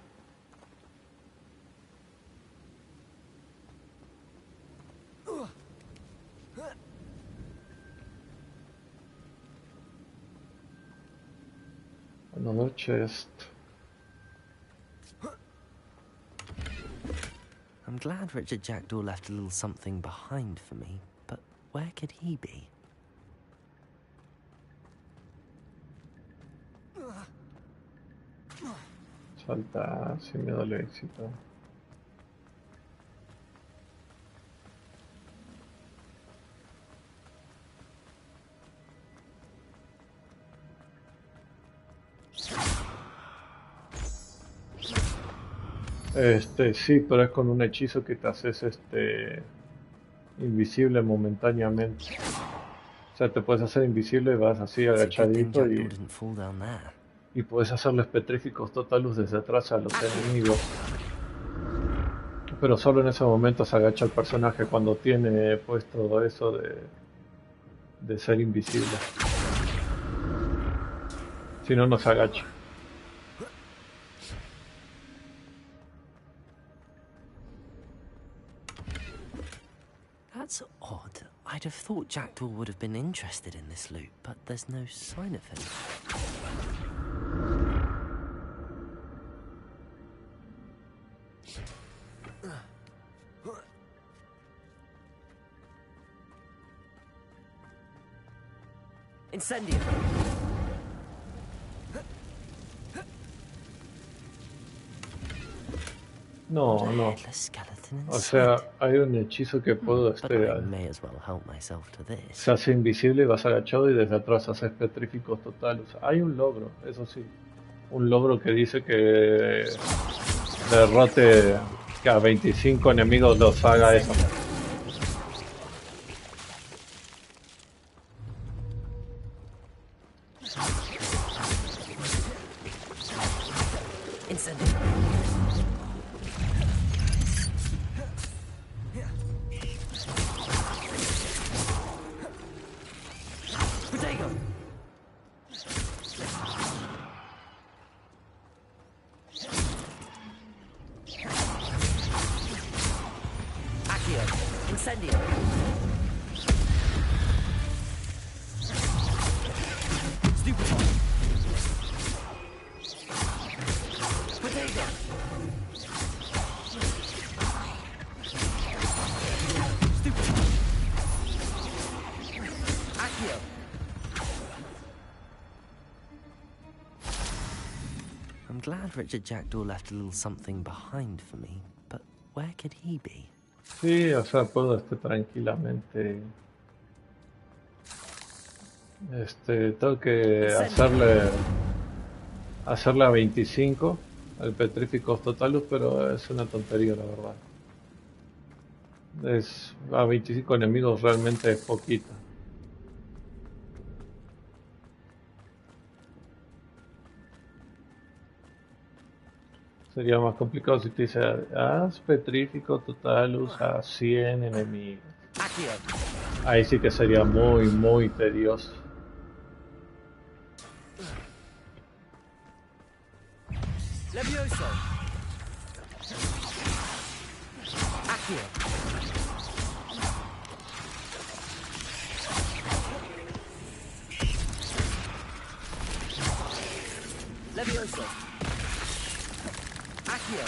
Another chest. I'm glad Richard Jackdaw left a little something behind for me, but where could he be? Salta sin miedo al éxito. Sí, pero es con un hechizo que te haces invisible momentáneamente. O sea, te puedes hacer invisible y vas así agachadito y puedes hacerles petríficos totalus desde atrás a los enemigos. Pero solo en ese momento se agacha el personaje cuando tiene puesto eso de ser invisible. Si no, no se agacha. That's odd. I'd have thought Jackdaw would have been interested in this loot, but there's no sign of him. Incendio. No, no. O sea, hay un hechizo que puedo se hace invisible y vas agachado y desde atrás haces petríficos totales. Hay un logro, eso sí. Un logro que dice que derrote que a 25 enemigos los haga eso. Accio. Incendio. Stupefy. Potato. Stupefy. Accio. I'm glad Richard Jackdaw left a little something behind for me, but where could he be? Sí, o sea, puedo tranquilamente. Tengo que hacerle a 25 al Petrificus Totalus, pero es una tontería, la verdad. A 25 enemigos realmente es poquito. Sería más complicado si te dice, haz Petrificus Totalus a 100 enemigos. Ahí sí que sería muy, muy tedioso. Levioso. Accio. Levioso. Accio.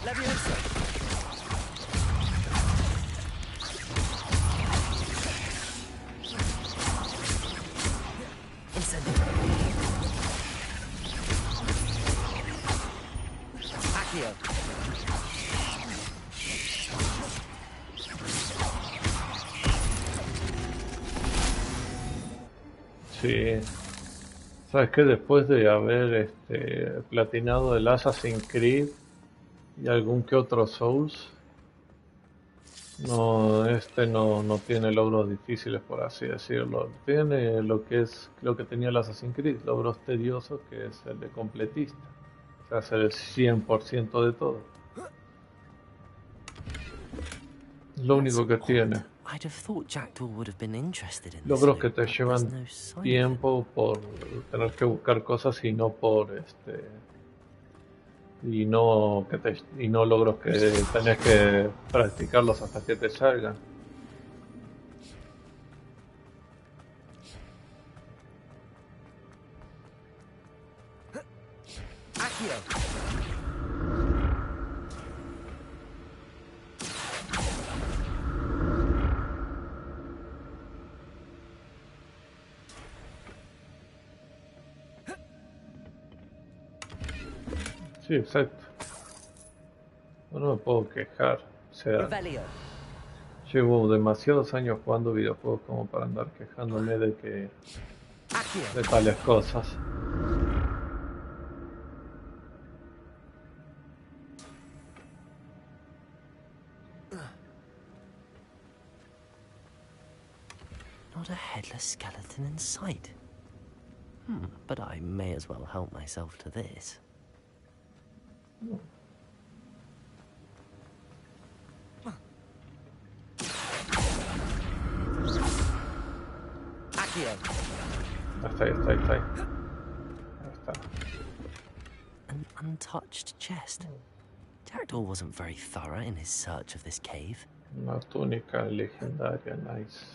Levioso. Incendio. Accio. Sí. Sabes que después de haber platinado el Assassin's Creed y algún que otro Souls, no tiene logros difíciles, por así decirlo. Tiene lo que tenía el Assassin's Creed, logros tediosos, que es el de completista. O sea, hacer el 100% de todo. Lo único que tiene. I'd have thought Jackdaw would have been interested in this Logros que loop, te but llevan there's no sign of tiempo por tener que buscar cosas y no por y no logros que tenés que practicarlos hasta que te salgan. Sí, exacto. No me puedo quejar. O sea, llevo demasiados años jugando videojuegos como para andar quejándome de tales cosas. Not a headless skeleton in sight. But I may as well help myself to this. Ahí está. An untouched chest. Jackdaw wasn't very thorough in his search of this cave. Una túnica legendaria, nice.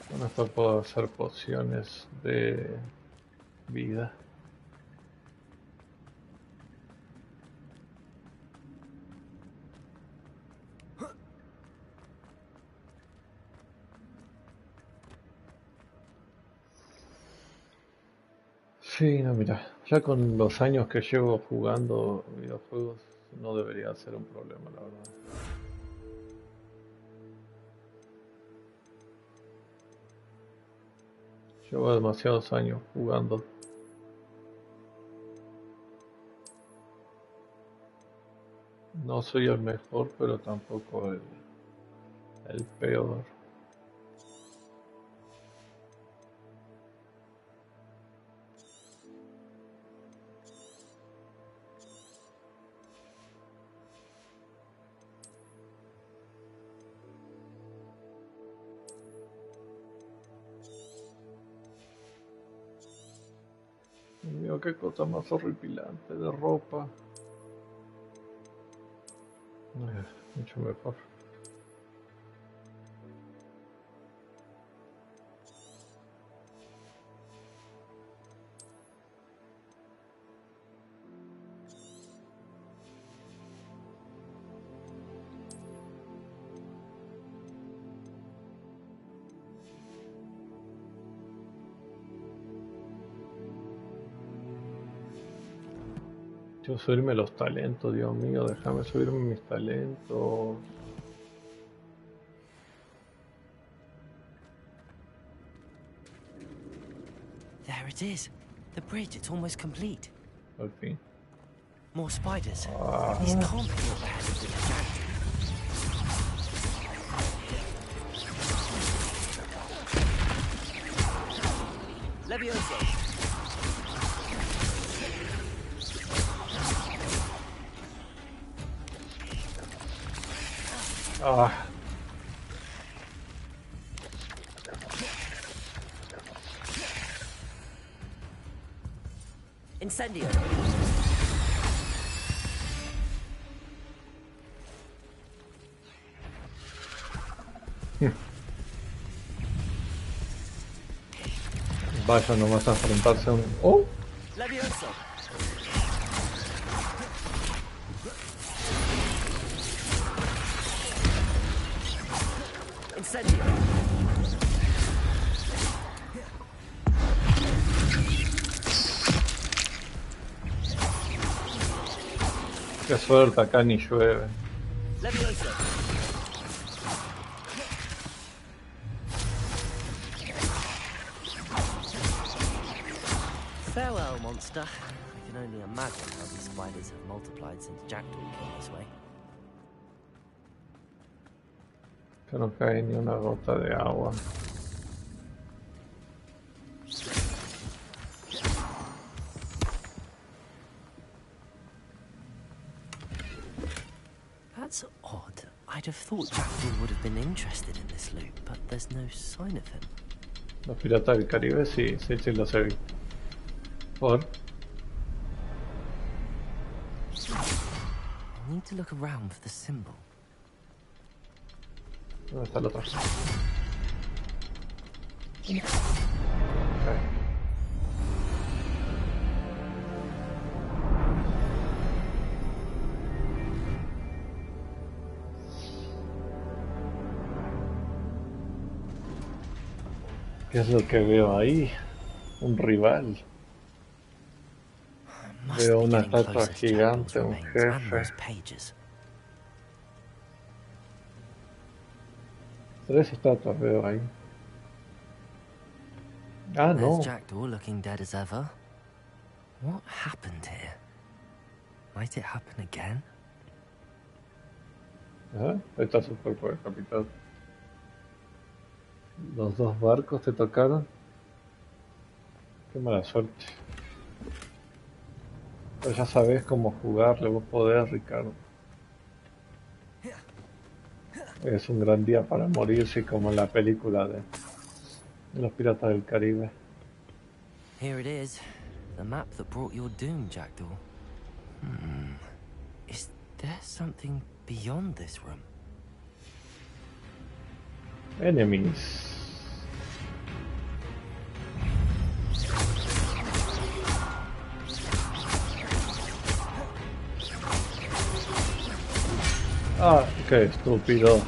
Con esto puedo hacer pociones de vida. Sí, no, mira, ya con los años que llevo jugando videojuegos no debería ser un problema, la verdad. Llevo demasiados años jugando. No soy el mejor, pero tampoco el peor. mío, qué cosa más horripilante de ropa. Mucho mejor. Quiero subirme los talentos, Dios mío, déjame subirme mis talentos. There it is. The bridge, it's almost complete. Al fin. More spiders. This can't be what the head of the giant. Levioso. Incendio. Vaya nomás a enfrentarse a un... ¡Oh! Levioso. Incendio. Qué suerte, acá ni llueve. Levioso. Farewell, monster. I can only imagine how these spiders have multiplied since Jackdaw came this way. Que no cae ni una gota de agua. That's odd. I'd have thought Jackdaw would have been interested in this loot, but there's no sign of him. Los piratas del Caribe, sí los he visto. ¿Por? I need to look around for the symbol. ¿Dónde está el otro? Okay. ¿Qué es lo que veo ahí? Un rival. Veo una estatua gigante, un jefe. 3 estatuas veo ahí. Ah, no. There's Jackdaw looking dead as ever. What happened here? Might it happen again? Ahí está su cuerpo decapitado. Los 2 barcos te tocaron. Qué mala suerte. Pero ya sabes cómo jugarle, vos podés, Ricardo. Es un gran día para morirse, como en la película de los piratas del Caribe. Here it is, the map that brought your doom, Jackdaw. Is there something beyond this room? Enemies. Ah, qué estúpido.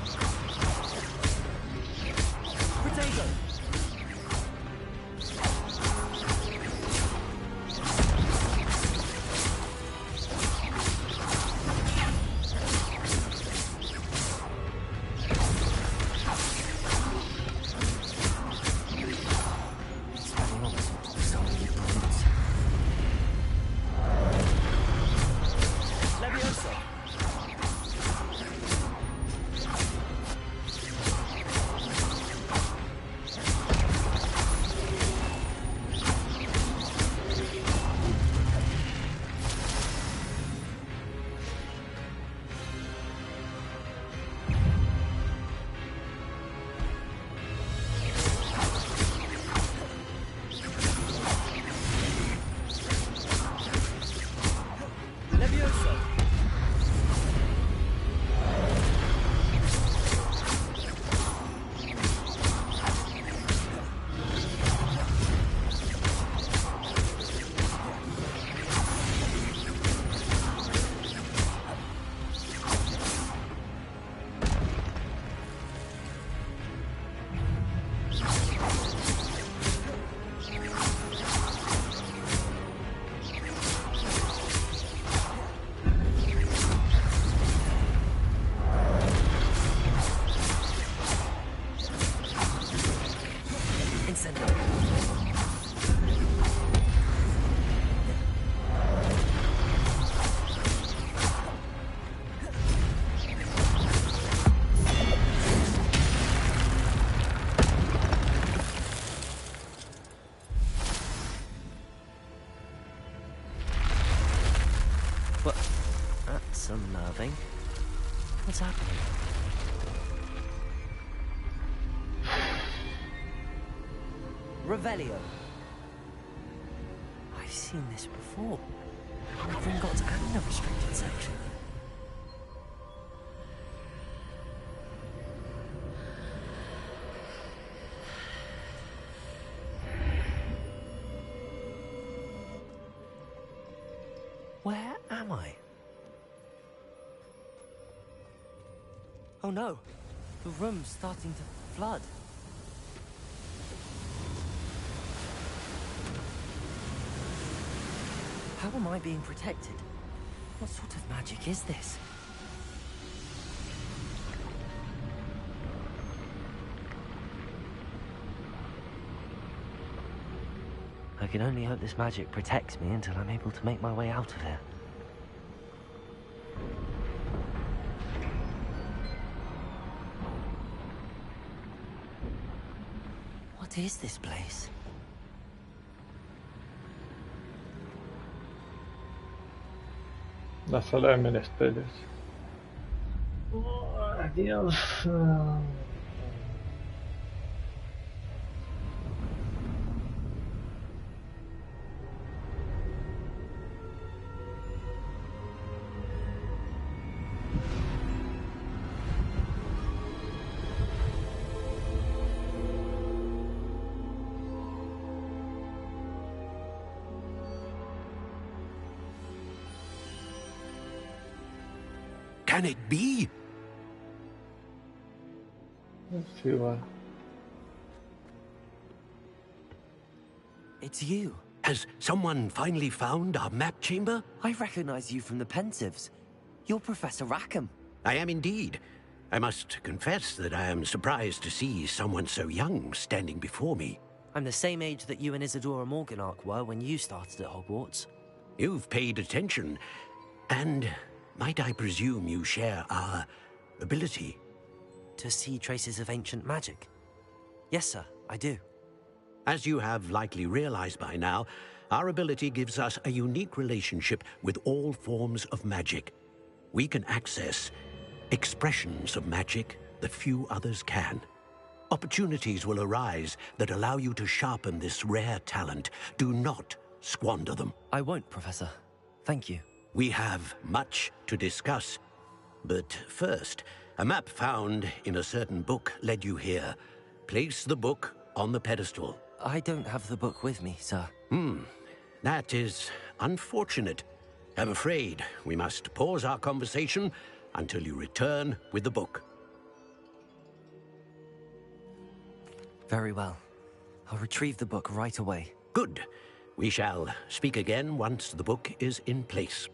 something. What's happening? Revelio. I've seen this before. In the Gringotts and the restricted section. Where am I? Oh no, the room's starting to flood. How am I being protected? What sort of magic is this? I can only hope this magic protects me until I'm able to make my way out of here. What is this place? La sala de menesteres. Oh, Dios. Can it be? Sí, va. It's you. Has someone finally found our map chamber? I recognize you from the Pensives. You're Professor Rackham. I am indeed. I must confess that I am surprised to see someone so young standing before me. I'm the same age that you and Isadora Morganach were when you started at Hogwarts. You've paid attention, and might I presume you share our ability? To see traces of ancient magic? Yes, sir, I do. As you have likely realized by now, our ability gives us a unique relationship with all forms of magic. We can access expressions of magic that few others can. Opportunities will arise that allow you to sharpen this rare talent. Do not squander them. I won't, Professor. Thank you. We have much to discuss. But first, a map found in a certain book led you here. Place the book on the pedestal. I don't have the book with me, sir. That is unfortunate. I'm afraid we must pause our conversation until you return with the book. Very well. I'll retrieve the book right away. Good. We shall speak again once the book is in place.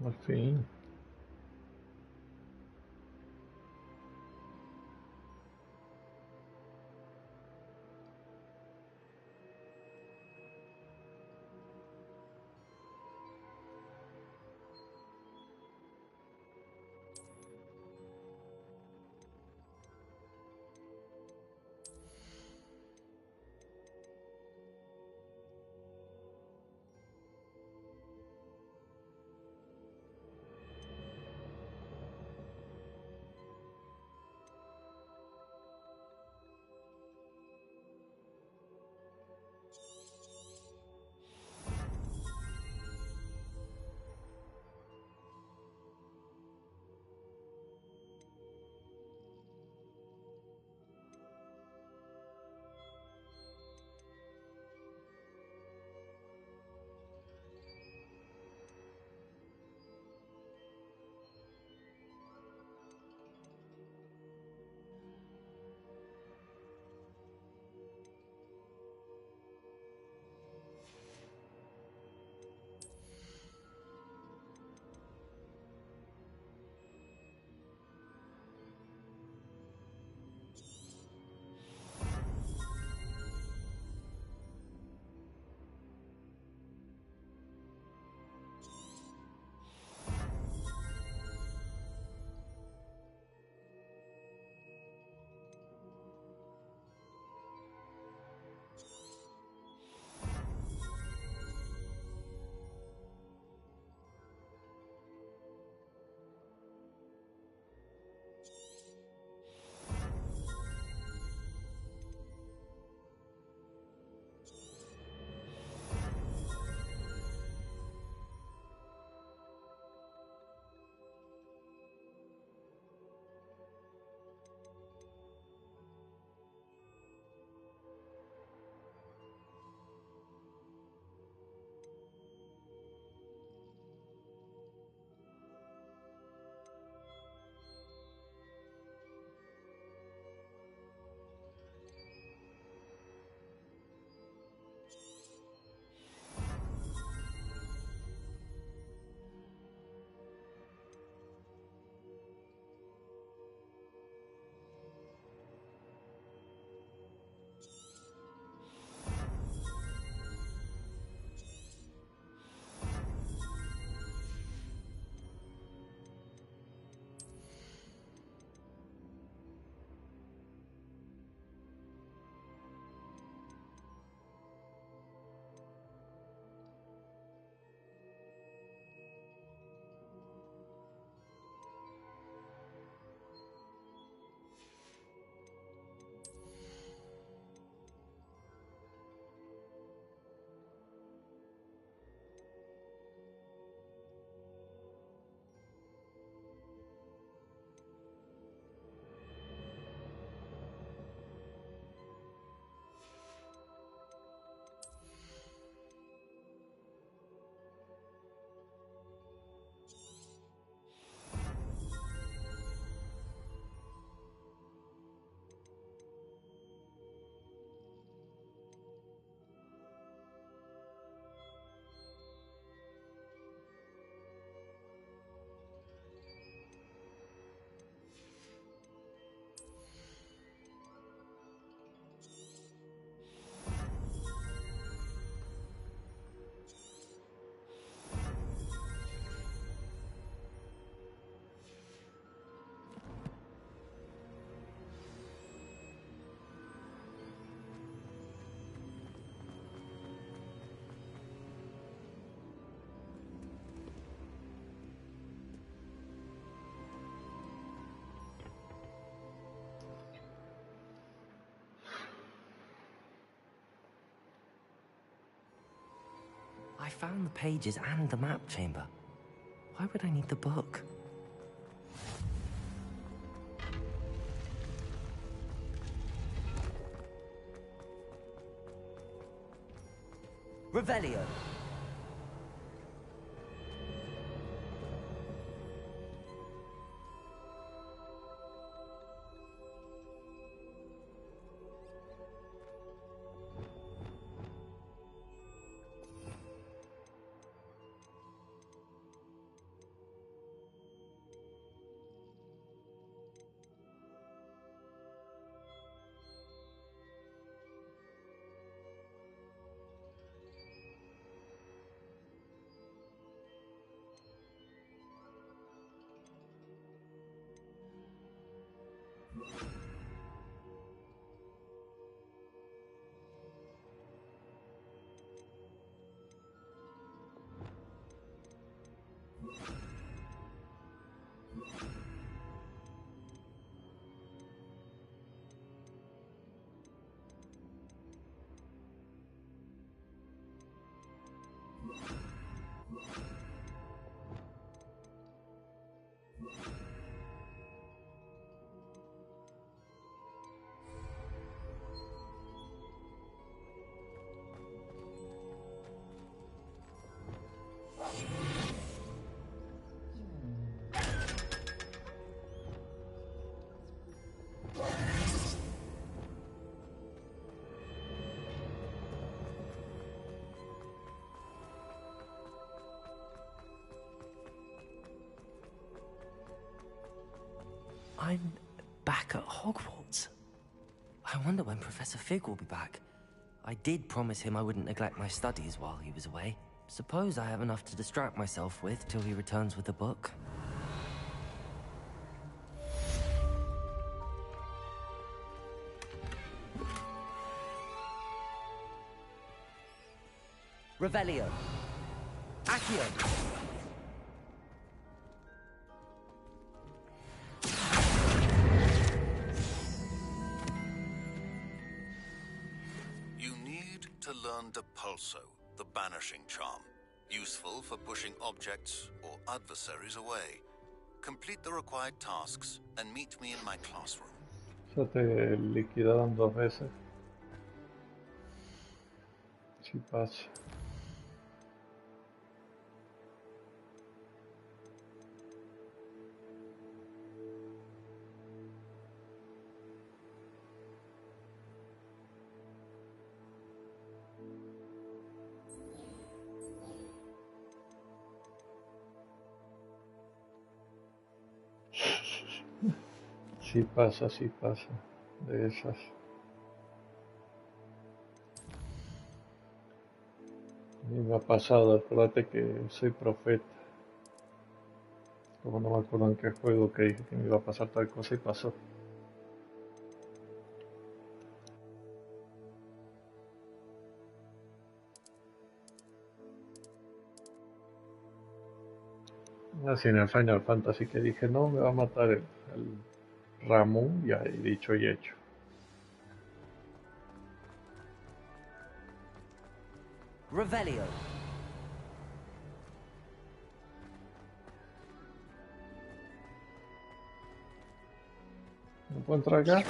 Al fin. found the pages and the map chamber. Why would I need the book? Revelio. I'm back at Hogwarts. I wonder when Professor Fig will be back. I did promise him I wouldn't neglect my studies while he was away. Suppose I have enough to distract myself with till he returns with the book. Revelio. Accio. Depulso, the banishing charm. Useful for pushing objects or adversaries away. Complete the required tasks and meet me in my classroom. Eso te liquidaban 2 veces. Si pasa. Sí pasa, de esas. A mí me ha pasado, acuérdate que soy profeta. Como no me acuerdo en qué juego que dije que me iba a pasar tal cosa y pasó. Así en el Final Fantasy que dije, no, me va a matar el Ramón, ya he dicho y hecho. Revelio. ¿No puedo entrar acá?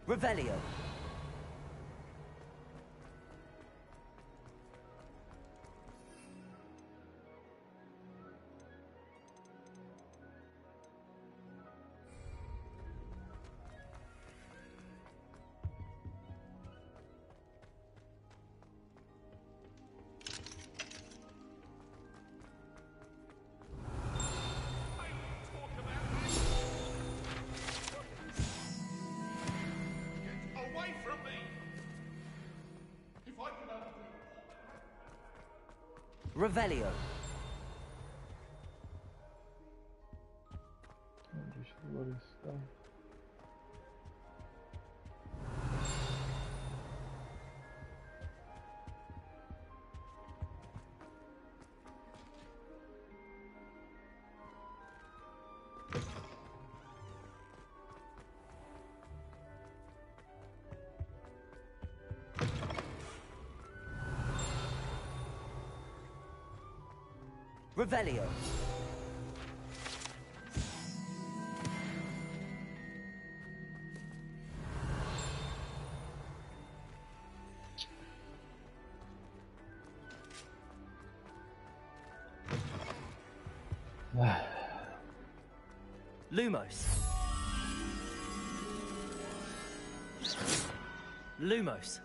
Revelio. Revelio. Revelio. Lumos. Lumos.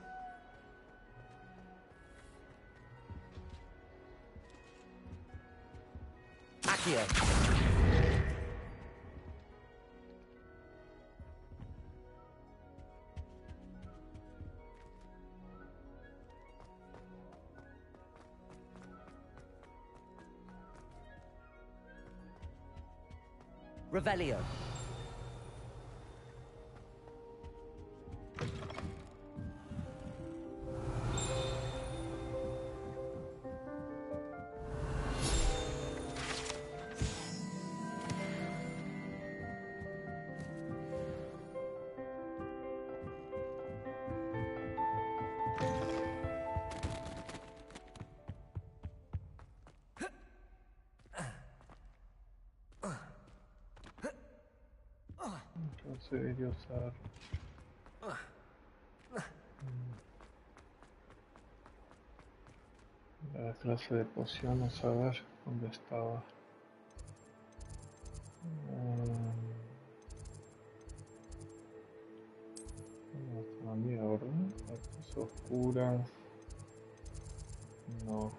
Accio. Revelio. Conseguiría usar la clase de pociones, a ver dónde estaba. No estaba mía, ¿verdad? Artes oscuras. No.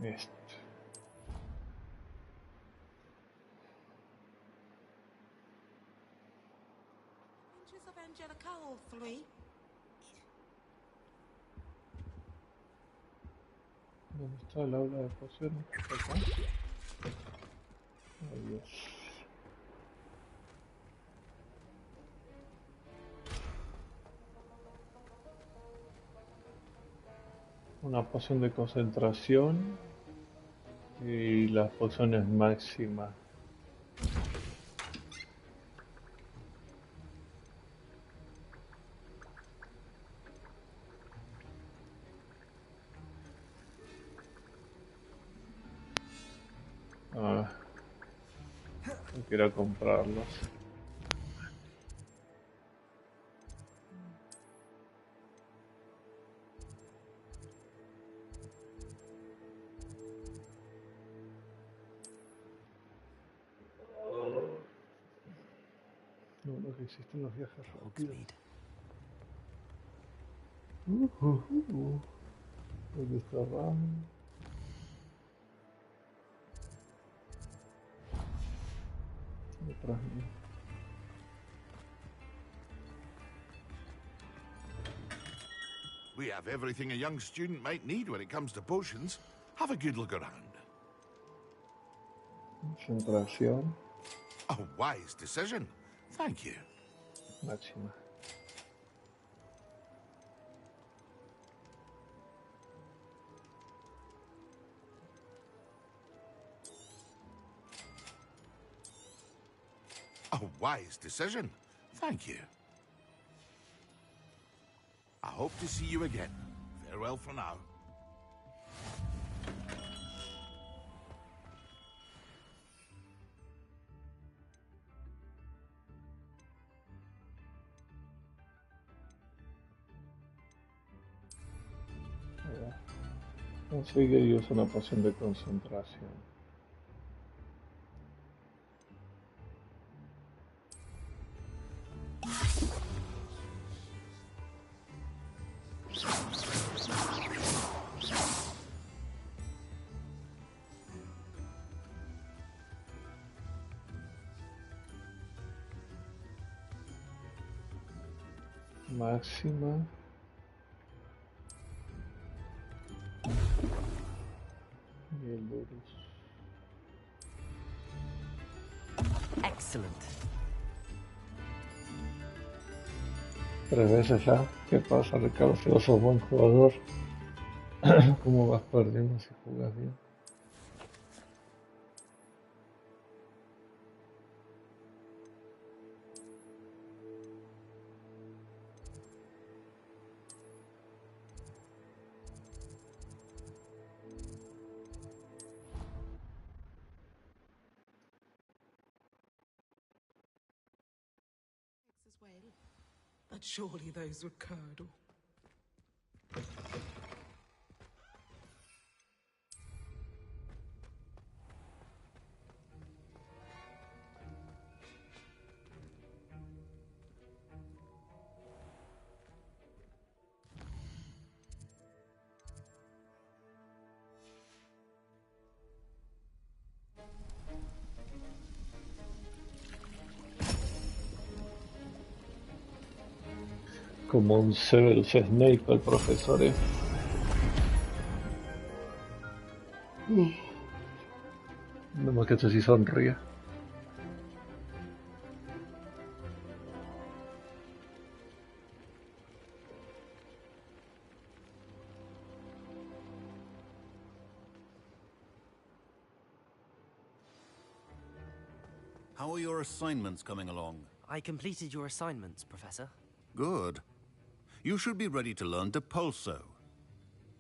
Este. Pictures of Angelica, all three. ¿Dónde está el aula de pociones? ¿Acá? Ahí es. Una poción de concentración y las pociones máximas. Ah, no quiero comprarlos. No, lo que existen los viajes rápidos. ¿Dónde está Ram? Detrás mío. We have everything a young student might need when it comes to potions. Have a good look around. Concentración. A wise decision. Thank you. Máxima. A wise decision. Thank you. I hope to see you again. Farewell for now. Consigue y usa una poción de concentración. Máxima. Y el Lurus. Excellent. 3 veces ya. ¿Qué pasa, Ricardo? Si vos sos buen jugador, ¿cómo vas perdiendo si jugas bien? But surely those were curdle. Como un Severus Snape el profesor es. No más que esto sí sonríe. How are your assignments coming along? I completed your assignments, Professor. Good. You should be ready to learn Depulso.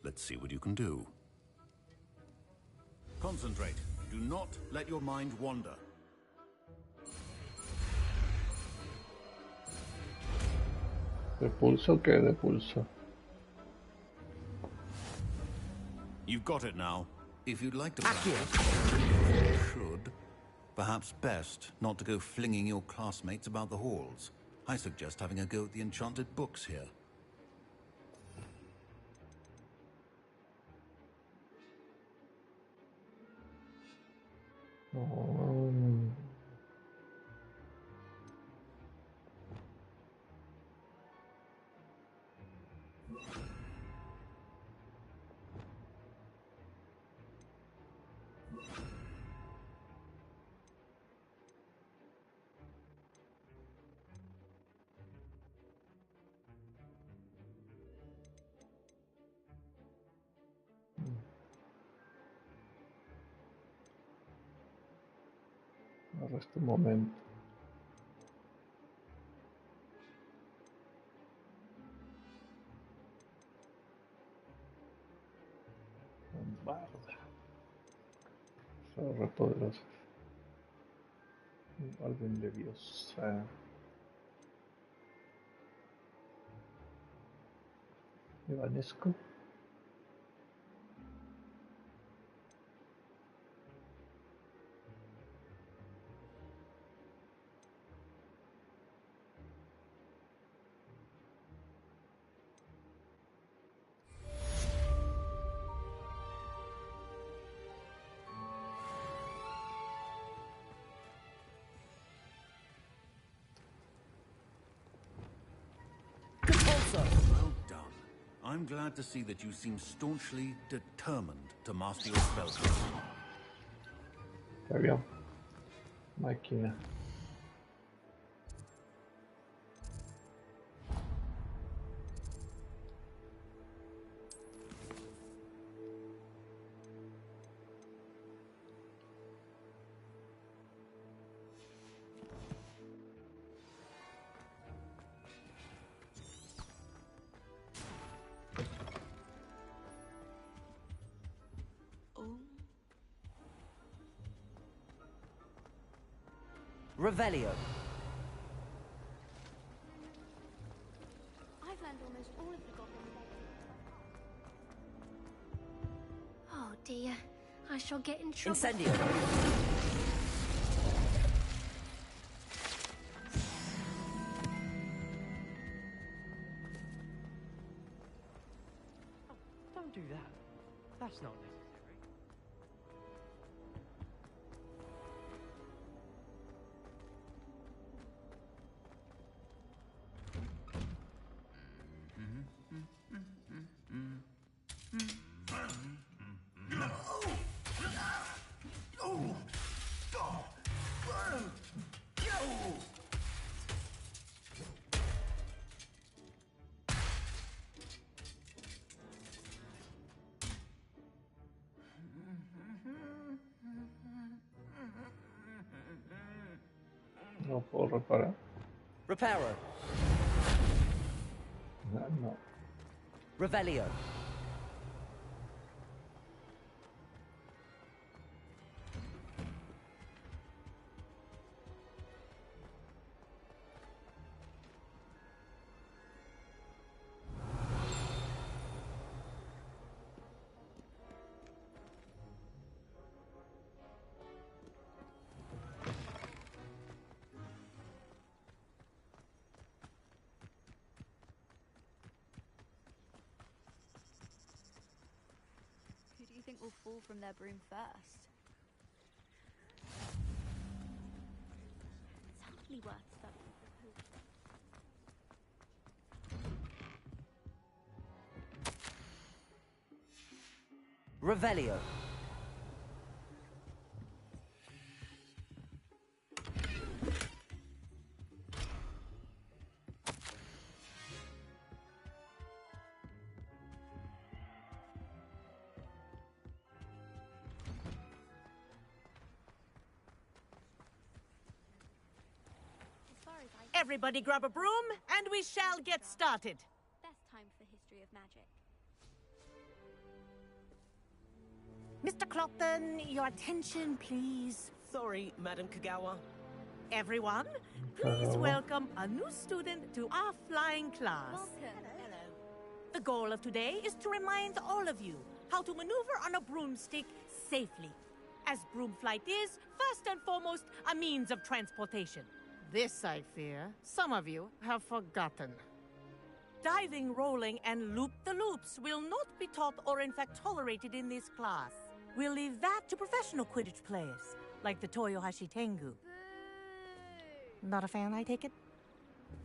Let's see what you can do. Concentrate. Do not let your mind wander. ¿De pulso qué? ¿De pulso? You've got it now. If you'd like to practice, you should. Perhaps best not to go flinging your classmates about the halls. I suggest having a go at the enchanted books here. Ahora este momento. Barda. Son re poderosos. Orden leviosa. Evanesco. Well done. I'm glad to see that you seem staunchly determined to master your spells. Está bien. Máquina. Revelio. I've learned almost all of the goblin legacy. Oh dear, I shall get in trouble. Incendio. Oh, don't do that. That's not necessary. No puedo reparar. Reparo. No. Revelio. will fall from their broom first. Totally worth studying for poop. Revelio. Everybody grab a broom, and we shall get started. Best time for history of magic. Mr. Clopton, your attention, please. Sorry, Madam Kagawa. Everyone, please welcome a new student to our flying class. Welcome. Hello. The goal of today is to remind all of you how to maneuver on a broomstick safely, as broom flight is, first and foremost, a means of transportation. This, I fear, some of you have forgotten. Diving, rolling, and loop-the-loops will not be taught or in fact tolerated in this class. We'll leave that to professional Quidditch players, like the Toyohashi Tengu. Not a fan, I take it?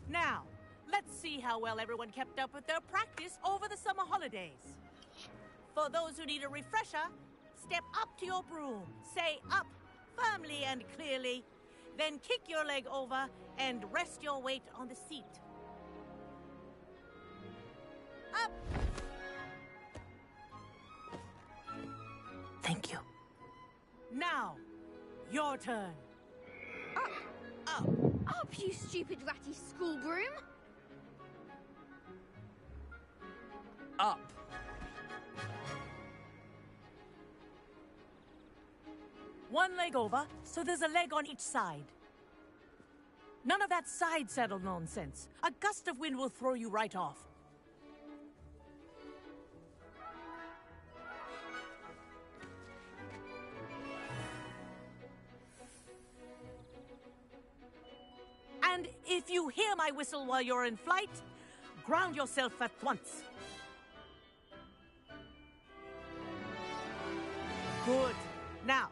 Now, let's see how well everyone kept up with their practice over the summer holidays. For those who need a refresher, step up to your broom, say up firmly and clearly, then kick your leg over and rest your weight on the seat. Up! Thank you. Now, your turn. Up, you stupid ratty school broom! Up. One leg over, so there's a leg on each side. None of that side saddle nonsense. A gust of wind will throw you right off. And if you hear my whistle while you're in flight, ground yourself at once. Good. Now,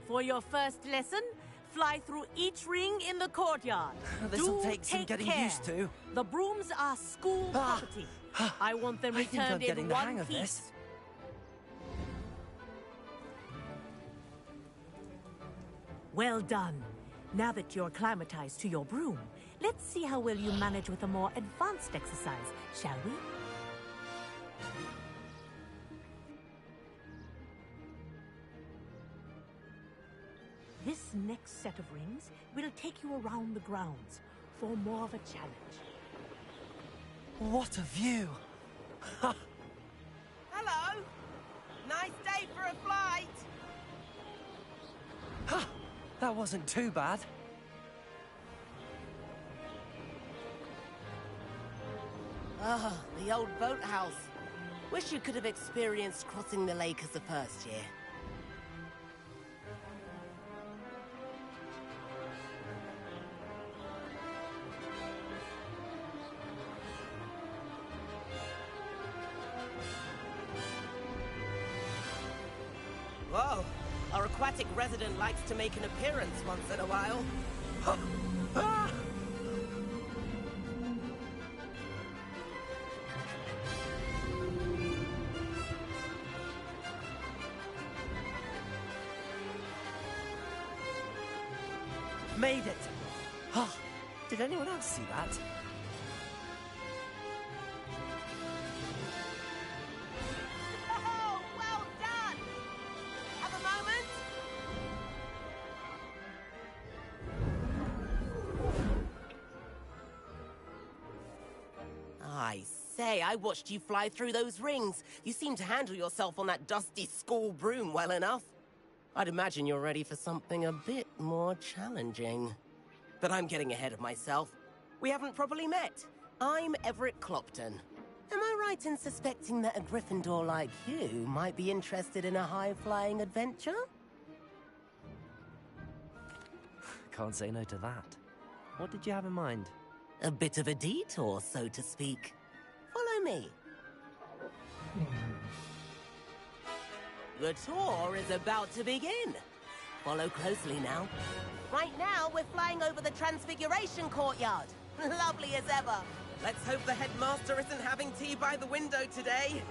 for your first lesson, fly through each ring in the courtyard. This'll take some getting used to. The brooms are school property. I want them I think I'm returned getting in the one hang of piece. this. Well done. Now that you're acclimatized to your broom, let's see how well you manage with a more advanced exercise, shall we? This next set of rings will take you around the grounds for more of a challenge. What a view! Hello! Nice day for a flight! That wasn't too bad. Ah, the old boathouse. Wish you could have experienced crossing the lake as a first year. Whoa, our aquatic resident likes to make an appearance once in a while. Made it! Oh, did anyone else see that? Oh, well done! Have a moment? I say, I watched you fly through those rings. You seem to handle yourself on that dusty school broom well enough. I'd imagine you're ready for something a bit more challenging. But I'm getting ahead of myself. We haven't properly met. I'm Everett Clopton. Am I right in suspecting that a Gryffindor like you might be interested in a high-flying adventure? Can't say no to that. What did you have in mind? A bit of a detour, so to speak. Follow me. The tour is about to begin. Follow closely now. Right now, we're flying over the Transfiguration Courtyard. Lovely as ever. Let's hope the headmaster isn't having tea by the window today.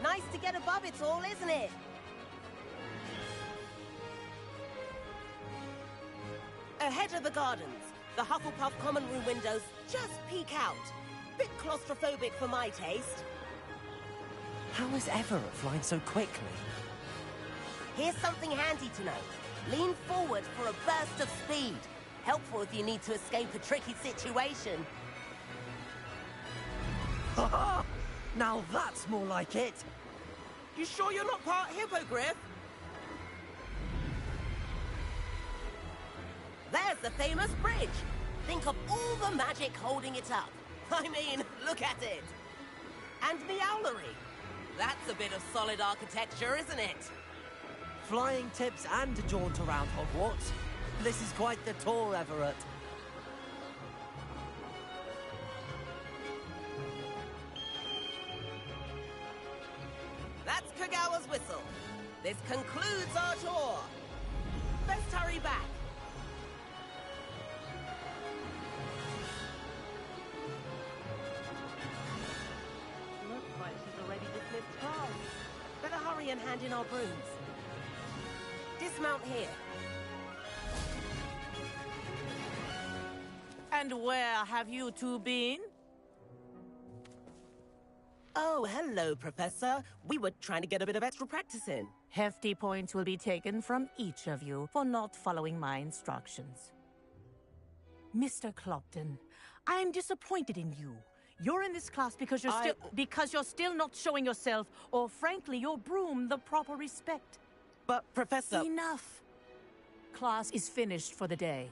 Nice to get above it all, isn't it? Ahead of the gardens, the Hufflepuff common room windows just peek out. Bit claustrophobic for my taste. How is Everett flying so quickly? Here's something handy to know. Lean forward for a burst of speed. Helpful if you need to escape a tricky situation. Now that's more like it. You sure you're not part hippogriff? There's the famous bridge. Think of all the magic holding it up. I mean, look at it. And Meowlery. That's a bit of solid architecture, isn't it? Flying tips and a jaunt around Hogwarts. This is quite the tour, Everett. That's Kagawa's whistle. This concludes our tour. Best hurry back. Looks like she's already dismissed class. Better hurry and hand in our brooms. Dismount here. And where have you two been? Oh, hello, Professor. We were trying to get a bit of extra practice in. Hefty points will be taken from each of you for not following my instructions. Mr. Clopton, I'm disappointed in you. You're in this class because you're still not showing yourself, or frankly, your broom the proper respect. But, Professor... Enough. Class is finished for the day.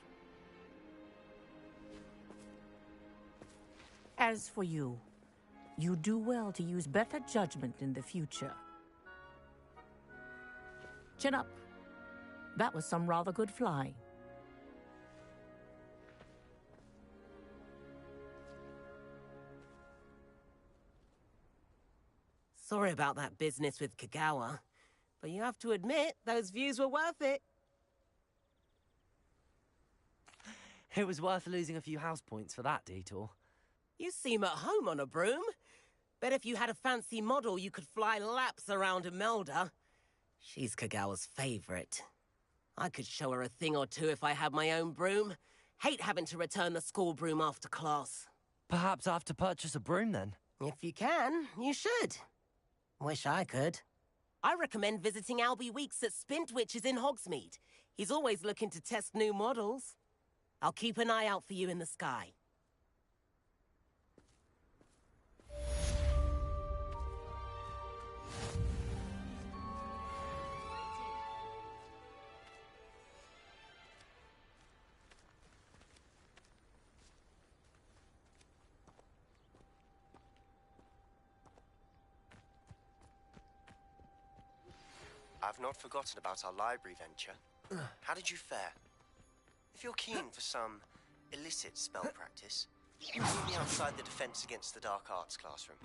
As for you, you do well to use better judgment in the future. Chin up. That was some rather good flying. Sorry about that business with Kagawa, but you have to admit, those views were worth it. It was worth losing a few house points for that detour. You seem at home on a broom. Bet if you had a fancy model, you could fly laps around Imelda. She's Kagawa's favorite. I could show her a thing or two if I had my own broom. Hate having to return the school broom after class. Perhaps I have to purchase a broom then? If you can, you should. Wish I could. I recommend visiting Albie Weeks at Spintwitches in Hogsmeade. He's always looking to test new models. I'll keep an eye out for you in the sky. I've not forgotten about our library venture. How did you fare? If you're keen for some illicit spell practice, meet me outside the Defense Against the Dark Arts classroom.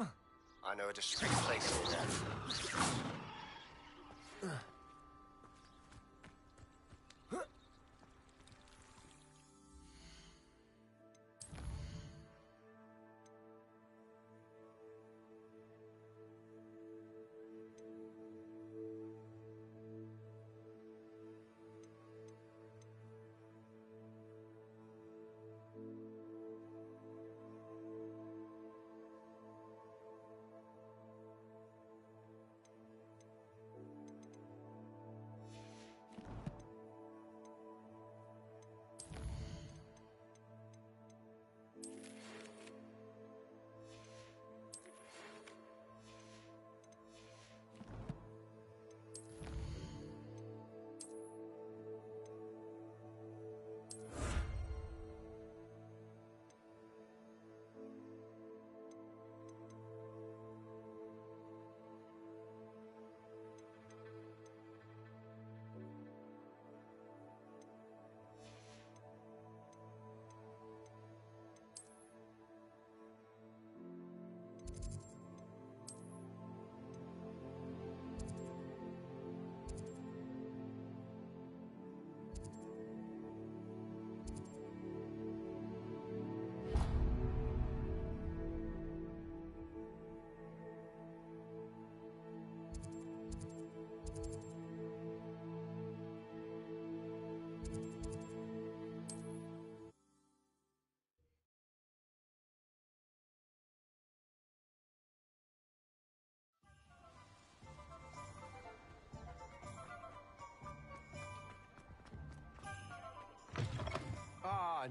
I know a discreet place near there.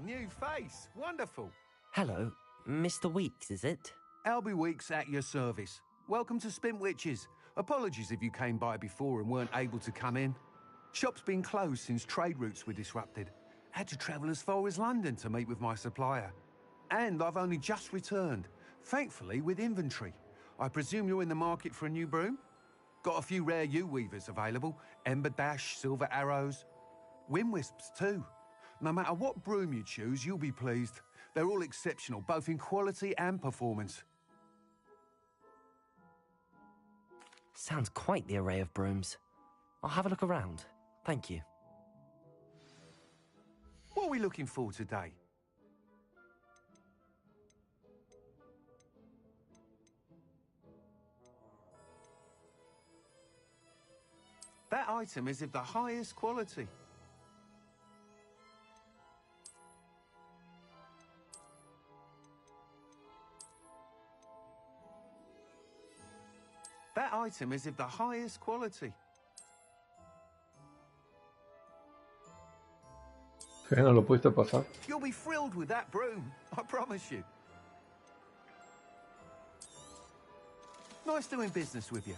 new face. Wonderful. Hello, Mr. Weeks, is it? Albie Weeks at your service. Welcome to Spintwitches. Apologies if you came by before and weren't able to come in. Shop's been closed since trade routes were disrupted. Had to travel as far as London to meet with my supplier. And I've only just returned, thankfully with inventory. I presume you're in the market for a new broom? Got a few rare U-weavers available. Ember Dash, Silver Arrows. Wind Wisps too. No matter what broom you choose, you'll be pleased. They're all exceptional, both in quality and performance. Sounds quite the array of brooms. I'll have a look around. Thank you. What are we looking for today? That item is of the highest quality. That item is of the highest quality. ¿Qué? ¿No lo pudiste pasar? You'll be thrilled with that broom, I promise you. Nice doing business with you.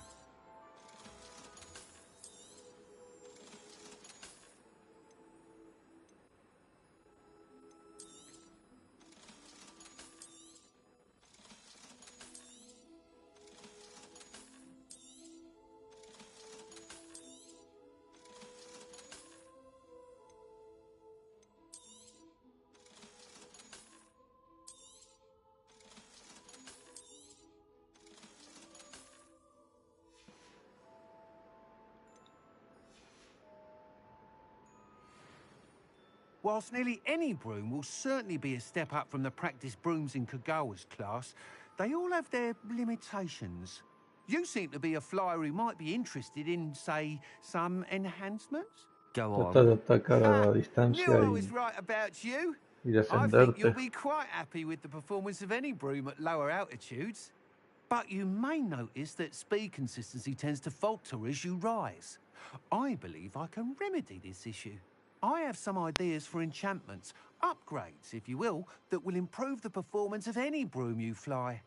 Whilst nearly any broom will certainly be a step up from the practice brooms in Kagawa's class, they all have their limitations. You seem to be a flyer who might be interested in, say, some enhancements? Go on. Trata de atacar a distancia Knew I was right about you. y I think you'll defenderte. be quite happy with the performance of any broom at lower altitudes. But you may notice that speed consistency tends to falter as you rise. I believe I can remedy this issue. I have some ideas for enchantments, upgrades, if you will, that will improve the performance of any broom you fly.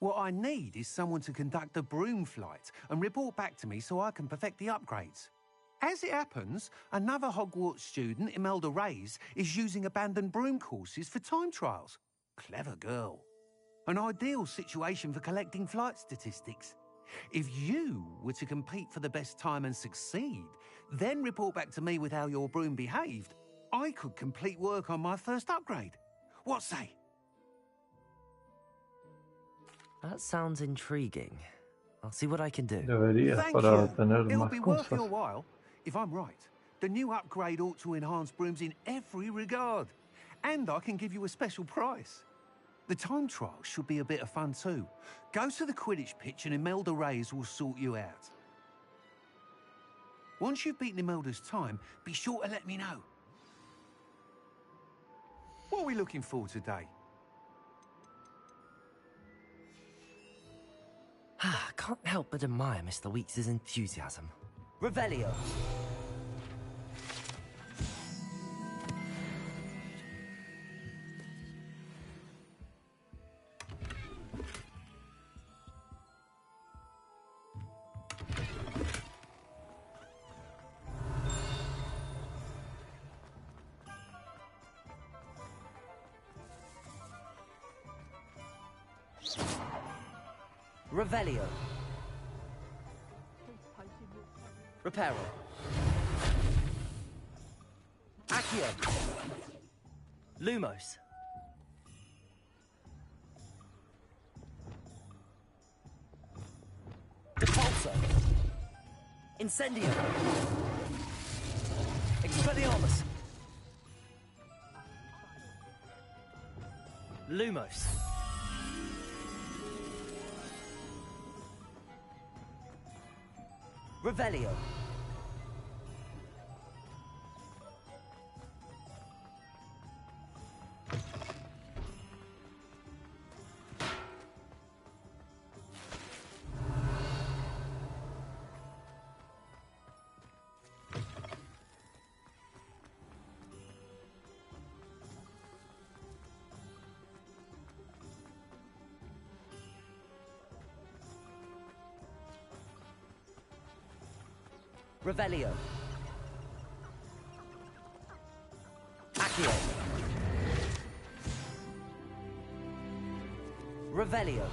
What I need is someone to conduct a broom flight and report back to me so I can perfect the upgrades. As it happens, another Hogwarts student, Imelda Reyes, is using abandoned broom courses for time trials. Clever girl. An ideal situation for collecting flight statistics. If you were to compete for the best time and succeed, then report back to me with how your broom behaved, I could complete work on my first upgrade. What say? That sounds intriguing. I'll see what I can do. Deberías Thank para you. tener It'll más be worth your cosas. while. If I'm right, the new upgrade ought to enhance brooms in every regard. And I can give you a special price. The time trial should be a bit of fun too. Go to the Quidditch pitch and Imelda Reyes will sort you out. Once you've beaten Imelda's time, be sure to let me know. What are we looking for today? Can't help but admire Mr. Weeks' enthusiasm. Revelio. Revelio. Reparo. Accio. Lumos. Depulso. Incendio. Expelliarmus. Lumos. Revelio. Revelio. Accio. Revelio.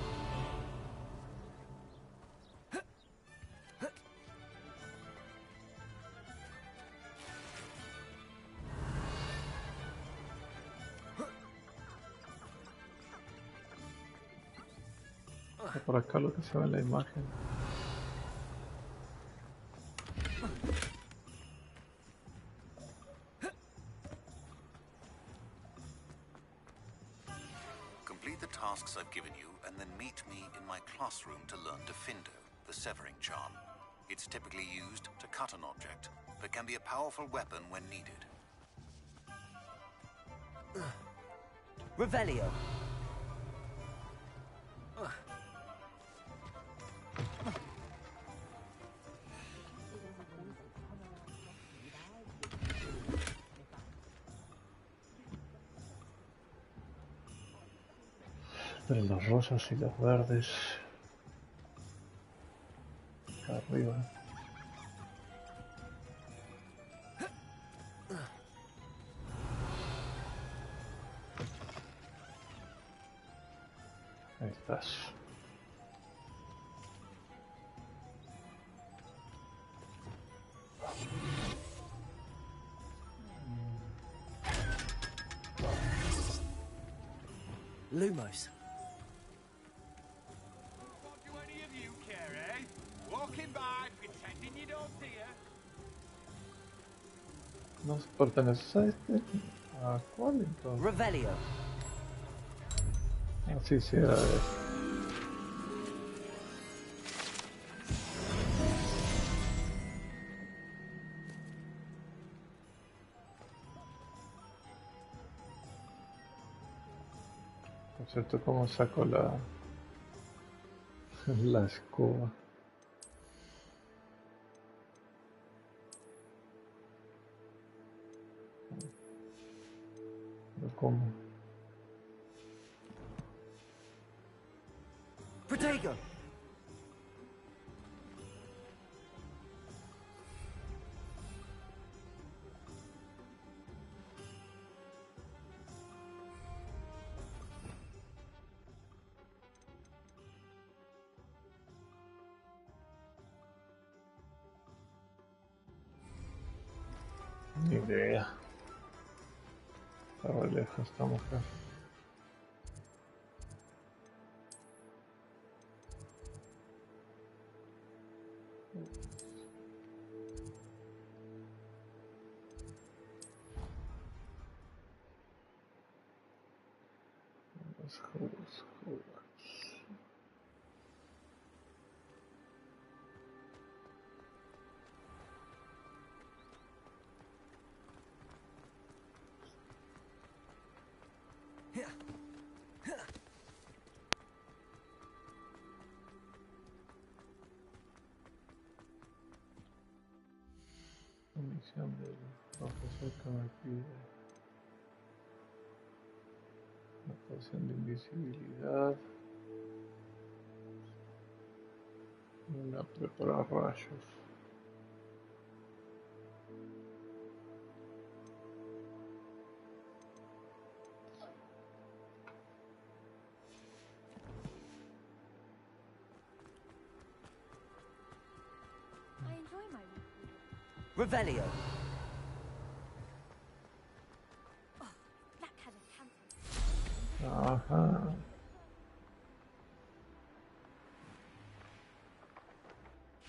Por acá lo que se ve en la imagen. Complete the tasks I've given you, and then meet me in my classroom to learn Defendo, the severing charm. It's typically used to cut an object, but can be a powerful weapon when needed. Revelio. Entre los rosas y los verdes. Acá arriba. Ahí estás. Lumos. What do any of you care, eh? Walking by, pretending you don't see her. ¿No perteneces a este? ¿A cuál entonces? Revelio. Ah, sí, sí, era de... Por cierto, ¿cómo saco la escoba? Pero ¿cómo? Protego. Ni idea. Estaba lejos esta mujer. Hogwarts. Misión del profesor que me pide una poción de invisibilidad y una preparar rayos. I enjoy my Revelio. Oh, Black had a cancer. Ajá.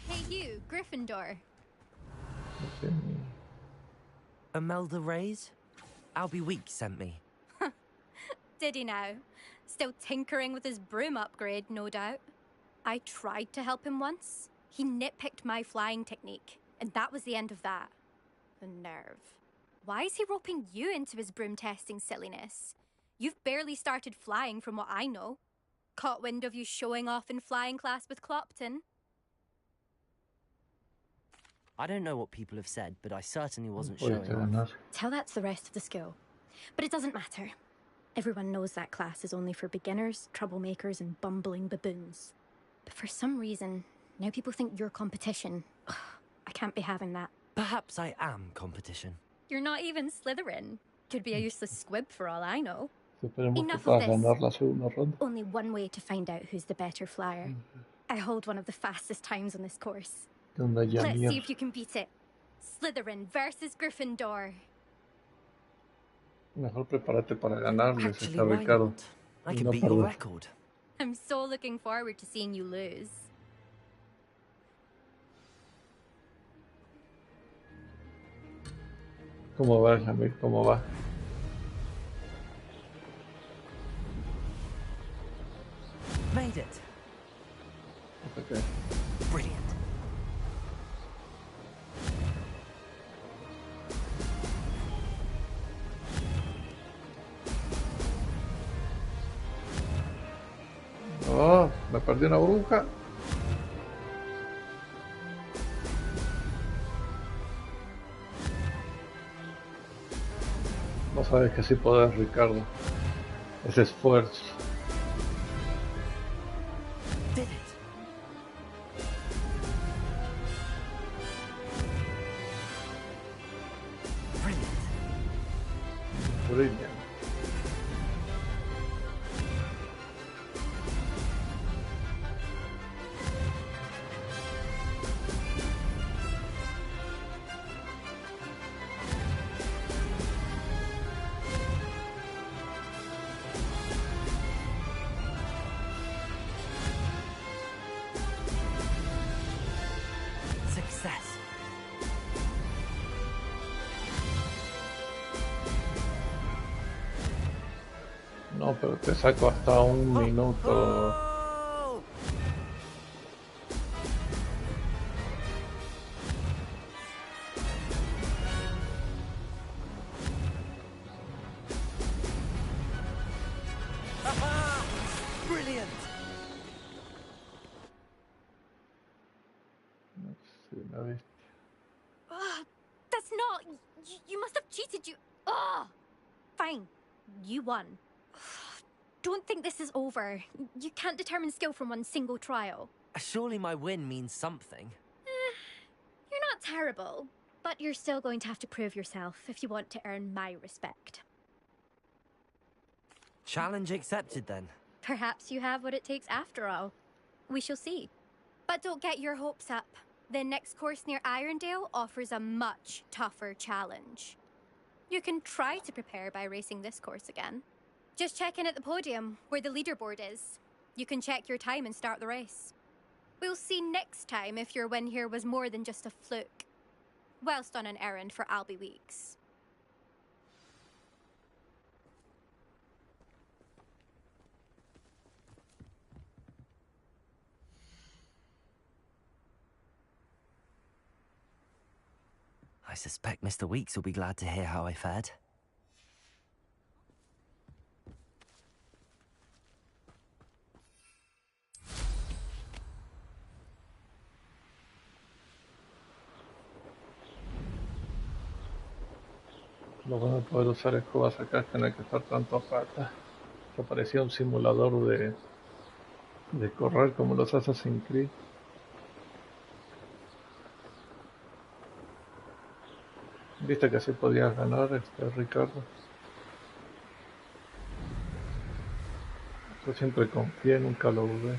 Hey you, Gryffindor. Imelda Reyes? Albie Week sent me. Did he now? Still tinkering with his broom upgrade, no doubt. I tried to help him once. He nitpicked my flying technique, and that was the end of that. The nerve. Why is he roping you into his broom testing silliness? You've barely started flying from what I know. Caught wind of you showing off in flying class with Clopton. I don't know what people have said, but I certainly wasn't showing off. Tell that to the rest of the school. But it doesn't matter. Everyone knows that class is only for beginners, troublemakers, and bumbling baboons. But for some reason, now people think you're competition. Ugh, I can't be having that. Perhaps I am competition. You're not even Slytherin. Could be a useless squib for all I know. Esperemos que Enough of puedas this. ganar la segunda ronda. Only one way to find out who's the better flyer. I hold one of the fastest times on this course. Let's see if you can beat it. Slytherin versus Gryffindor. Mejor prepárate para ganarles, Actually, está why Ricardo. not? I Y can no beat your perder. record. I'm so looking forward to seeing you lose. ¿Cómo va, Jamil? ¿Cómo va? Made it. Okay. Brilliant. Oh, me perdí una bruja. No sabes que sí podés, Ricardo. Ese esfuerzo. Did it. Brilliant. Brilliant. Success. No, pero te saco hasta un minuto. Brilliant. Sí, la viste. That's not... You must have cheated, you... Ugh. Fine. You won. Don't think this is over. You can't determine skill from one single trial. Surely my win means something. You're not terrible, but you're still going to have to prove yourself if you want to earn my respect. Challenge accepted then. Perhaps you have what it takes after all. We shall see. But don't get your hopes up. The next course near Irondale offers a much tougher challenge. You can try to prepare by racing this course again. Just check in at the podium, where the leaderboard is. You can check your time and start the race. We'll see next time if your win here was more than just a fluke. Whilst on an errand for Albie Weeks. I suspect Mr. Weeks will be glad to hear how I fared. Lo bueno de poder usar escobas acá es tener que estar tanto a pata. Que parecía un simulador de correr como los Assassin's Creed. Viste que así podías ganar, Ricardo. Yo siempre confié, nunca lo dudé.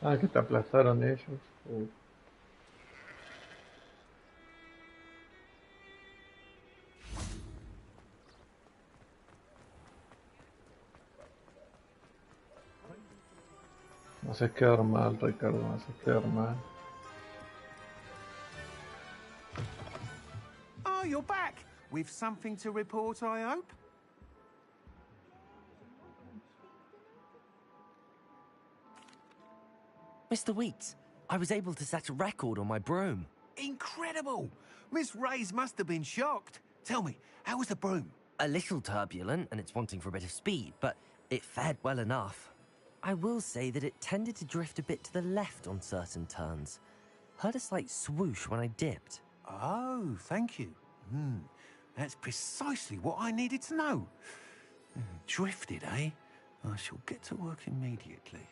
Ah, que te aplastaron ellos. Me haces quedar mal, Ricardo, me haces quedar mal. Oh, you're back! With something to report, I hope? Mr. Weeks, I was able to set a record on my broom. Incredible! Miss Reyes must have been shocked. Tell me, how was the broom? A little turbulent, and it's wanting for a bit of speed, but it fared well enough. I will say that it tended to drift a bit to the left on certain turns. Heard a slight swoosh when I dipped. Oh, thank you. That's precisely what I needed to know. Drifted, eh? I shall get to work immediately.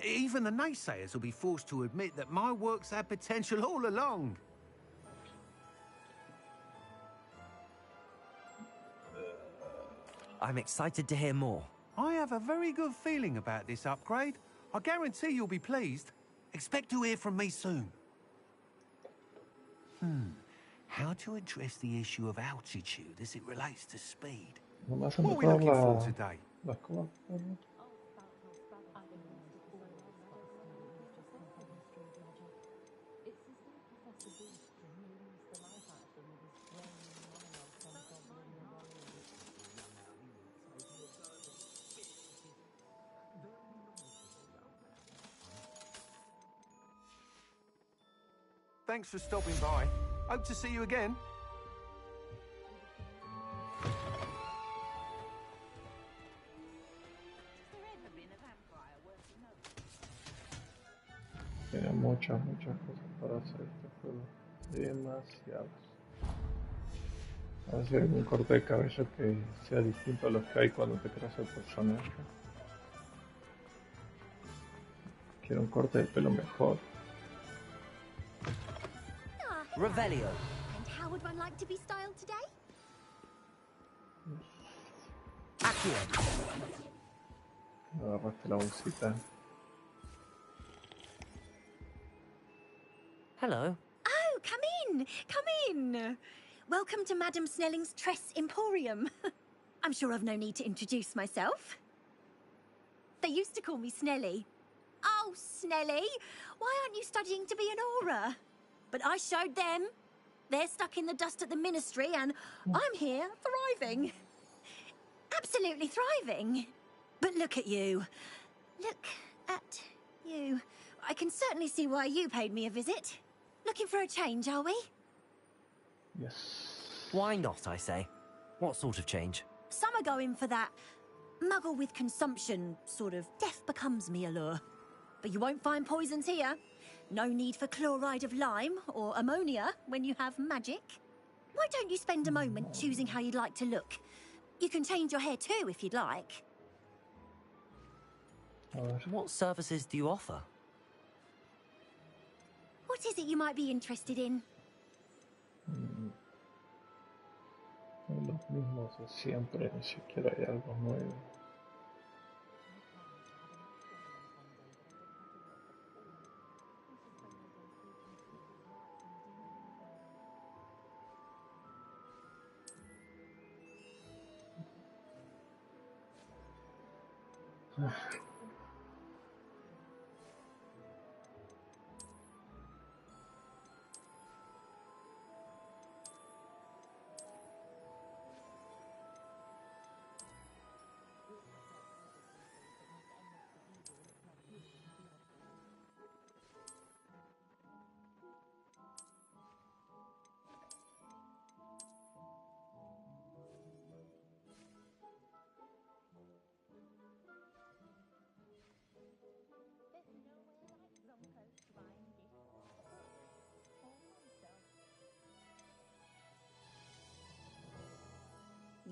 Even the naysayers will be forced to admit that my work's had potential all along. I'm excited to hear more. I have a very good feeling about this upgrade. I guarantee you'll be pleased. Expect to hear from me soon. How to address the issue of altitude as it relates to speed? Nomás What are we anotar looking for today? las cosas. Thanks for stopping by. Hope to see you again. Tiene muchas cosas para hacer este juego. Demasiadas. A ver si hay algún corte de cabello que sea distinto a los que hay cuando te creas el personaje. Quiero un corte de pelo mejor. Revelio. And how would one like to be styled today? Accio. Agarraste la bolsita. Hello. Oh, come in! Come in! Welcome to Madame Snelling's Tress Emporium. I'm sure I've no need to introduce myself. They used to call me Snelly. Oh, Snelly! Why aren't you studying to be an aura? But I showed them. They're stuck in the dust at the ministry, and I'm here, thriving. Absolutely thriving. But look at you. Look at you. I can certainly see why you paid me a visit. Looking for a change, are we? Yes. Why not, I say? What sort of change? Some are going for that muggle with consumption, sort of death becomes me allure. But you won't find poisons here. No need for chloride of lime or ammonia when you have magic. Why don't you spend a moment choosing how you'd like to look? You can change your hair too if you'd like. What services do you offer? What is it you might be interested in? Los mismos de siempre, ni siquiera hay algo nuevo.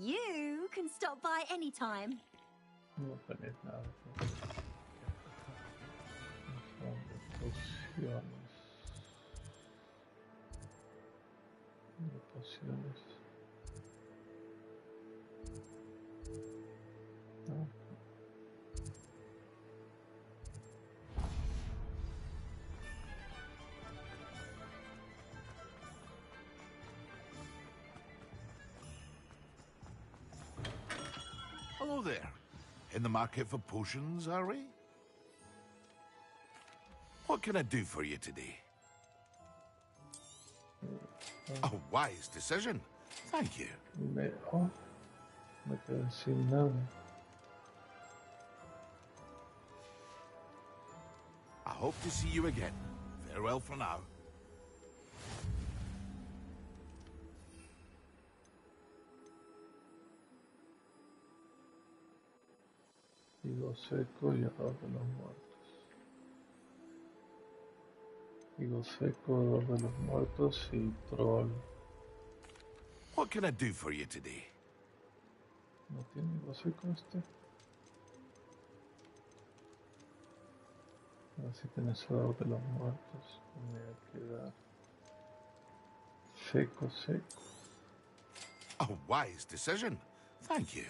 You can stop by any time. No tenés nada. Son de pociones. De pociones. No. Hello there. In the market for potions, are we? What can I do for you today? A wise decision. Thank you. Me quedé sin nada. I hope to see you again. Farewell for now. Higo seco y error de los muertos. Higo seco, error de los muertos y troll. What can I do for you today? ¿No tiene higo seco este? A ver si tenés error de los muertos. Me va a quedar seco, seco. A wise decision. Thank you.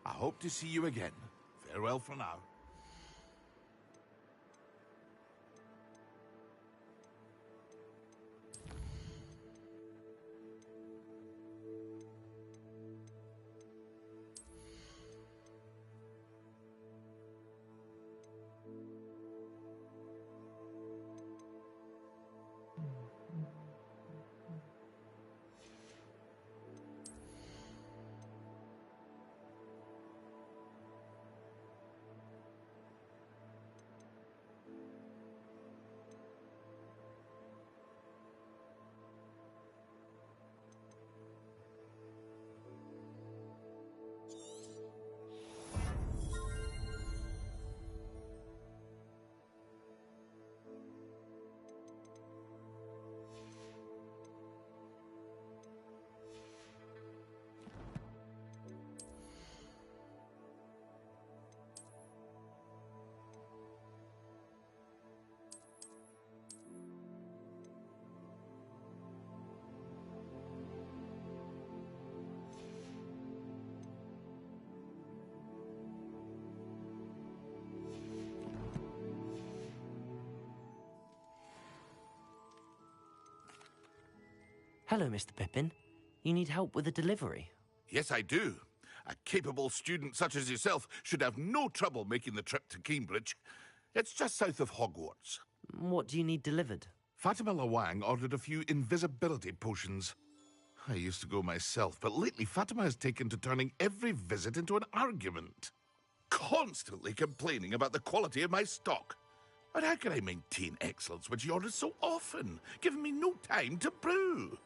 I hope to see you again. Farewell for now. Hello, Mr. Pippin. You need help with a delivery? Yes, I do. A capable student such as yourself should have no trouble making the trip to Cambridge. It's just south of Hogwarts. What do you need delivered? Fatima Lawang ordered a few invisibility potions. I used to go myself, but lately Fatima has taken to turning every visit into an argument. Constantly complaining about the quality of my stock. But how can I maintain excellence when she orders so often, giving me no time to brew?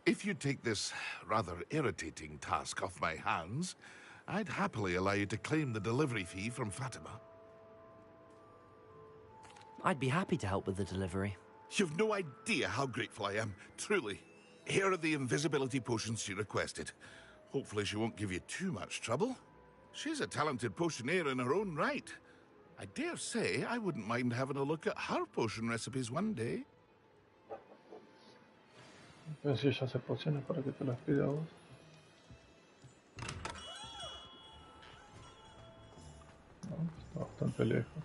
If you take this rather irritating task off my hands, I'd happily allow you to claim the delivery fee from Fatima. I'd be happy to help with the delivery. You've no idea how grateful I am, truly. Here are the invisibility potions she requested. Hopefully she won't give you too much trouble. She's a talented potioneer in her own right. I dare say I wouldn't mind having a look at her potion recipes one day. Pero si ella hace pociones, ¿para qué te las pide a vos? No, está bastante lejos.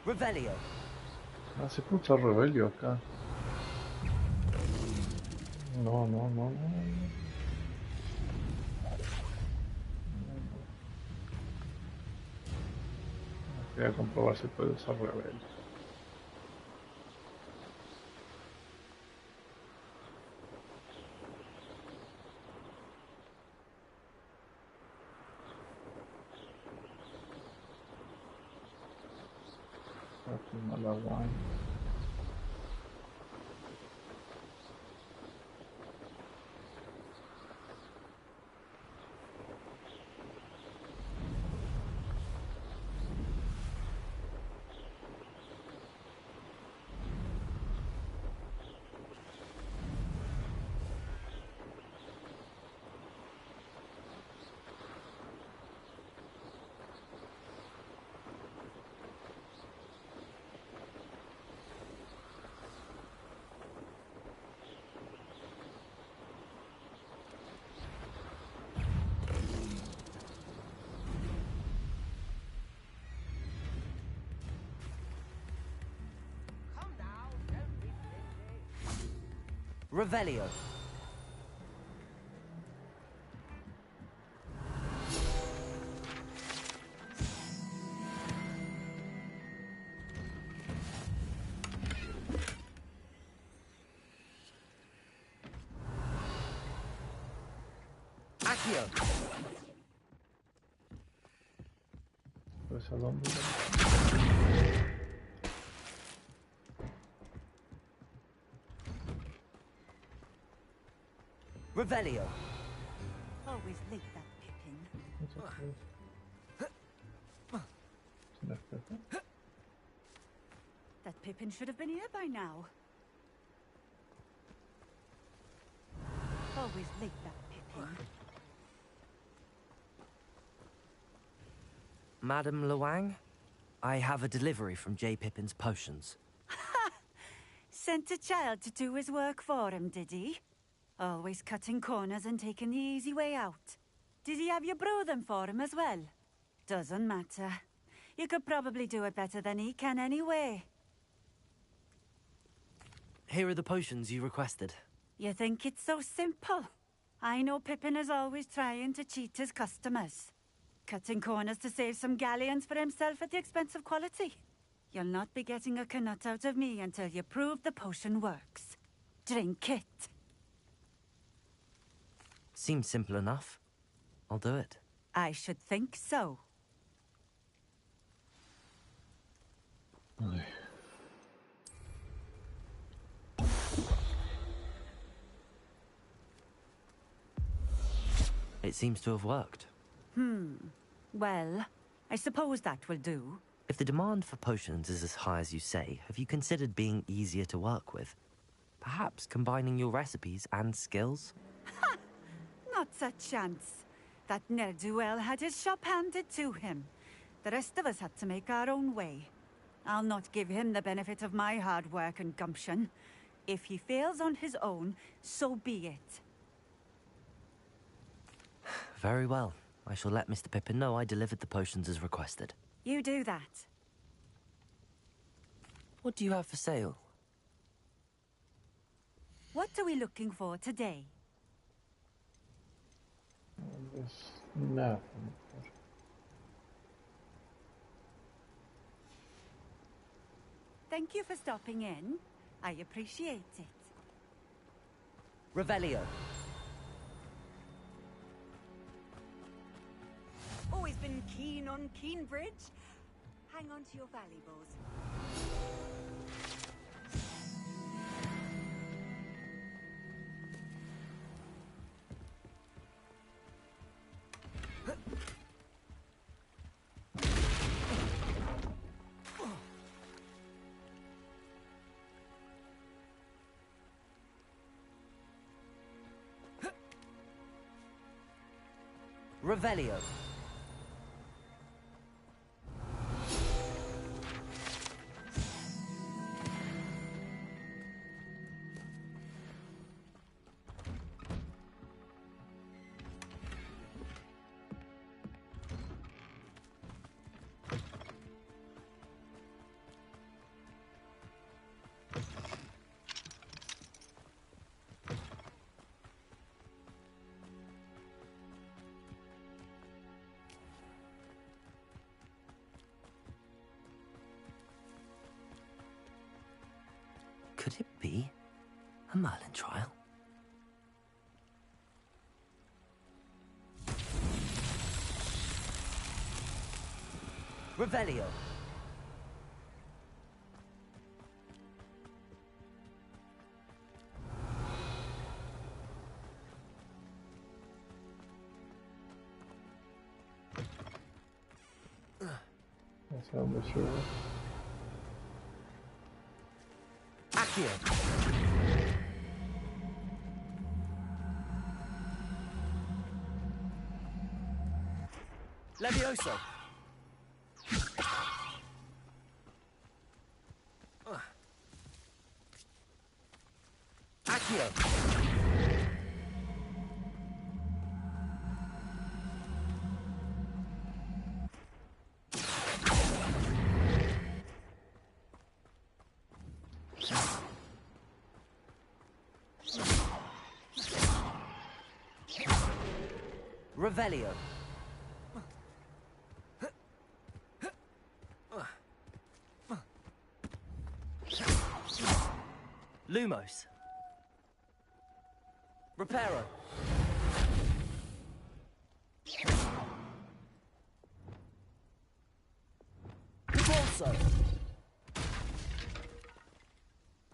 Revelio. Ah, se escucha Revelio acá. No, no, no, no. Voy a comprobar si puedo usar Revelio. No la aguanto. Revelio. Accio. Pues a dónde. Revelio. Always late, that Pippin. That Pippin should have been here by now. Always late, that Pippin. Madame Luang, I have a delivery from J. Pippin's potions. Sent a child to do his work for him, did he? Always cutting corners and taking the easy way out. Did he have you brew them for him as well? Doesn't matter. You could probably do it better than he can anyway. Here are the potions you requested. You think it's so simple? I know Pippin is always trying to cheat his customers. Cutting corners to save some galleons for himself at the expense of quality. You'll not be getting a canut out of me until you prove the potion works. Drink it. Seems simple enough. I'll do it. I should think so. It seems to have worked. Well, I suppose that will do. If the demand for potions is as high as you say, have you considered being easier to work with? Perhaps combining your recipes and skills? Ha! Not a chance. That ne'er-do-well had his shop handed to him. The rest of us had to make our own way. I'll not give him the benefit of my hard work and gumption. If he fails on his own, so be it. Very well. I shall let Mr. Pippin know I delivered the potions as requested. You do that. What do you have for sale? What are we looking for today? There's nothing. Thank you for stopping in. I appreciate it. Revelio. Always been keen on Keenbridge. Hang on to your valuables. Revelio. Could it be a Merlin trial? Revelio. ¿Hacia dónde llevo? Accio. Levioso. Accio. Revelio. Lumos. Reparo. Repulso.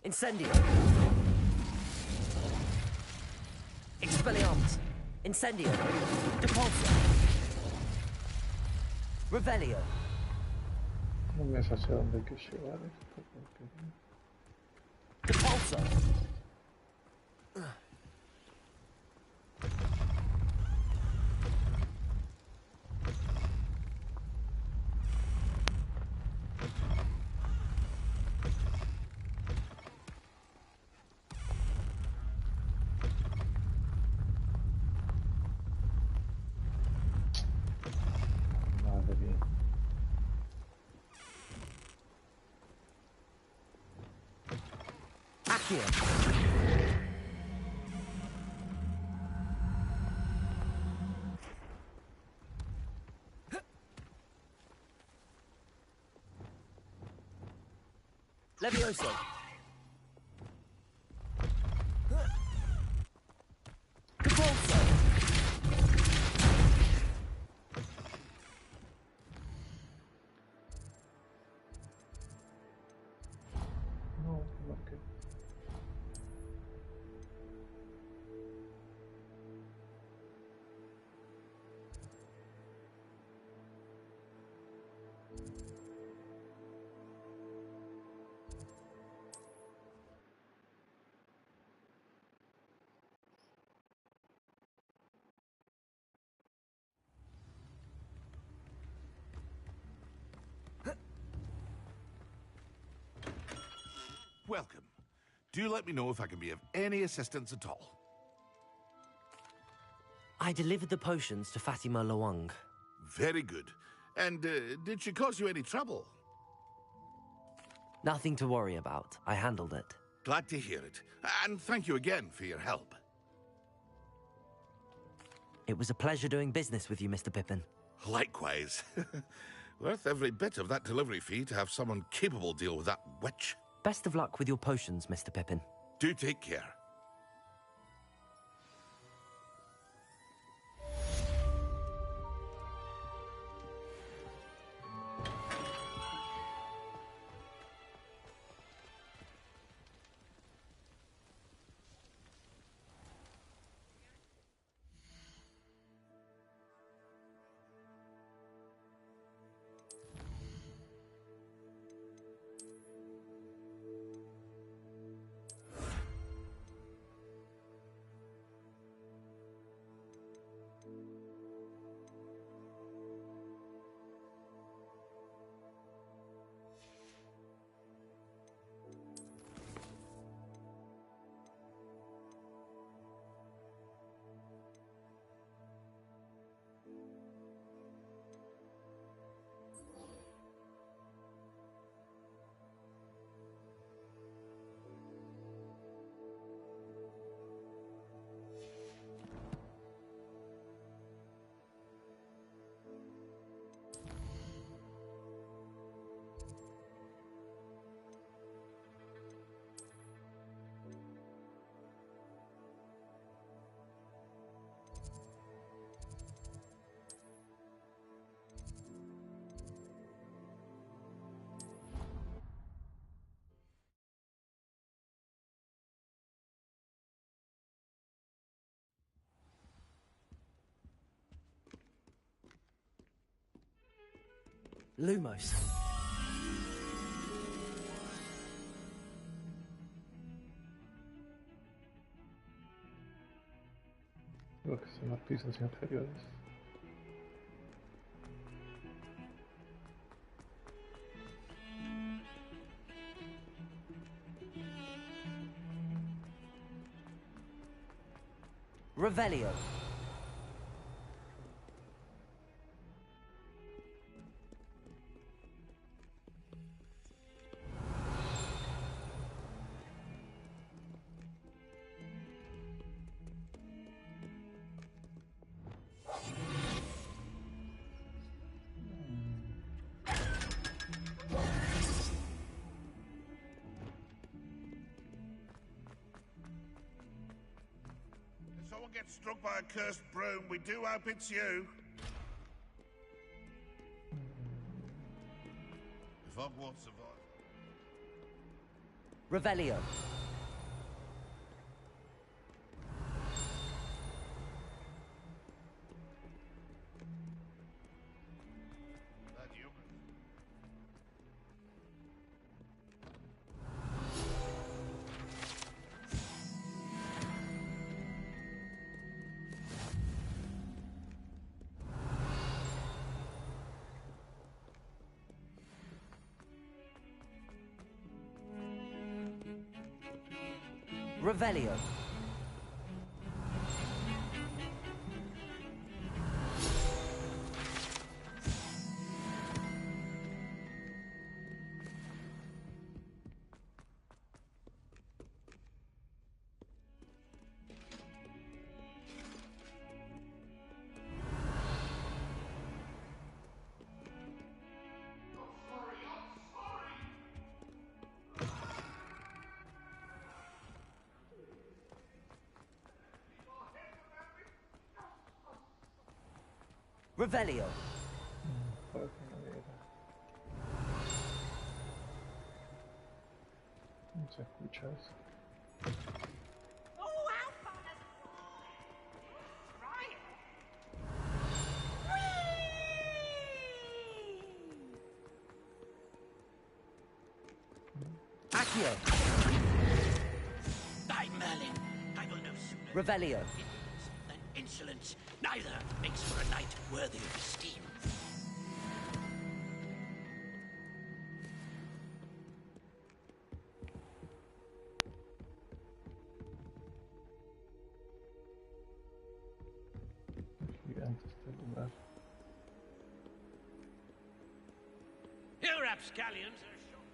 Incendio. Expelliarmus. Incendio. Depulso. Revelio. ¿Cómo es hacia dónde hay que llevar esto? Depulso. Madre mía. Accio. Levioso. Repulso. No, ¿por qué? Welcome. Do let me know if I can be of any assistance at all. I delivered the potions to Fatima Loang. Very good. And did she cause you any trouble? Nothing to worry about. I handled it. Glad to hear it. And thank you again for your help. It was a pleasure doing business with you, Mr. Pippin. Likewise. Worth every bit of that delivery fee to have someone capable deal with that witch. Best of luck with your potions, Mr. Pippin. Do take care. Lumos. Creo que son los pisos inferiores. Revelio. If someone gets struck by a cursed broom, we do hope it's you. If Hogwarts survives... Revelio. That you... Revelio. Revelio. Para que no viera. No se escucha eso. Accio. By Merlin, I will no sooner Revelio. than insolence. Neither makes for a knight worthy of esteem. Gigante este lugar. Your rapscallions are short.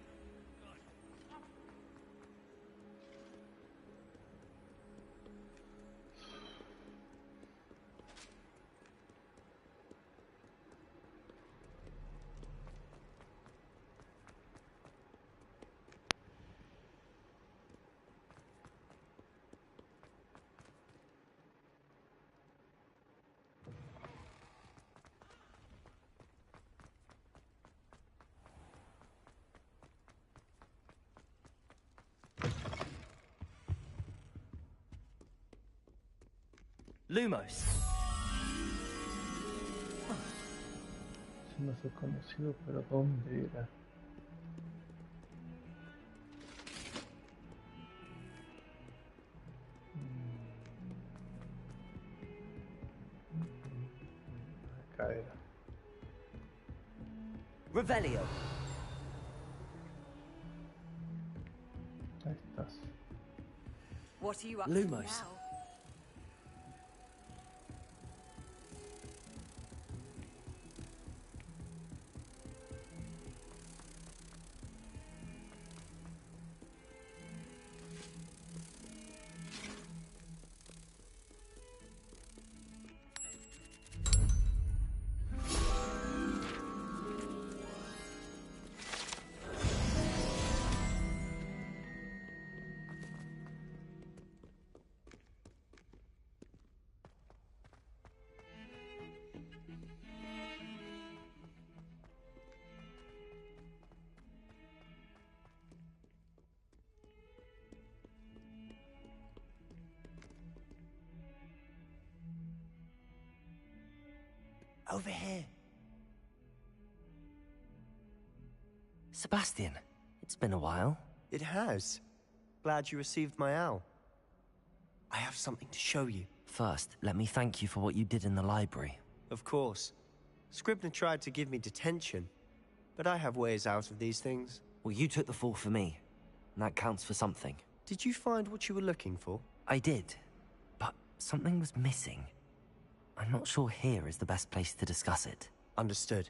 Lumos. Se me hace conocido, pero ¿dónde era? Acá era. Revelio. Ahí estás. What are you up Lumos. to now? Over here. Sebastian, it's been a while. It has. Glad you received my owl. I have something to show you. First, let me thank you for what you did in the library. Of course. Scribner tried to give me detention, but I have ways out of these things. Well, you took the fall for me, and that counts for something. Did you find what you were looking for? I did, but something was missing. I'm not sure here is the best place to discuss it. Understood.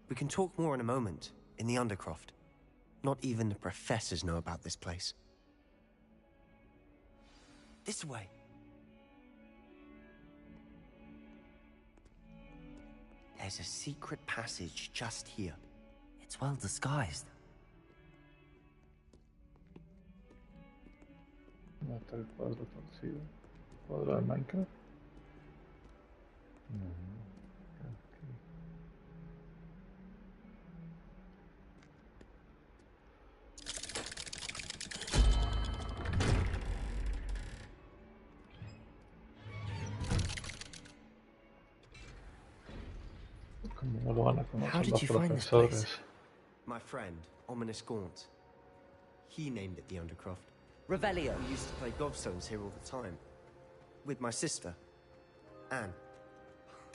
We can talk more in a moment, in the Undercroft. Not even the professors know about this place. This way. There's a secret passage just here. It's well disguised. ¿Dónde está el cuadro torcido? ¿Cuadro de Minecraft? No. Como no lo van a conocer los profesores. My friend, Ominous Gaunt. He named it the Undercroft. Revelio. We used to play gobstones here all the time. With my sister, Anne.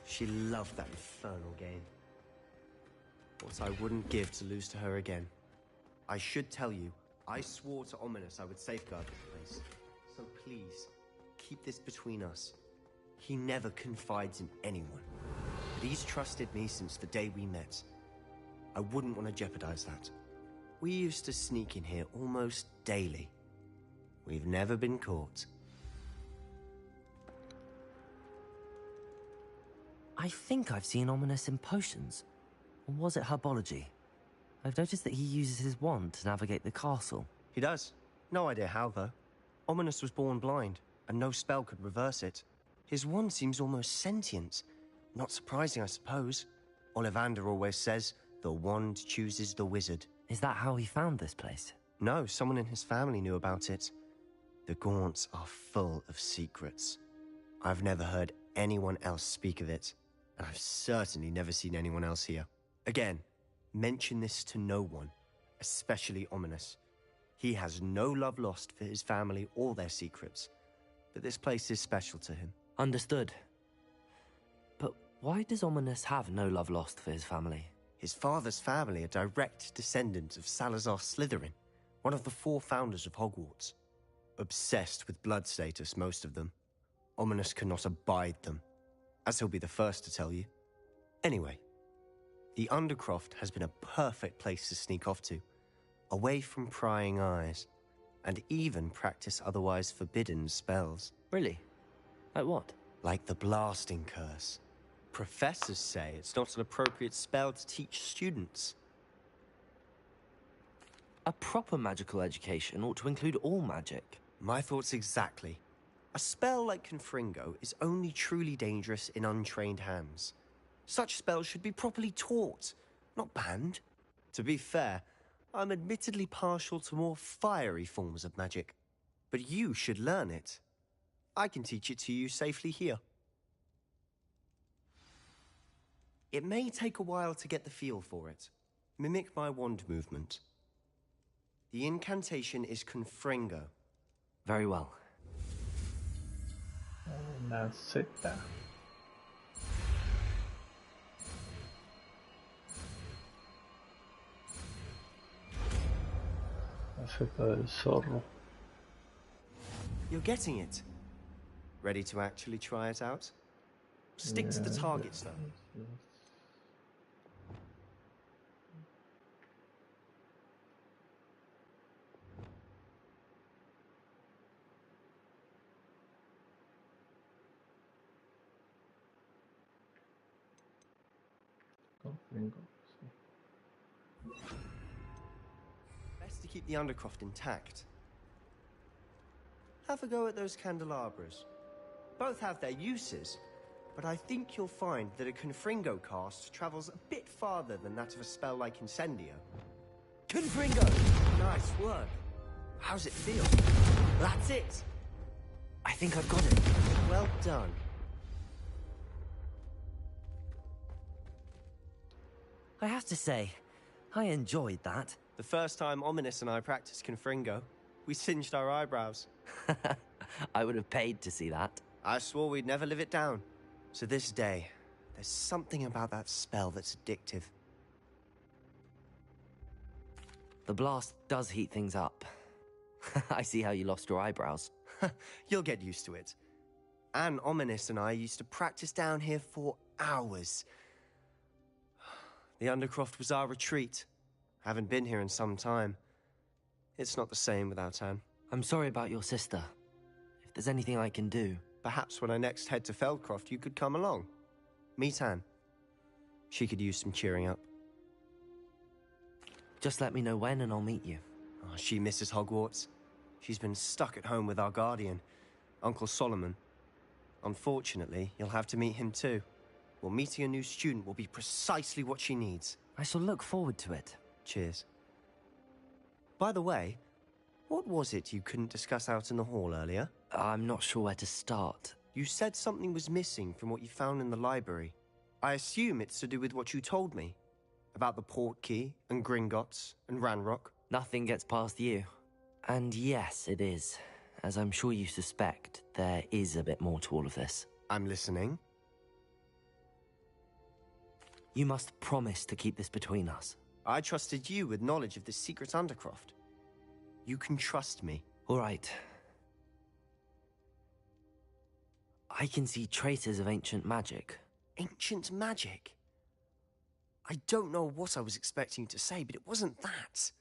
She loved that infernal game. What I wouldn't give to lose to her again. I should tell you, I swore to Ominous I would safeguard this place. So please, keep this between us. He never confides in anyone. But he's trusted me since the day we met. I wouldn't want to jeopardize that. We used to sneak in here almost daily. We've never been caught. I think I've seen Ominous in potions. Or was it herbology? I've noticed that he uses his wand to navigate the castle. He does. No idea how, though. Ominous was born blind, and no spell could reverse it. His wand seems almost sentient. Not surprising, I suppose. Ollivander always says, the wand chooses the wizard. Is that how he found this place? No, someone in his family knew about it. The Gaunts are full of secrets. I've never heard anyone else speak of it, and I've certainly never seen anyone else here. Again, mention this to no one, especially Ominous. He has no love lost for his family or their secrets, but this place is special to him. Understood. But why does Ominous have no love lost for his family? His father's family are direct descendants of Salazar Slytherin, one of the 4 founders of Hogwarts. Obsessed with blood status, most of them. Ominous cannot abide them, as he'll be the first to tell you. Anyway, the Undercroft has been a perfect place to sneak off to, away from prying eyes, and even practice otherwise forbidden spells. Really? Like what? Like the blasting curse. Professors say it's not an appropriate spell to teach students. A proper magical education ought to include all magic. My thoughts exactly. A spell like Confringo is only truly dangerous in untrained hands. Such spells should be properly taught, not banned. To be fair, I'm admittedly partial to more fiery forms of magic. But you should learn it. I can teach it to you safely here. It may take a while to get the feel for it. Mimic my wand movement. The incantation is Confringo. Very well. Una seta. La seta del zorro. You're getting it. Ready to actually try it out? Stick to the targets, though. Best to keep the Undercroft intact. Have a go at those candelabras. Both have their uses, but I think you'll find that a Confringo cast travels a bit farther than that of a spell like Incendio. Confringo! Nice work. How's it feel? That's it! I think I've got it. Well done. I have to say, I enjoyed that. The first time Ominous and I practiced Confringo, we singed our eyebrows. I would have paid to see that. I swore we'd never live it down. To this day, there's something about that spell that's addictive. The blast does heat things up. I see how you lost your eyebrows. You'll get used to it. Anne Ominous and I used to practice down here for hours. The Undercroft was our retreat. Haven't been here in some time. It's not the same without Anne. I'm sorry about your sister. If there's anything I can do... Perhaps when I next head to Feldcroft, you could come along. Meet Anne. She could use some cheering up. Just let me know when and I'll meet you. Oh, she misses Hogwarts. She's been stuck at home with our guardian, Uncle Solomon. Unfortunately, you'll have to meet him too. Well, meeting a new student will be precisely what she needs. I shall look forward to it. Cheers. By the way, what was it you couldn't discuss out in the hall earlier? I'm not sure where to start. You said something was missing from what you found in the library. I assume it's to do with what you told me. About the port key, and Gringotts, and Ranrock. Nothing gets past you. And yes, it is. As I'm sure you suspect, there is a bit more to all of this. I'm listening. You must promise to keep this between us. I trusted you with knowledge of the secret Undercroft. You can trust me. All right. I can see traces of ancient magic. Ancient magic? I don't know what I was expecting you to say, but it wasn't that.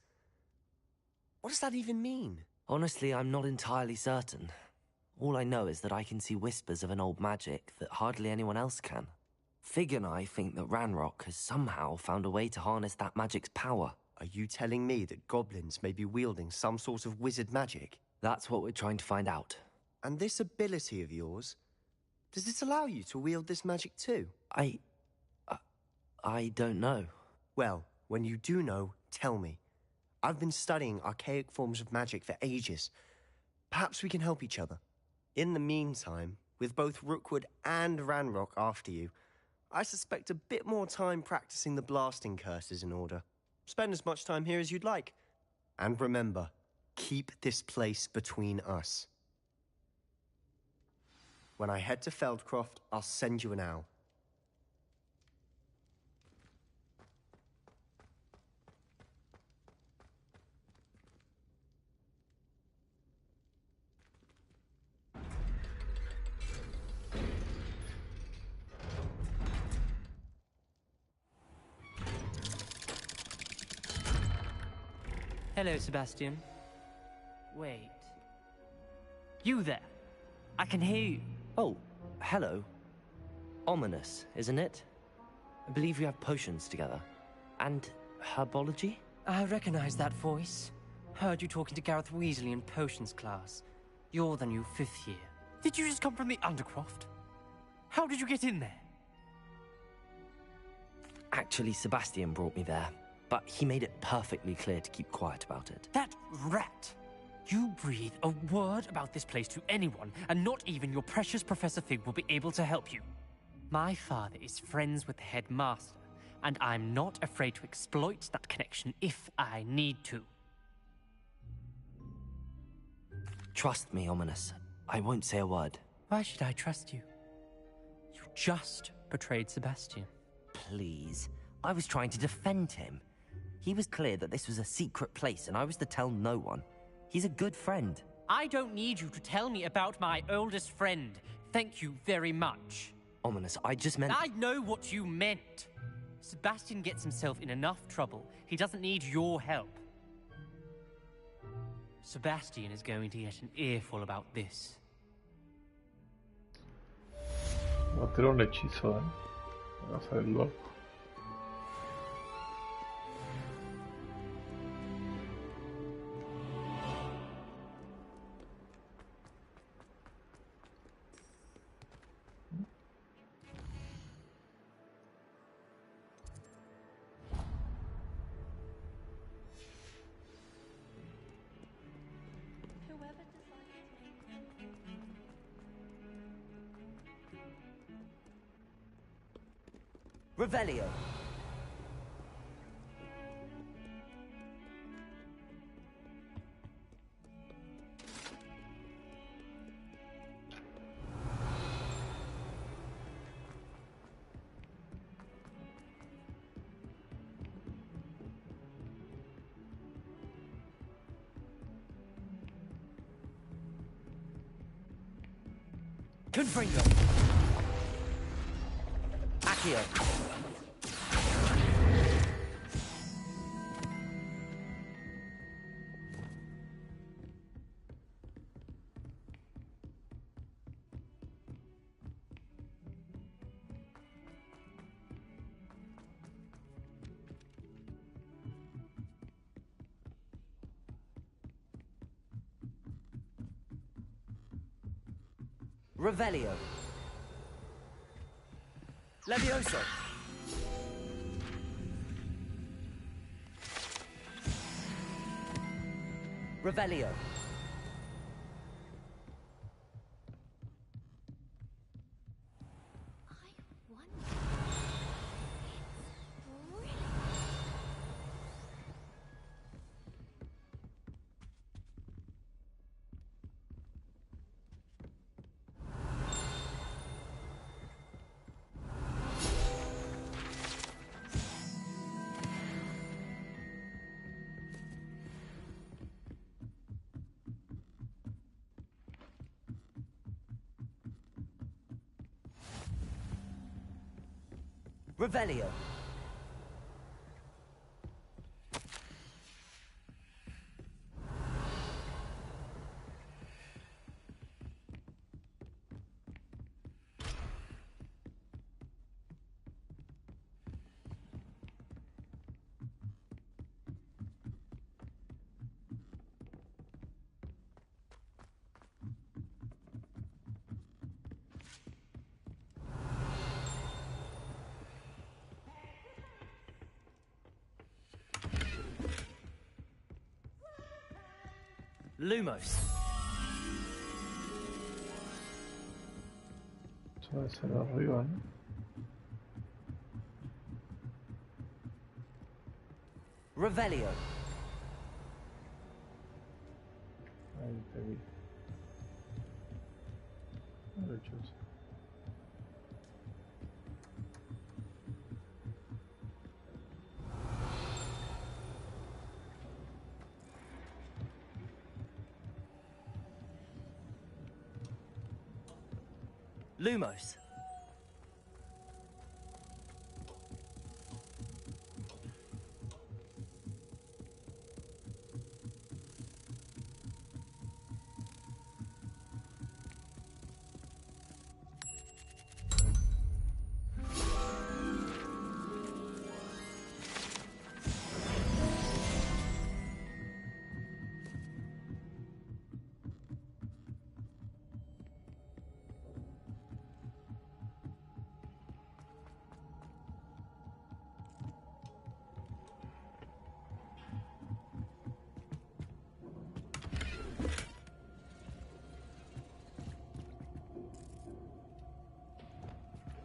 What does that even mean? Honestly, I'm not entirely certain. All I know is that I can see whispers of an old magic that hardly anyone else can. Fig and I think that Ranrock has somehow found a way to harness that magic's power. Are you telling me that goblins may be wielding some sort of wizard magic? That's what we're trying to find out. And this ability of yours, does it allow you to wield this magic too? I don't know. Well, when you do know, tell me. I've been studying archaic forms of magic for ages. Perhaps we can help each other. In the meantime, with both Rookwood and Ranrock after you, I suspect a bit more time practicing the blasting curse is in order. Spend as much time here as you'd like. And remember, keep this place between us. When I head to Feldcroft, I'll send you an owl. Hello, Sebastian. Wait. You there? I can hear you. Oh, hello. Ominous, isn't it? I believe we have potions together. And herbology? I recognize that voice. Heard you talking to Gareth Weasley in potions class. You're the new 5th year. Did you just come from the Undercroft? How did you get in there? Actually, Sebastian brought me there. But he made it perfectly clear to keep quiet about it. That rat! You breathe a word about this place to anyone, and not even your precious Professor Fig will be able to help you. My father is friends with the headmaster, and I'm not afraid to exploit that connection if I need to. Trust me, Ominous. I won't say a word. Why should I trust you? You just betrayed Sebastian. Please. I was trying to defend him. He was clear that this was a secret place, and I was to tell no one. He's a good friend. I don't need you to tell me about my oldest friend. Thank you very much. Ominous, I just meant... I know what you meant. Sebastian gets himself in enough trouble. He doesn't need your help. Sebastian is going to get an earful about this. Va a tirar un hechizo, Vamos a verlo. Revelio. Confringo. Accio. Revelio. Levioso. Revelio. Revelio. Lumos. Esto va a ser arriba, ¿no? Revelio. Ahí te vi. Derechos. Lumos.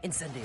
Incendio.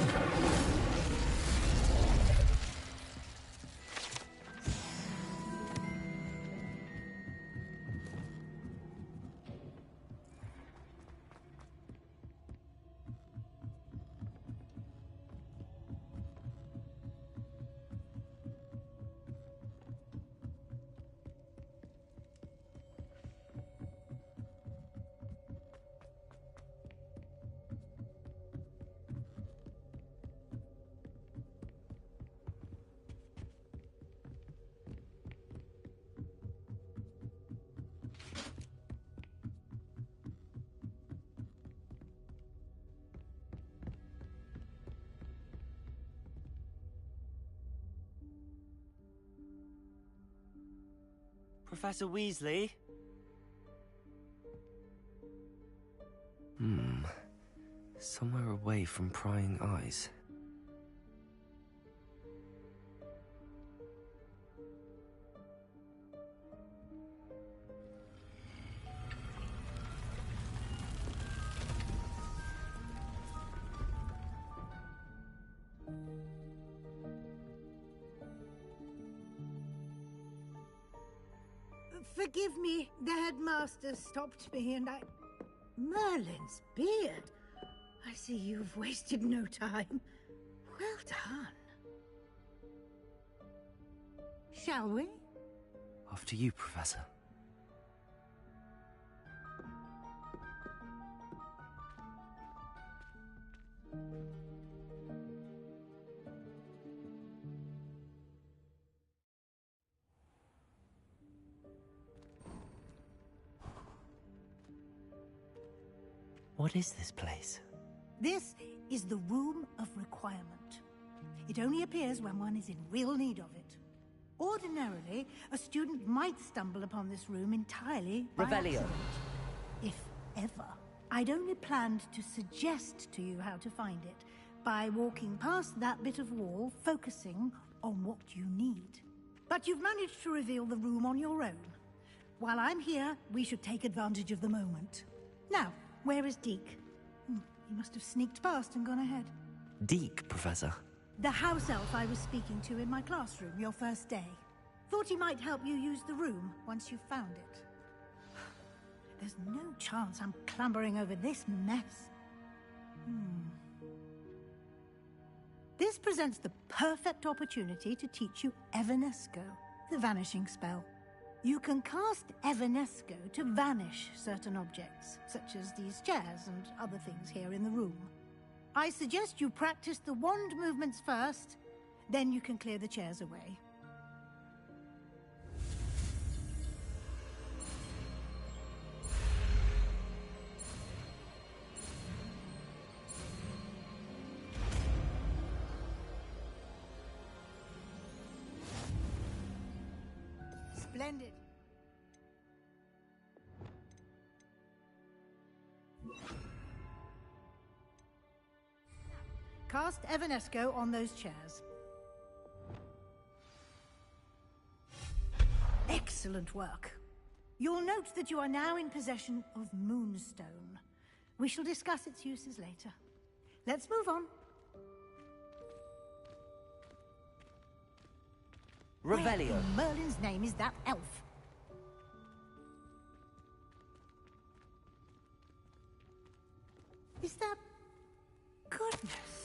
Professor Weasley? Somewhere away from prying eyes. Forgive me, the headmaster stopped me and I... Merlin's beard. I see you've wasted no time. Well done. Shall we? After you, Professor. What is this place? This is the Room of Requirement. It only appears when one is in real need of it. Ordinarily, a student might stumble upon this room entirely by Revelio. accident. If ever. I'd only planned to suggest to you how to find it by walking past that bit of wall, focusing on what you need. But you've managed to reveal the room on your own. While I'm here, we should take advantage of the moment. Now, where is Deke? He must have sneaked past and gone ahead. Deke, Professor. The house elf I was speaking to in my classroom your first day. Thought he might help you use the room once you've found it. There's no chance I'm clambering over this mess. This presents the perfect opportunity to teach you Evanesco, the vanishing spell. You can cast Evanesco to vanish certain objects, such as these chairs and other things here in the room. I suggest you practice the wand movements first, then you can clear the chairs away. Splendid. Cast Evanesco on those chairs. Excellent work. You'll note that you are now in possession of Moonstone. We shall discuss its uses later. Let's move on. Revelio. Where in Merlin's name is that elf? Is that... Goodness.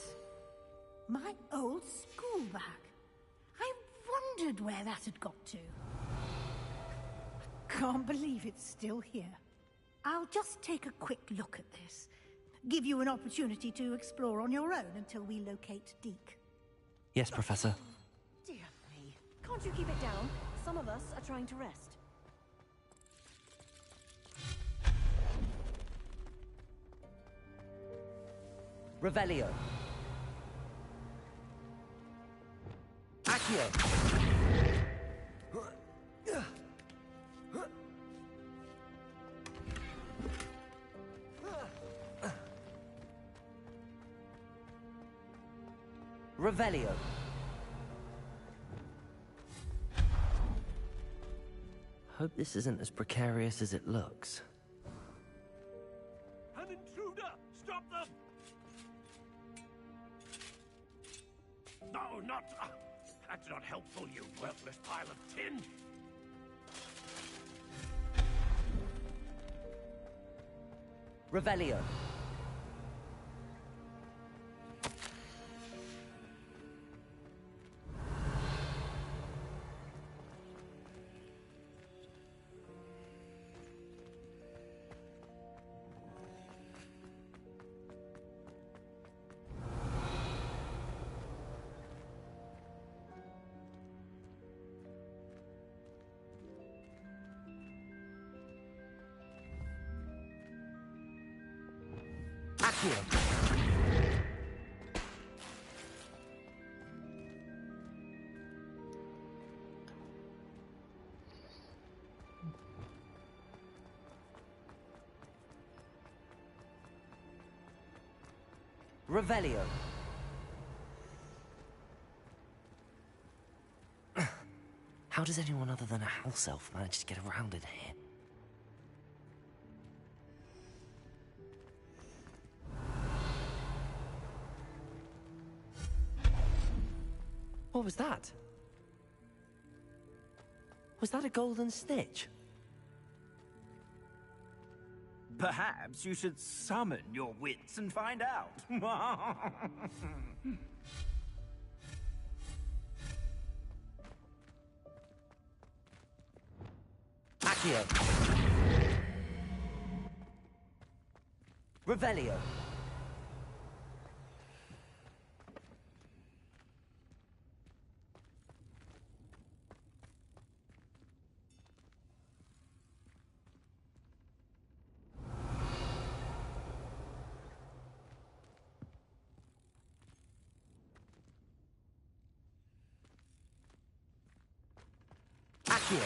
My old school bag. I wondered where that had got to. Can't believe it's still here. I'll just take a quick look at this. Give you an opportunity to explore on your own until we locate Deke. Yes, Professor. Dear me. Can't you keep it down? Some of us are trying to rest. Revelio. Accio. Revelio. Hope this isn't as precarious as it looks. An intruder! Stop them! No, not... that's not helpful, you worthless pile of tin! Revelio. Accio. Revelio. How does anyone other than a house elf manage to get around in here? What was that? Was that a golden snitch? Perhaps you should summon your wits and find out. Accio. Revelio. Accio.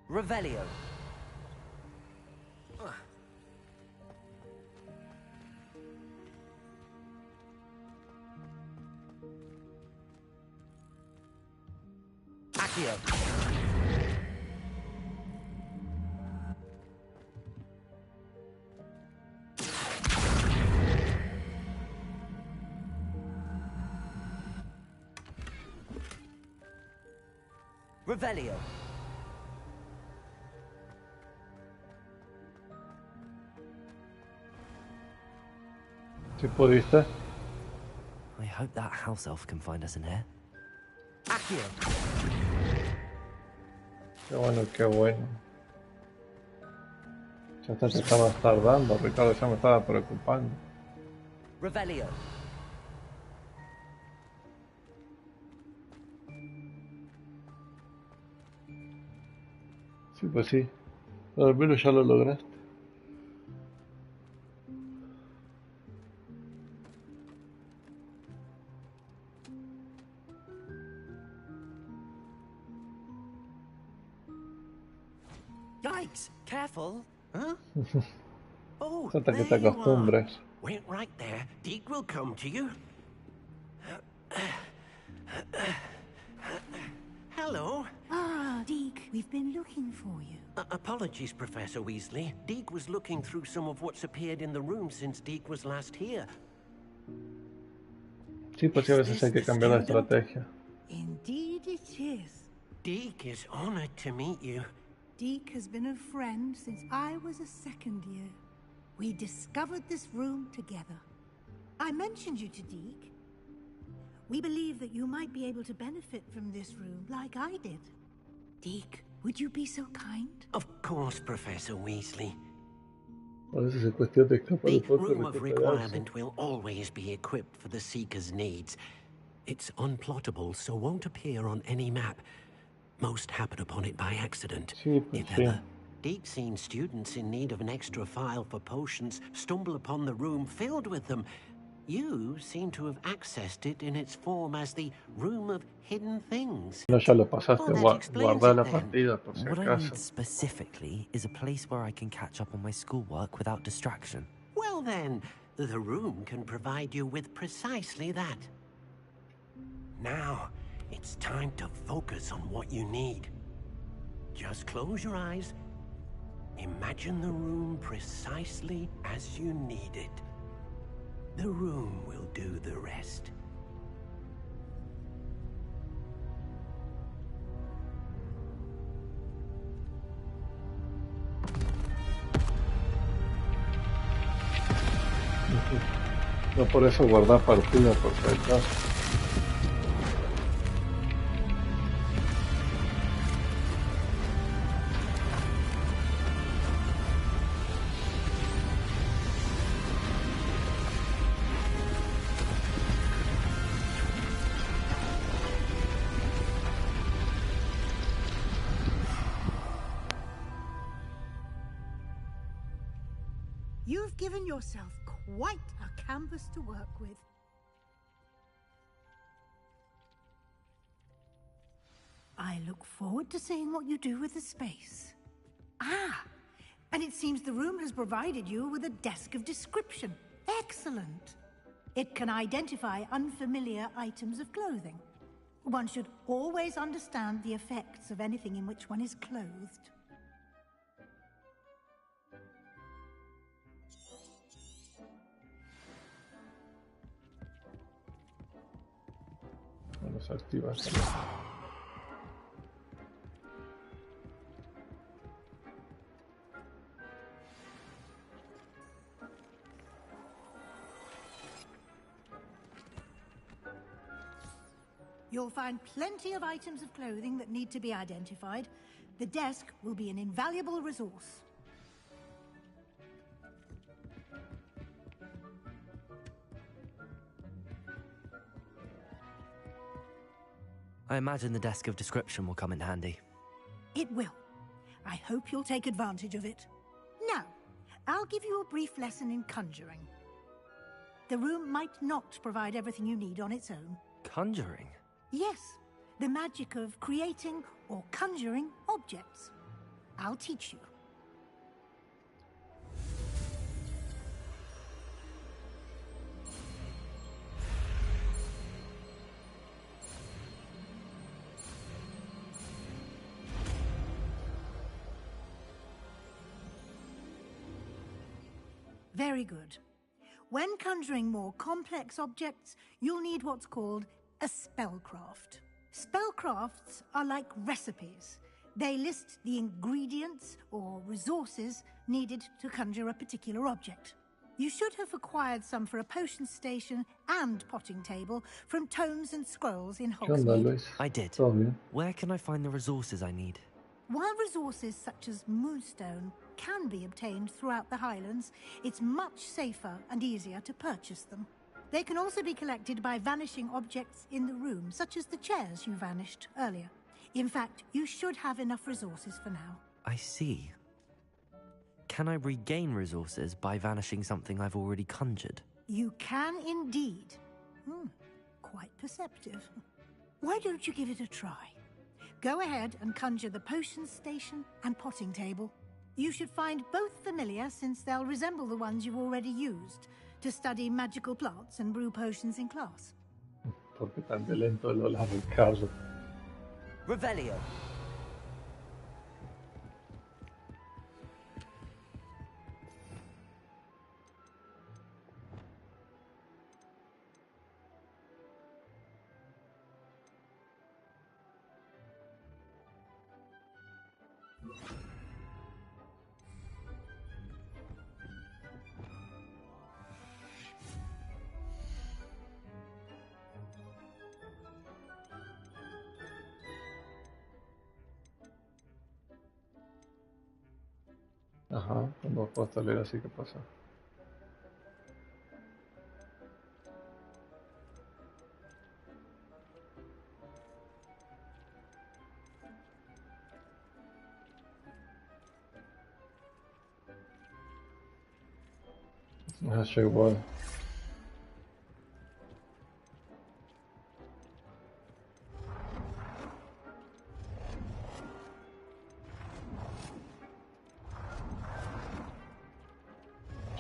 Revelio. Accio. Revelio. ¿Sí pudiste? I hope that house elf can find us in here. Accio. Qué bueno, qué bueno. Ya hasta te estabas tardando, Ricardo, ya me estaba preocupando. Revelio. Sí, pues sí. Pero al menos ya lo lograste. Yikes! Careful. Huh? Oh, Hasta que te there you are. acostumbres. Wait right there. Deke will come to you. Hello. Ah, Deke, we've been looking for you. Apologies, Professor Weasley. Deke was looking through some of what's appeared in the room since Deke was last here. Sí, pues sí, a veces hay que cambiar la estrategia. Indeed it is. Deke is honored to meet you. Deke has been a friend since I was a second year. We discovered this room together. I mentioned you to Deke. We believe that you might be able to benefit from this room like I did. Deke, would you be so kind? Of course, Professor Weasley. A veces es cuestión de escapar The un poco y room of recuperarse. requirement will always be equipped for the Seeker's needs. It's unplottable, so won't appear on any map. Most happen upon it by accident, Sí, pues if sí. ever. Deke's seen students in need of an extra file for potions stumble upon the room filled with them. You seem to have accessed it in its form as the Room of Hidden Things. No, ya lo pasaste. Well, that explains Guarda it la then. partida por si What I acaso. need specifically is a place where I can catch up on my schoolwork without distraction. Well then, the room can provide you with precisely that. Now, it's time to focus on what you need. Just close your eyes. Imagine the room precisely as you need it. The room will do the rest. No por eso guardar partida por si acaso. You've given yourself quite a canvas to work with. I look forward to seeing what you do with the space. Ah, and it seems the room has provided you with a desk of description. Excellent. It can identify unfamiliar items of clothing. One should always understand the effects of anything in which one is clothed. Bueno, se activa. You'll find plenty of items of clothing that need to be identified. The desk will be an invaluable resource. I imagine the desk of description will come in handy. It will. I hope you'll take advantage of it. Now, I'll give you a brief lesson in conjuring. The room might not provide everything you need on its own. Conjuring? Yes, the magic of creating or conjuring objects. I'll teach you. Very good. When conjuring more complex objects, you'll need what's called a spellcraft. Spellcrafts are like recipes. They list the ingredients or resources needed to conjure a particular object. You should have acquired some for a potion station and potting table from tomes and scrolls in Hogsmeade. I did. Where can I find the resources I need? While resources such as moonstone can be obtained throughout the Highlands, it's much safer and easier to purchase them. They can also be collected by vanishing objects in the room, such as the chairs you vanished earlier. In fact, you should have enough resources for now. I see. Can I regain resources by vanishing something I've already conjured? You can indeed. Quite perceptive. Why don't you give it a try? Go ahead and conjure the potion station and potting table. You should find both familiar, since they'll resemble the ones you've already used to study magical plants and brew potions in class. Porque tan de lento lo las buscado. Revelio. Ajá, cuando puedo leer así, ¿qué pasa? Me ha hecho igual.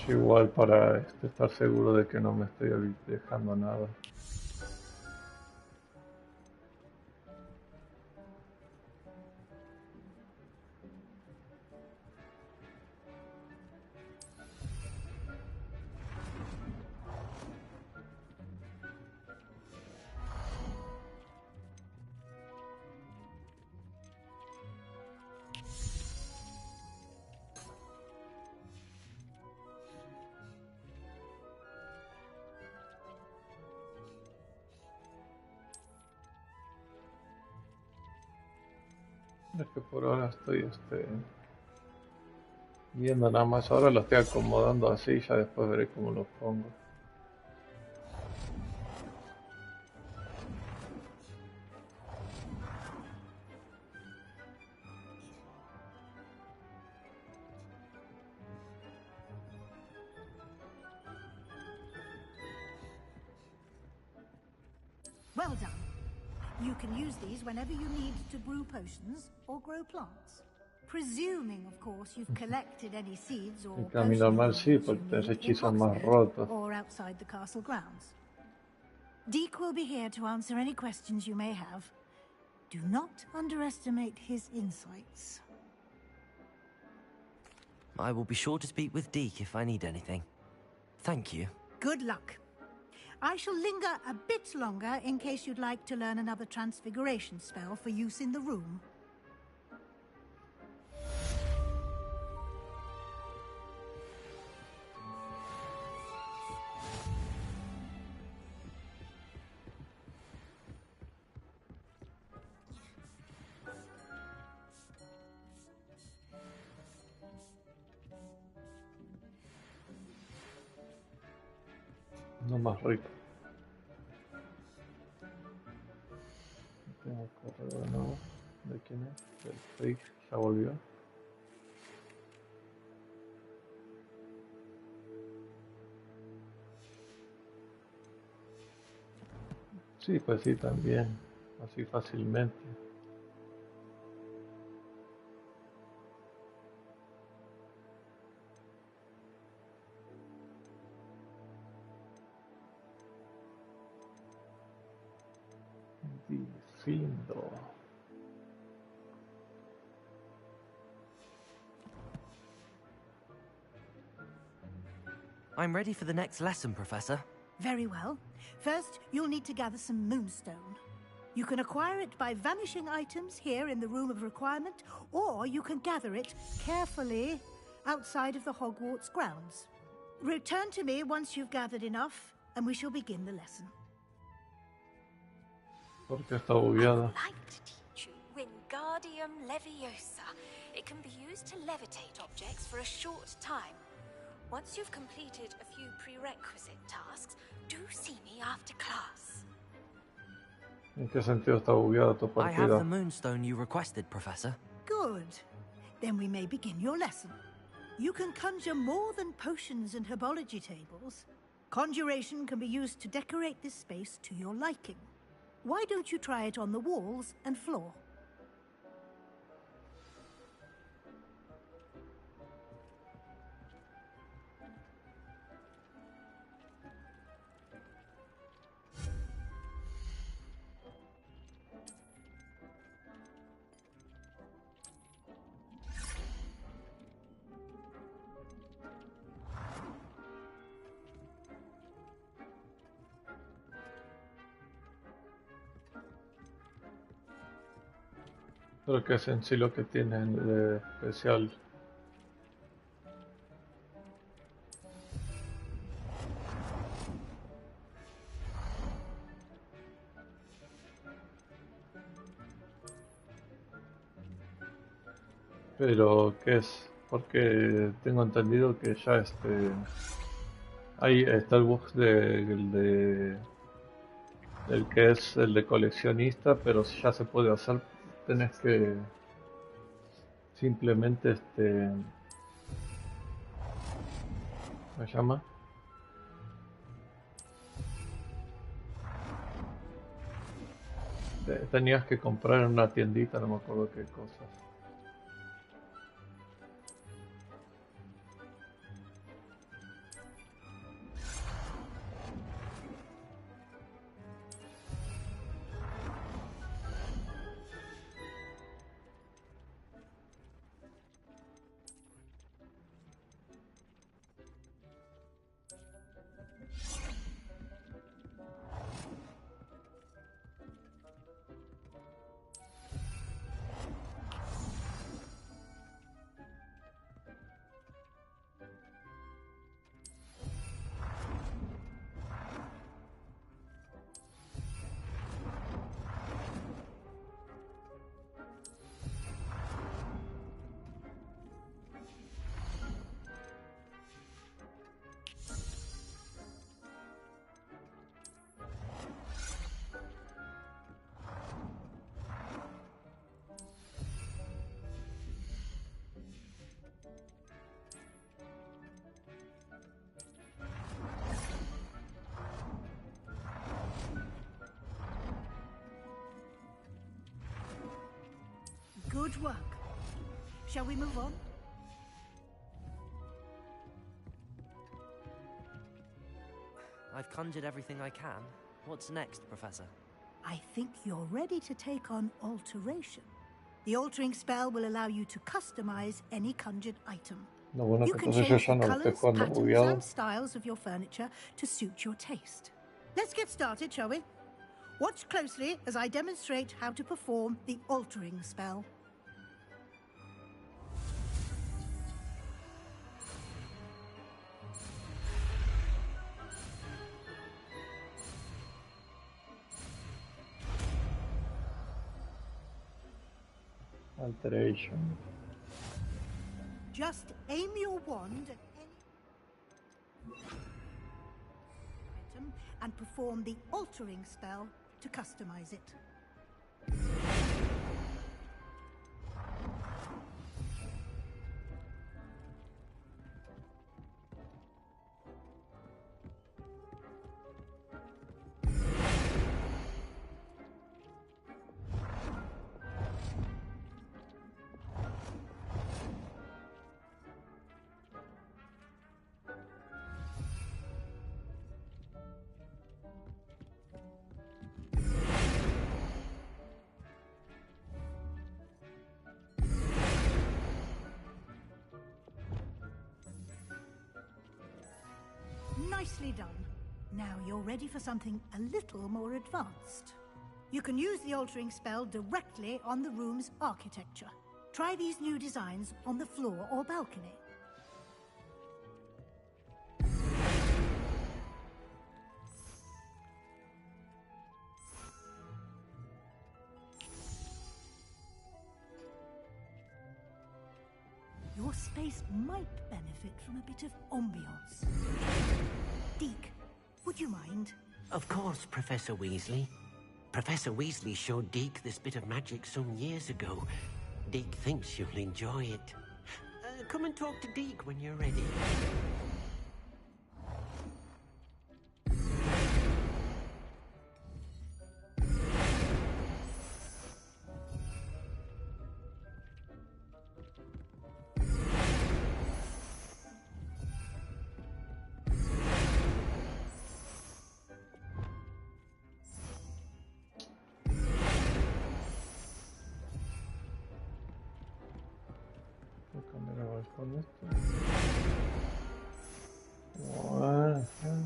Igual para estar seguro de que no me estoy dejando nada. Es que por ahora estoy viendo nada más. Ahora lo estoy acomodando así, ya después veré cómo lo pongo. Well done. You can use these whenever you need to brew potions or grow plants. Presuming, of course, you've collected any seeds or En cambio normal sí, porque tenés hechizos más rotos. or outside the castle grounds. Deke will be here to answer any questions you may have. Do not underestimate his insights. I will be sure to speak with Deke if I need anything. Thank you. Good luck. I shall linger a bit longer in case you'd like to learn another transfiguration spell for use in the room. No más rico. Tengo ¿Quién es? El fake ya volvió. Sí, pues sí, también. Así fácilmente. Diciendo. I'm ready for the next lesson, Professor. Very well. First, you'll need to gather some moonstone. You can acquire it by vanishing items here in the Room of Requirement, or you can gather it carefully outside of the Hogwarts grounds. Return to me once you've gathered enough, and we shall begin the lesson. Porque está bugueada. I'd like to teach you Wingardium Leviosa. It can be used to levitate objects for a short time. Once you've completed a few prerequisite tasks, do see me after class. ¿En qué sentido está bugueada tu I have partida? the moonstone you requested, Professor. Good. Then we may begin your lesson. You can conjure more than potions and herbology tables. Conjuration can be used to decorate this space to your liking. Why don't you try it on the walls and floor? Pero que es en sí lo que tienen de especial. Pero ¿qué es? Porque tengo entendido que ya ahí está el bug del que es el de coleccionista, pero ya se puede hacer. Tenés que simplemente ¿cómo se llama? Tenías que comprar en una tiendita, no me acuerdo qué cosas. Good work. Shall we move on? I've conjured everything I can. What's next, Professor? I think you're ready to take on alteration. The altering spell will allow you to customize any conjured item. Lo bueno You que can entonces yo change ya the no lo estoy colors, jugando patterns, bugueado. and styles of your furniture to suit your taste. Let's get started, shall we? Watch closely as I demonstrate how to perform the altering spell. Alteration. Just aim your wand at any item and perform the altering spell to customize it. Nicely done. Now you're ready for something a little more advanced. You can use the altering spell directly on the room's architecture. Try these new designs on the floor or balcony. Your space might benefit from a bit of ambiance. Deke, would you mind? Of course, Professor Weasley. Professor Weasley showed Deke this bit of magic some years ago. Deke thinks you'll enjoy it. Come and talk to Deke when you're ready. Con esto. Ajá.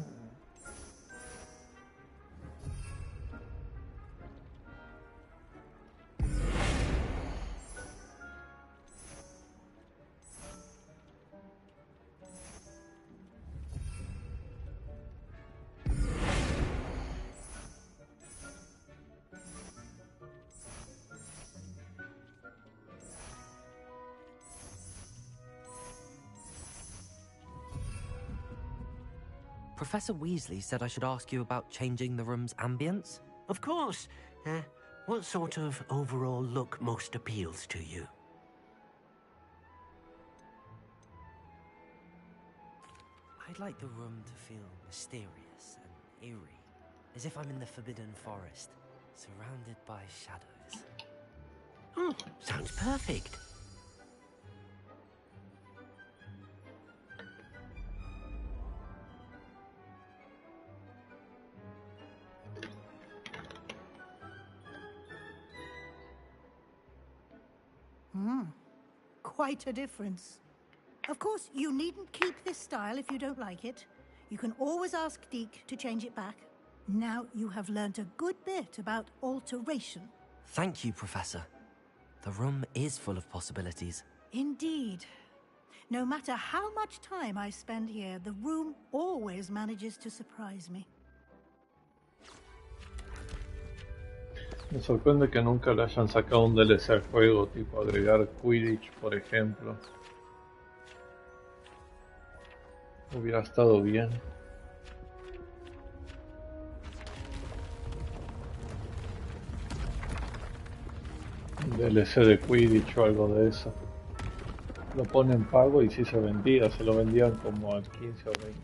Professor Weasley said I should ask you about changing the room's ambience? Of course. What sort of overall look most appeals to you? I'd like the room to feel mysterious and eerie, as if I'm in the Forbidden Forest, surrounded by shadows. Oh, sounds perfect. Quite a difference. Of course, you needn't keep this style if you don't like it. You can always ask Deke to change it back. Now you have learnt a good bit about alteration. Thank you, Professor. The room is full of possibilities. Indeed. No matter how much time I spend here, the room always manages to surprise me. Me sorprende que nunca le hayan sacado un DLC al juego, tipo agregar Quidditch, por ejemplo. Hubiera estado bien. Un DLC de Quidditch o algo de eso. Lo ponen pago y sí se vendía, se lo vendían como a 15 o 20.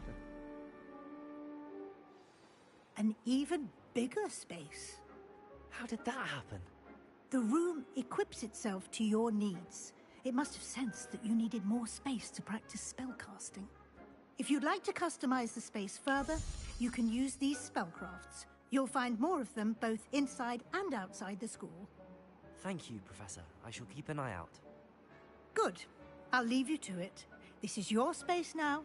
An even bigger space. How did that happen? The room equips itself to your needs. It must have sensed that you needed more space to practice spellcasting. If you'd like to customize the space further, you can use these spellcrafts. You'll find more of them both inside and outside the school. Thank you, Professor. I shall keep an eye out. Good. I'll leave you to it. This is your space now.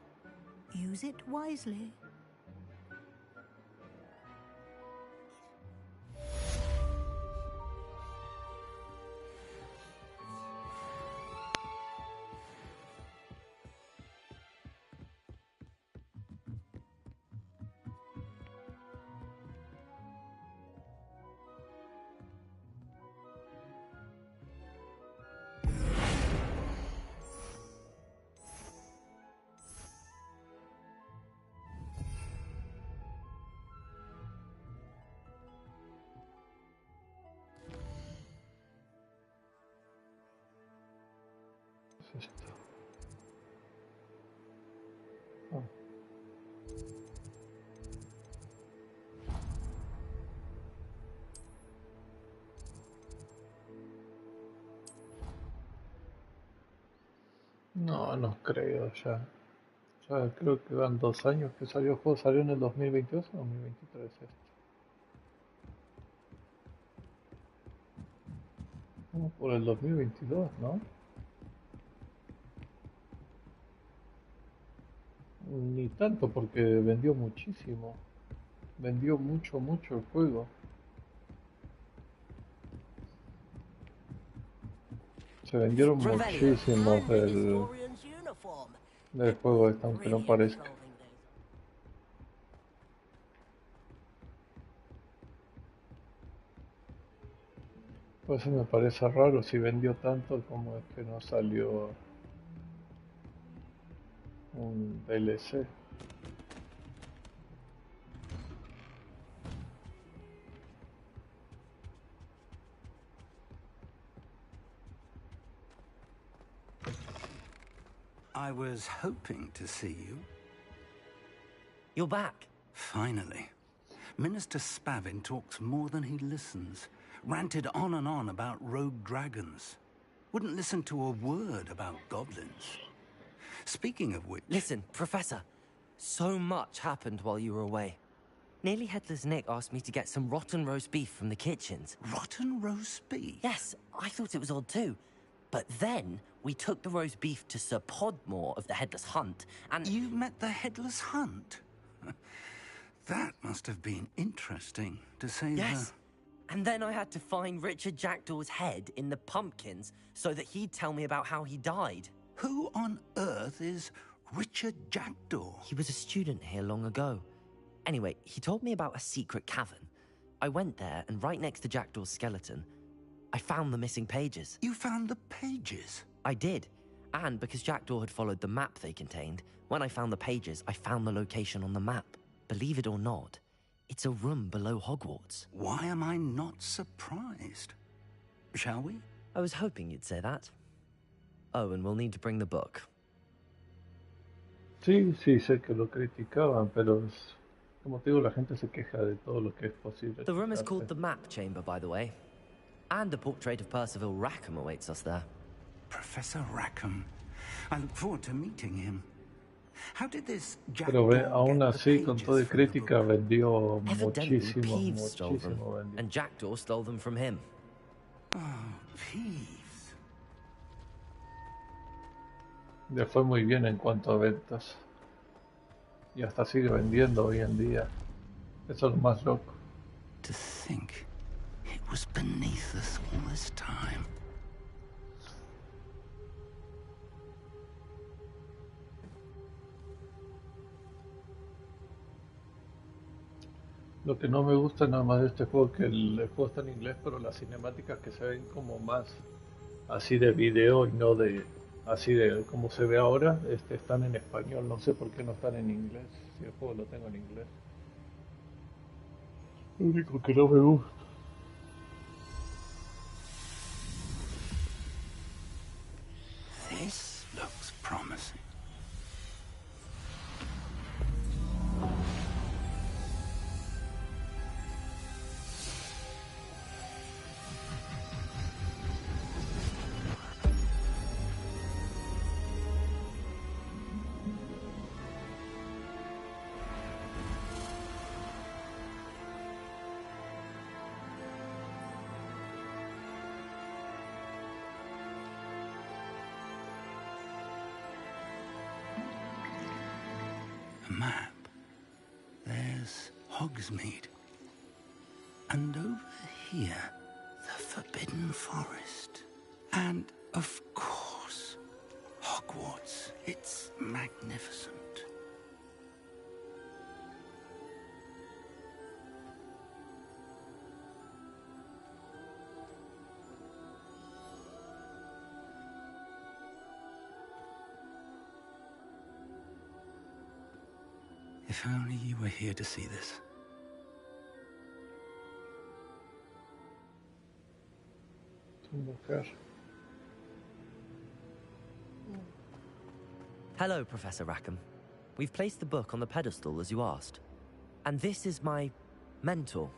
Use it wisely. No, no creo ya. Ya creo que van 2 años que salió el juego. ¿Salió en el 2022 o 2023 esto? Vamos por el 2022, ¿no? Ni tanto porque vendió muchísimo. Vendió mucho el juego. Se vendieron muchísimos del juego este, aunque no parezca. Pues eso me parece raro, si vendió tanto, como es que no salió un DLC. I was hoping to see you. You're back. Finally. Minister Spavin talks more than he listens. Ranted on and on about rogue dragons. Wouldn't listen to a word about goblins. Speaking of which... Listen, Professor. So much happened while you were away. Nearly Headless Nick asked me to get some rotten roast beef from the kitchens. Rotten roast beef? Yes, I thought it was odd too. But then, we took the roast beef to Sir Podmore of the Headless Hunt, and... You met the Headless Hunt? That must have been interesting, to say Yes. And then I had to find Richard Jackdaw's head in the pumpkins so that he'd tell me about how he died. Who on earth is Richard Jackdaw? He was a student here long ago. Anyway, he told me about a secret cavern. I went there, and right next to Jackdaw's skeleton, I found the missing pages. You found the pages? I did. And because Jackdaw had followed the map they contained, when I found the pages, I found the location on the map. Believe it or not, it's a room below Hogwarts. Why am I not surprised? Shall we? I was hoping you'd say that. Oh, and we'll need to bring the book. Sí, sé que lo criticaban, pero como te digo, la gente se queja de todo lo que es posible. The room is called the Map Chamber, by the way. And a portrait of Percival Rackham awaits us there. Professor Rackham. I look forward to meeting him. How did this Pero aún así, con toda crítica, vendió muchísimo. And Jackdaw stole them from him. Oh, Peeves. Le fue muy bien en cuanto a ventas. Y hasta sigue vendiendo hoy en día. Eso es lo más loco. To think it was beneath us all this time. Lo que no me gusta nada más de este juego es que el juego está en inglés, pero las cinemáticas que se ven como más así de video y no de así de como se ve ahora, están en español. No sé por qué no están en inglés, si el juego lo tengo en inglés. Lo único que no me gusta. This looks promising. Map. There's Hogsmeade. And over here, the Forbidden Forest. And, of course, Hogwarts. It's magnificent. If only you were here to see this. Hello, Professor Rackham. We've placed the book on the pedestal as you asked. And this is my mentor,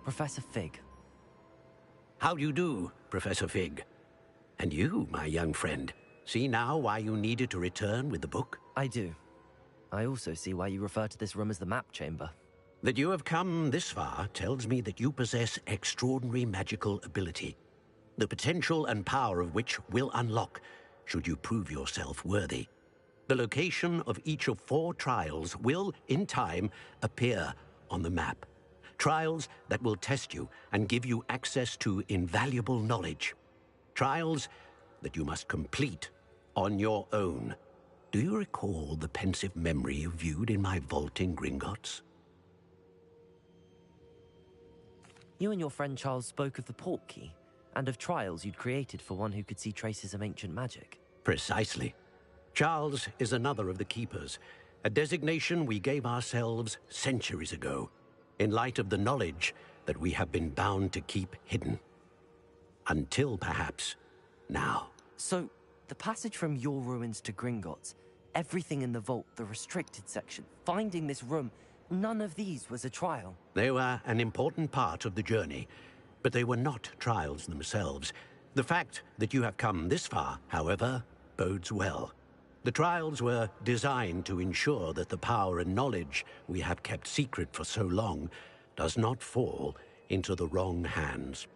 Professor Fig. How do you do, Professor Fig? And you, my young friend, see now why you needed to return with the book? I do. I also see why you refer to this room as the Map Chamber. That you have come this far tells me that you possess extraordinary magical ability, the potential and power of which will unlock should you prove yourself worthy. The location of each of 4 trials will, in time, appear on the map. Trials that will test you and give you access to invaluable knowledge. Trials that you must complete on your own. Do you recall the pensive memory you viewed in my vault in Gringotts? You and your friend Charles spoke of the port key, and of trials you'd created for one who could see traces of ancient magic. Precisely. Charles is another of the Keepers, a designation we gave ourselves centuries ago, in light of the knowledge that we have been bound to keep hidden. Until, perhaps, now. So, the passage from your ruins to Gringotts, everything in the vault, the restricted section, finding this room, none of these was a trial. They were an important part of the journey, but they were not trials themselves. The fact that you have come this far, however, bodes well. The trials were designed to ensure that the power and knowledge we have kept secret for so long does not fall into the wrong hands.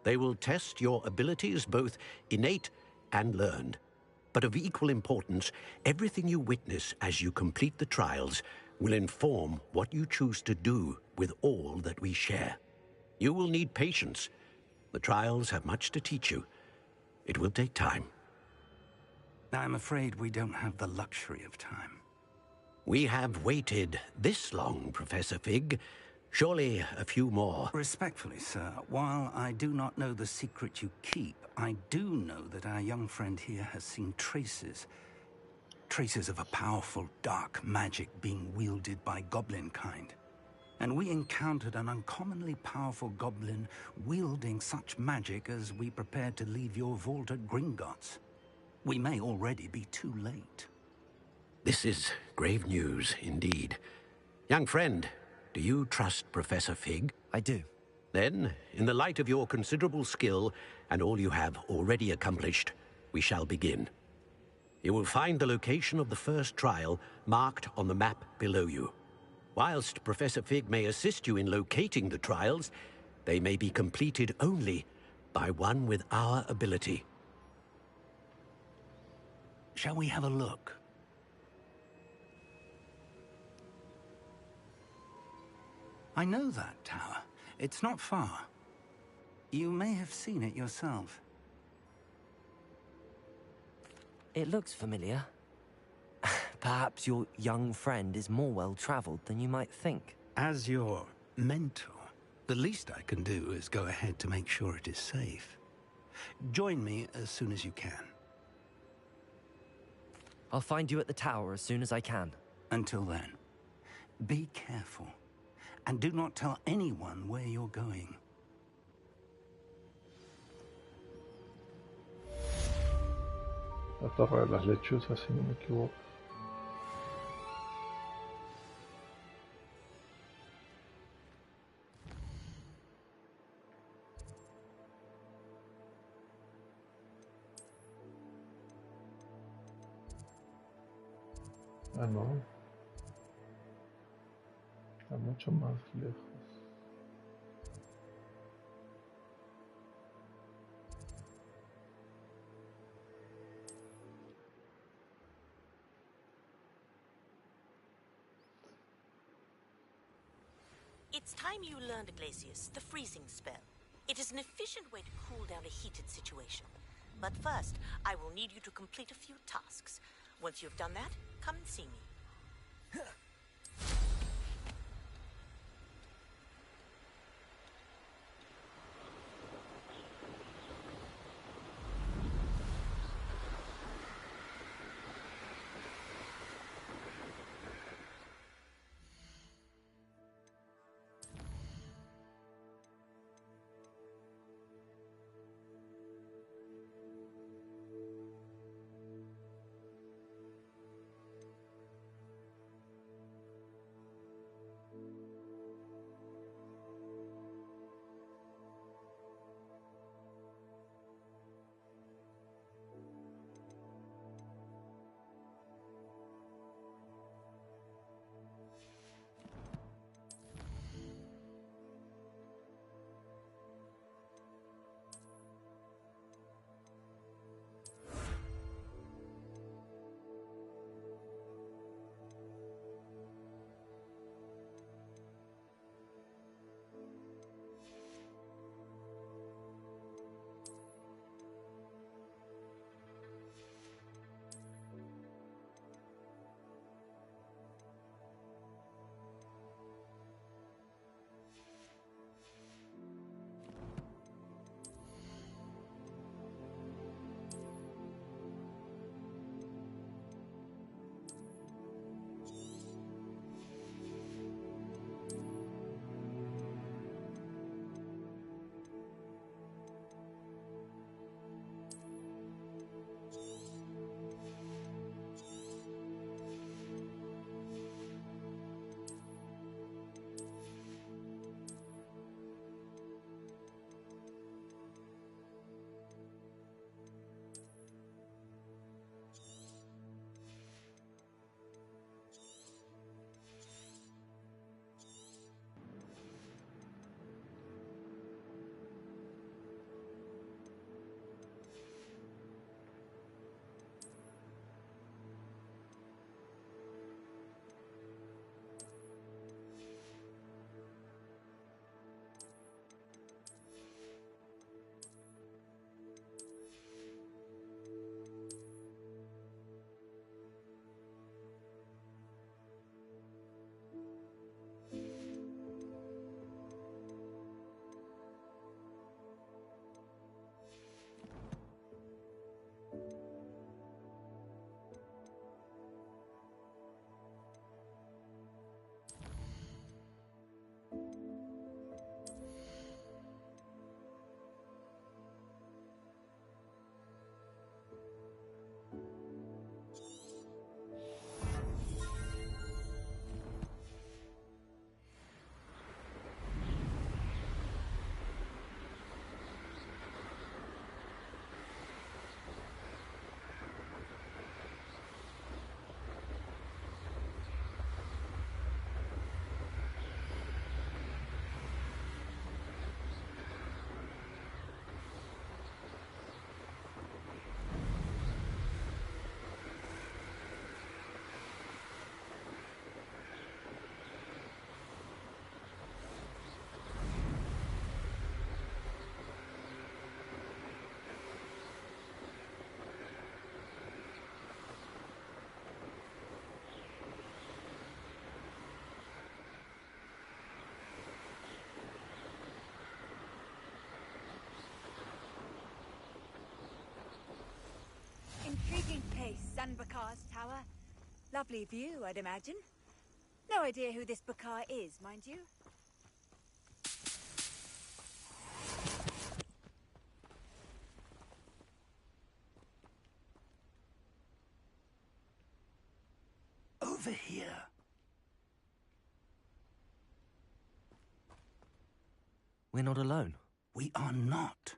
They will test your abilities, both innate and learned. But of equal importance, everything you witness as you complete the trials will inform what you choose to do with all that we share. You will need patience. The trials have much to teach you. It will take time. I'm afraid we don't have the luxury of time. We have waited this long, Professor Fig. Surely a few more. Respectfully, sir, while I do not know the secret you keep, I do know that our young friend here has seen traces of a powerful dark magic being wielded by goblin kind. And we encountered an uncommonly powerful goblin wielding such magic as we prepared to leave your vault at Gringotts. We may already be too late. This is grave news, indeed. Young friend, do you trust Professor Fig? I do. Then, in the light of your considerable skill and all you have already accomplished, we shall begin. You will find the location of the first trial marked on the map below you. Whilst Professor Fig may assist you in locating the trials, they may be completed only by one with our ability. Shall we have a look? I know that tower. It's not far. You may have seen it yourself. It looks familiar. Perhaps your young friend is more well-traveled than you might think. As your mentor, the least I can do is go ahead to make sure it is safe. Join me as soon as you can. I'll find you at the tower as soon as I can. Until then, be careful. And do not tell anyone where you're going. La Torre de las Lechuzas, si no me equivoco. Ah, no. Está mucho más lejos. It's time you learned, Glacius, the freezing spell. It is an efficient way to cool down a heated situation. But first, I will need you to complete a few tasks. Once you've done that, come and see me. Intriguing place, Sanbakar's tower. Lovely view, I'd imagine. No idea who this Bakar is, mind you. Over here. We're not alone. We are not.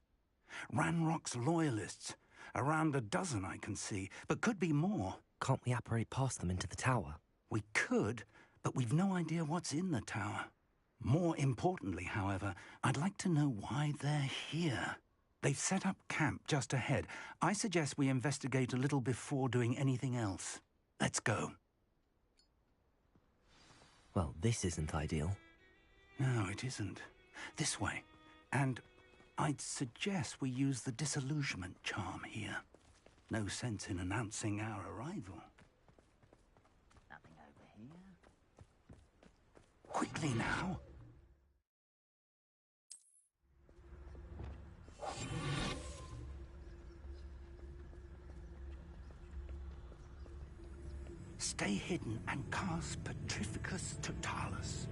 Ranrock's loyalists. Around a dozen I can see, but could be more. Can't we apparate past them into the tower? We could, but we've no idea what's in the tower. More importantly, however, I'd like to know why they're here. They've set up camp just ahead. I suggest we investigate a little before doing anything else. Let's go. Well, this isn't ideal. No, it isn't. This way. And I'd suggest we use the disillusionment charm here. No sense in announcing our arrival. Nothing over here. Quickly now. Stay hidden and cast Petrificus Totalis.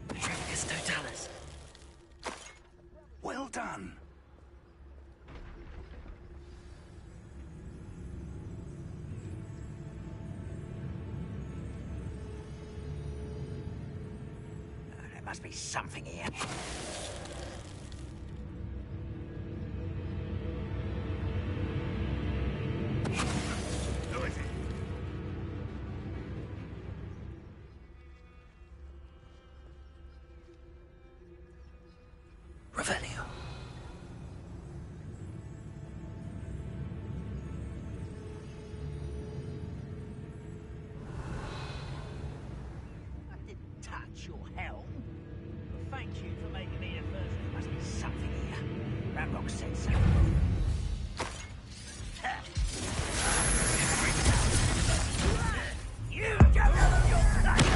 Petrificus Totalis. Well done. There must be something here. Who is it? Revelio. I didn't touch your helm. Thank you for making me a first. There must be something here. Ranrock said so. You don't know your place!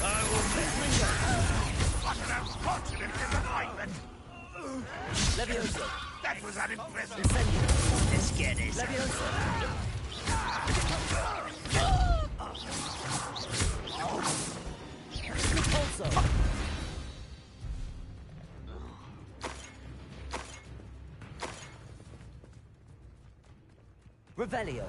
I will make you what an unfortunate disappointment! Levioso. That was unimpressive. Incendio. Let's get this. Levioso. Repulso. Revelio.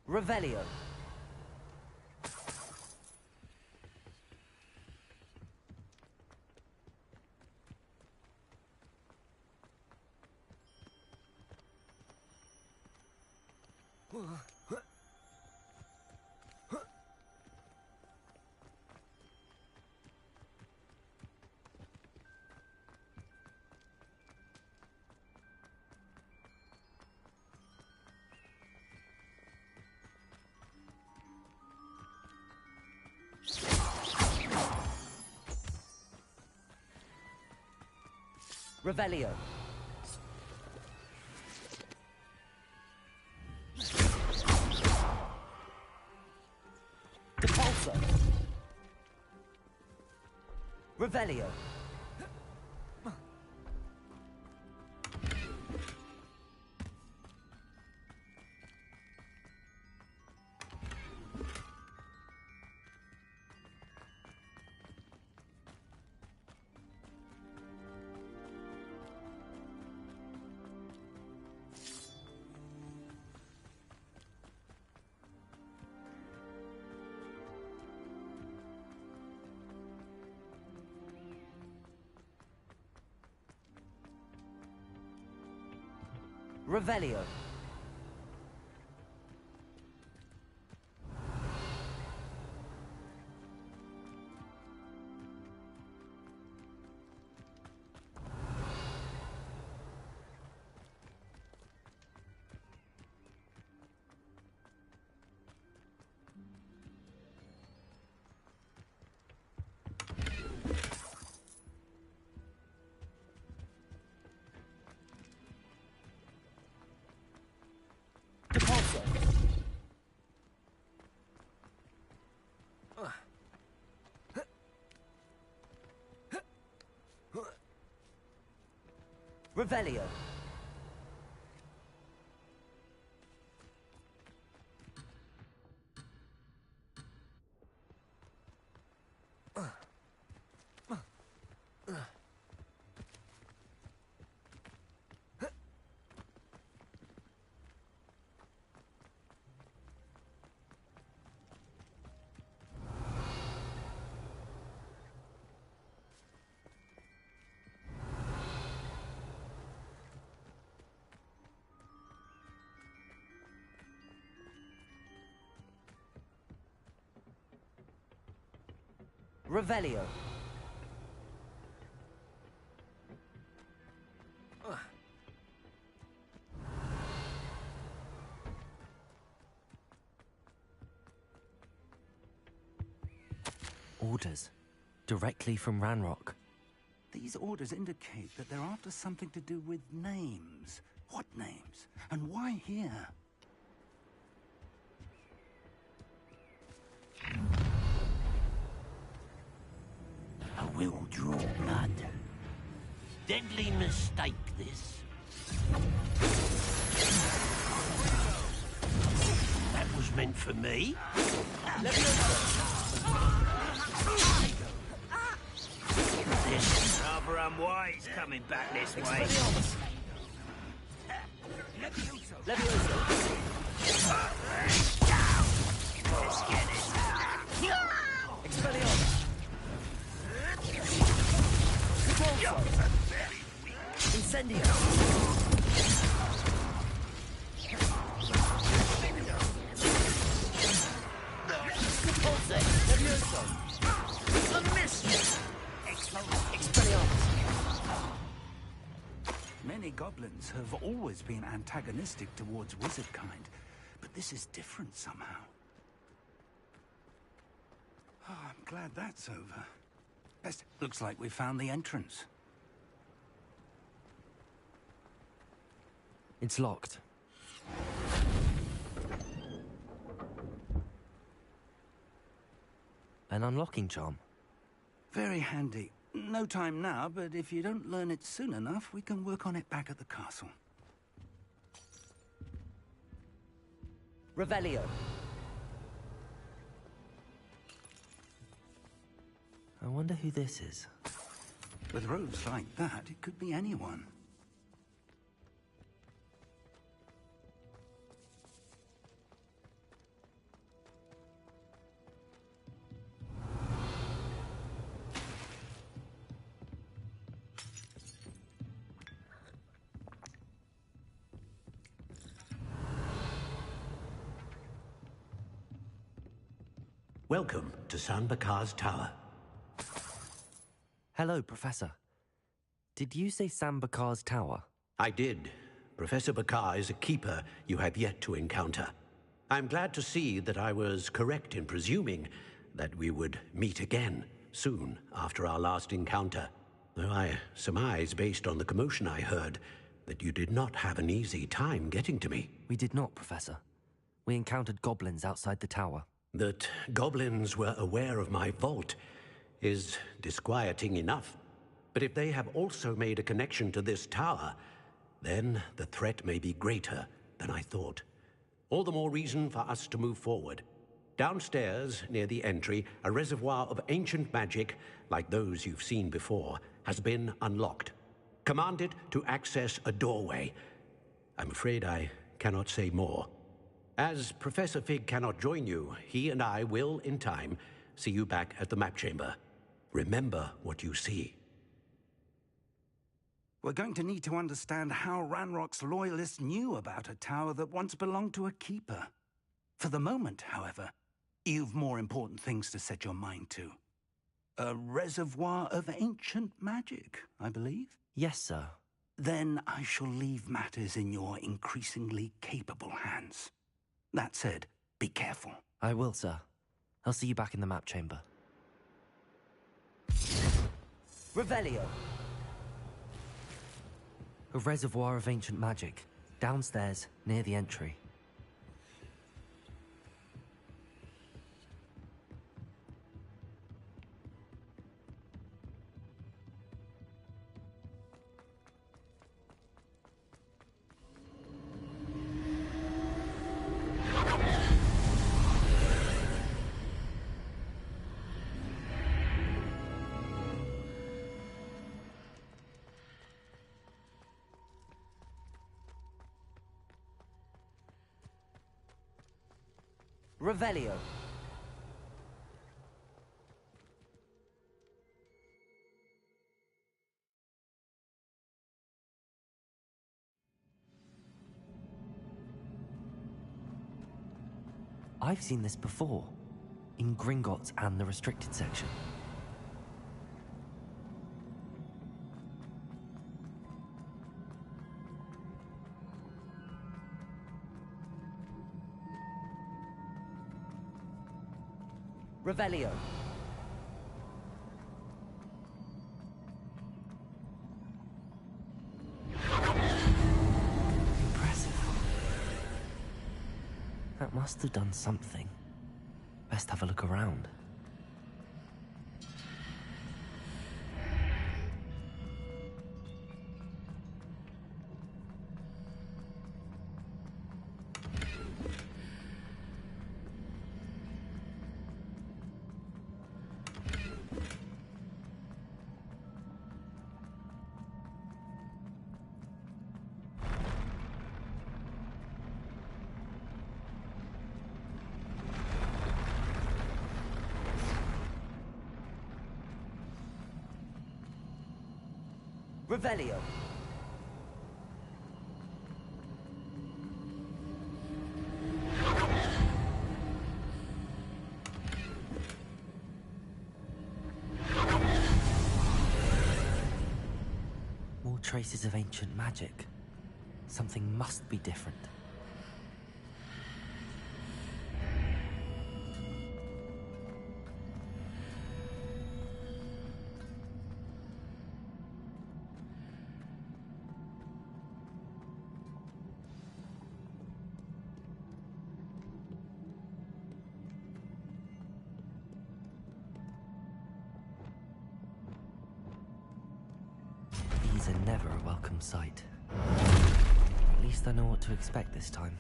Revelio. Revelio. Repulso. Revelio. Revelio. Revelio. Revelio. Orders. Directly from Ranrock. These orders indicate that they're after something to do with names. What names? And why here? I will draw blood. Deadly mistake, this. That was meant for me. This rather unwise coming back this way. Let's get it. Incendio! Many goblins have always been antagonistic towards wizard kind, but this is different somehow. Oh, I'm glad that's over. Best, looks like we found the entrance. It's locked. An unlocking charm. Very handy. No time now, but if you don't learn it soon enough, we can work on it back at the castle. Revelio. I wonder who this is. With robes like that, it could be anyone. Welcome to Sambakar's Tower. Hello, Professor. Did you say Sambakar's Tower? I did. Professor Bakar is a keeper you have yet to encounter. I'm glad to see that I was correct in presuming that we would meet again soon after our last encounter. Though I surmise, based on the commotion I heard, that you did not have an easy time getting to me. We did not, Professor. We encountered goblins outside the tower. That goblins were aware of my vault is disquieting enough. But if they have also made a connection to this tower, then the threat may be greater than I thought. All the more reason for us to move forward. Downstairs, near the entry, a reservoir of ancient magic, like those you've seen before, has been unlocked. Commanded to access a doorway. I'm afraid I cannot say more. As Professor Fig cannot join you, he and I will, in time, see you back at the map chamber. Remember what you see. We're going to need to understand how Ranrock's loyalists knew about a tower that once belonged to a keeper. For the moment, however, you've more important things to set your mind to. A reservoir of ancient magic, I believe? Yes, sir. Then I shall leave matters in your increasingly capable hands. That said, be careful. I will, sir. I'll see you back in the map chamber. Revelio. A reservoir of ancient magic. Downstairs, near the entry. Revelio. I've seen this before, in Gringotts and the restricted section. Revelio. Impressive. That must have done something. Best have a look around. Revelio. More traces of ancient magic. Something must be different. These are never a welcome sight. At least I know what to expect this time.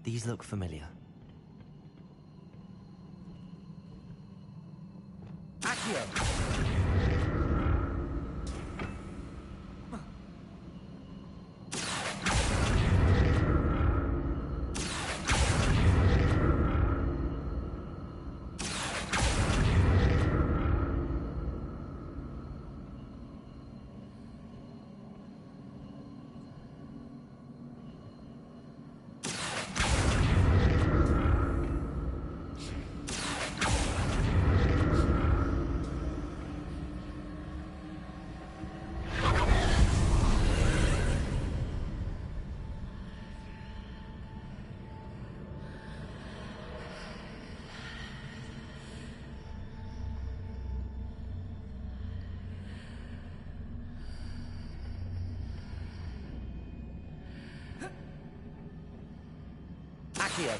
These look familiar. Accio. Accio.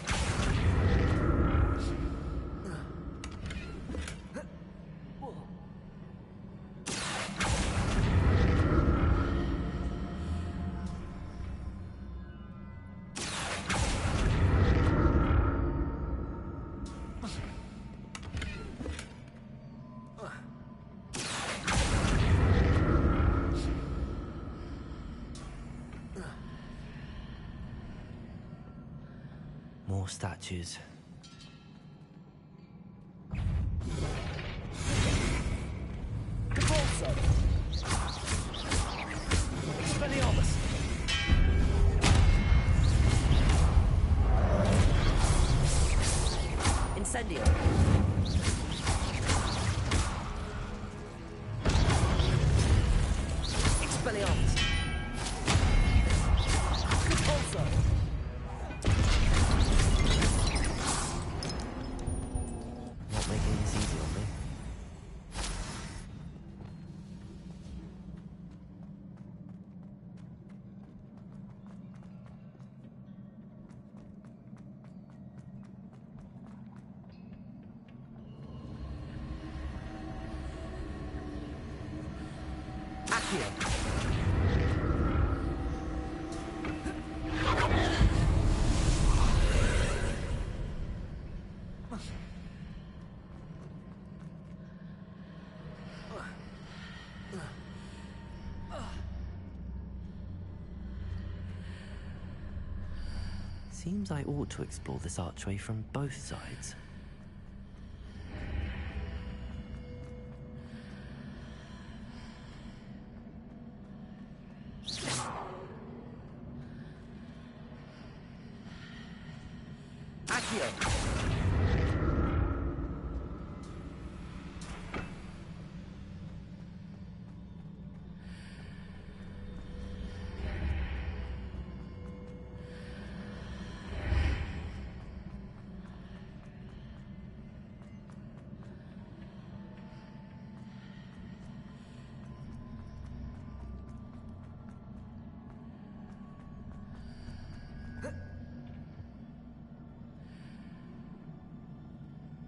More statues. Repulso. Expelliarmus. Incendio. Expelliarmus. Repulso. Not making this easy on me. Accio. Seems I ought to explore this archway from both sides. Accio.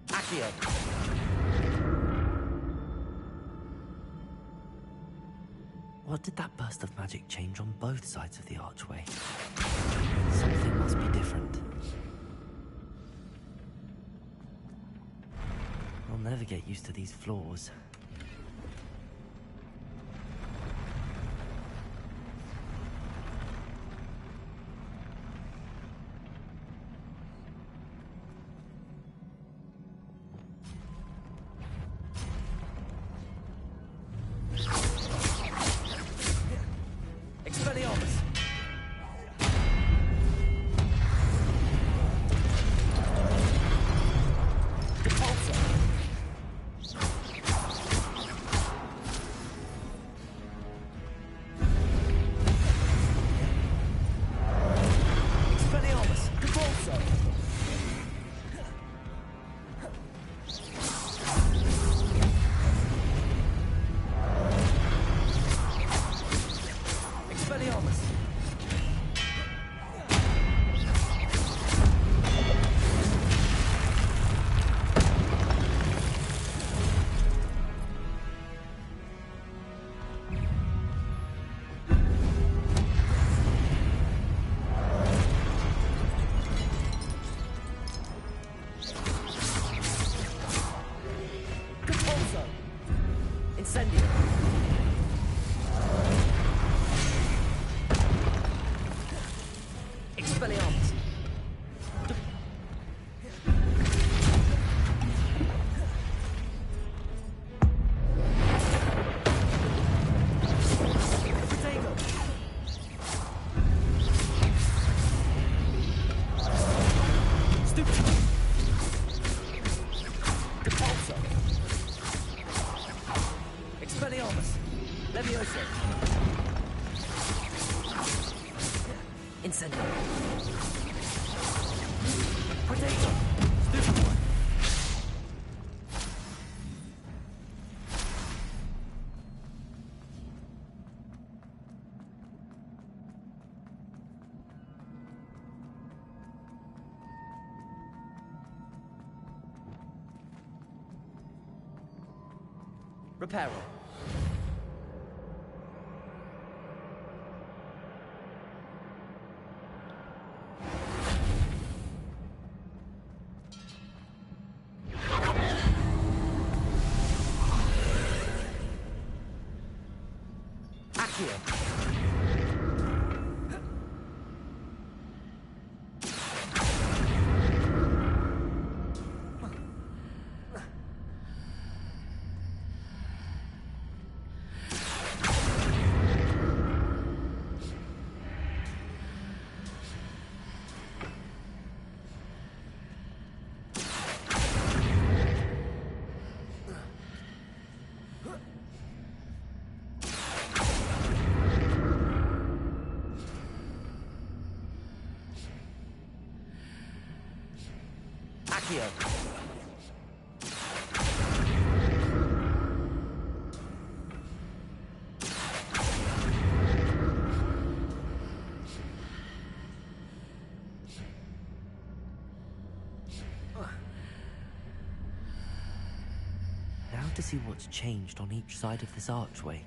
Accio. What did that burst of magic change on both sides of the archway? Something must be different. I'll never get used to these floors. Expelliarmus. Repulso. Expelliarmus. Repulso. Expelliarmus. Repulso. Incendio. Expelliarmus. Protego. Stupid. Repulso. Expelliarmus. Levioso. Incendio. Protego. Stupid one. Reparo. Now to see what's changed on each side of this archway.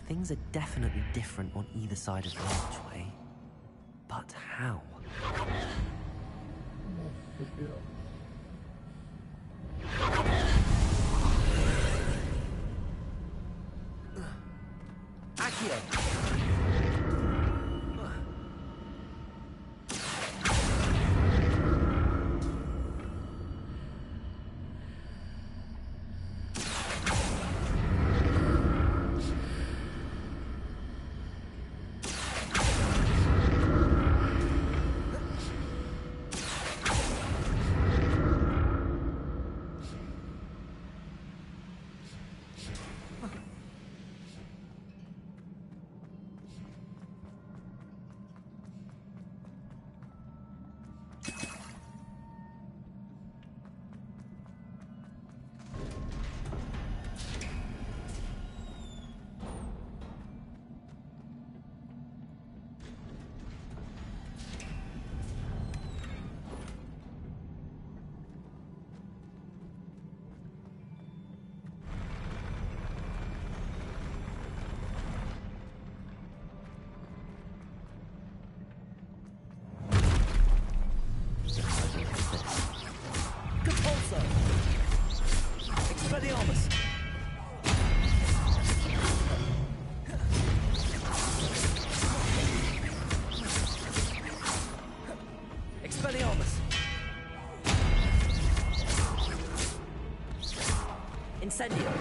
Things are definitely different on either side of the archway. But how? Expelliarmus! Expelliarmus! Incendio!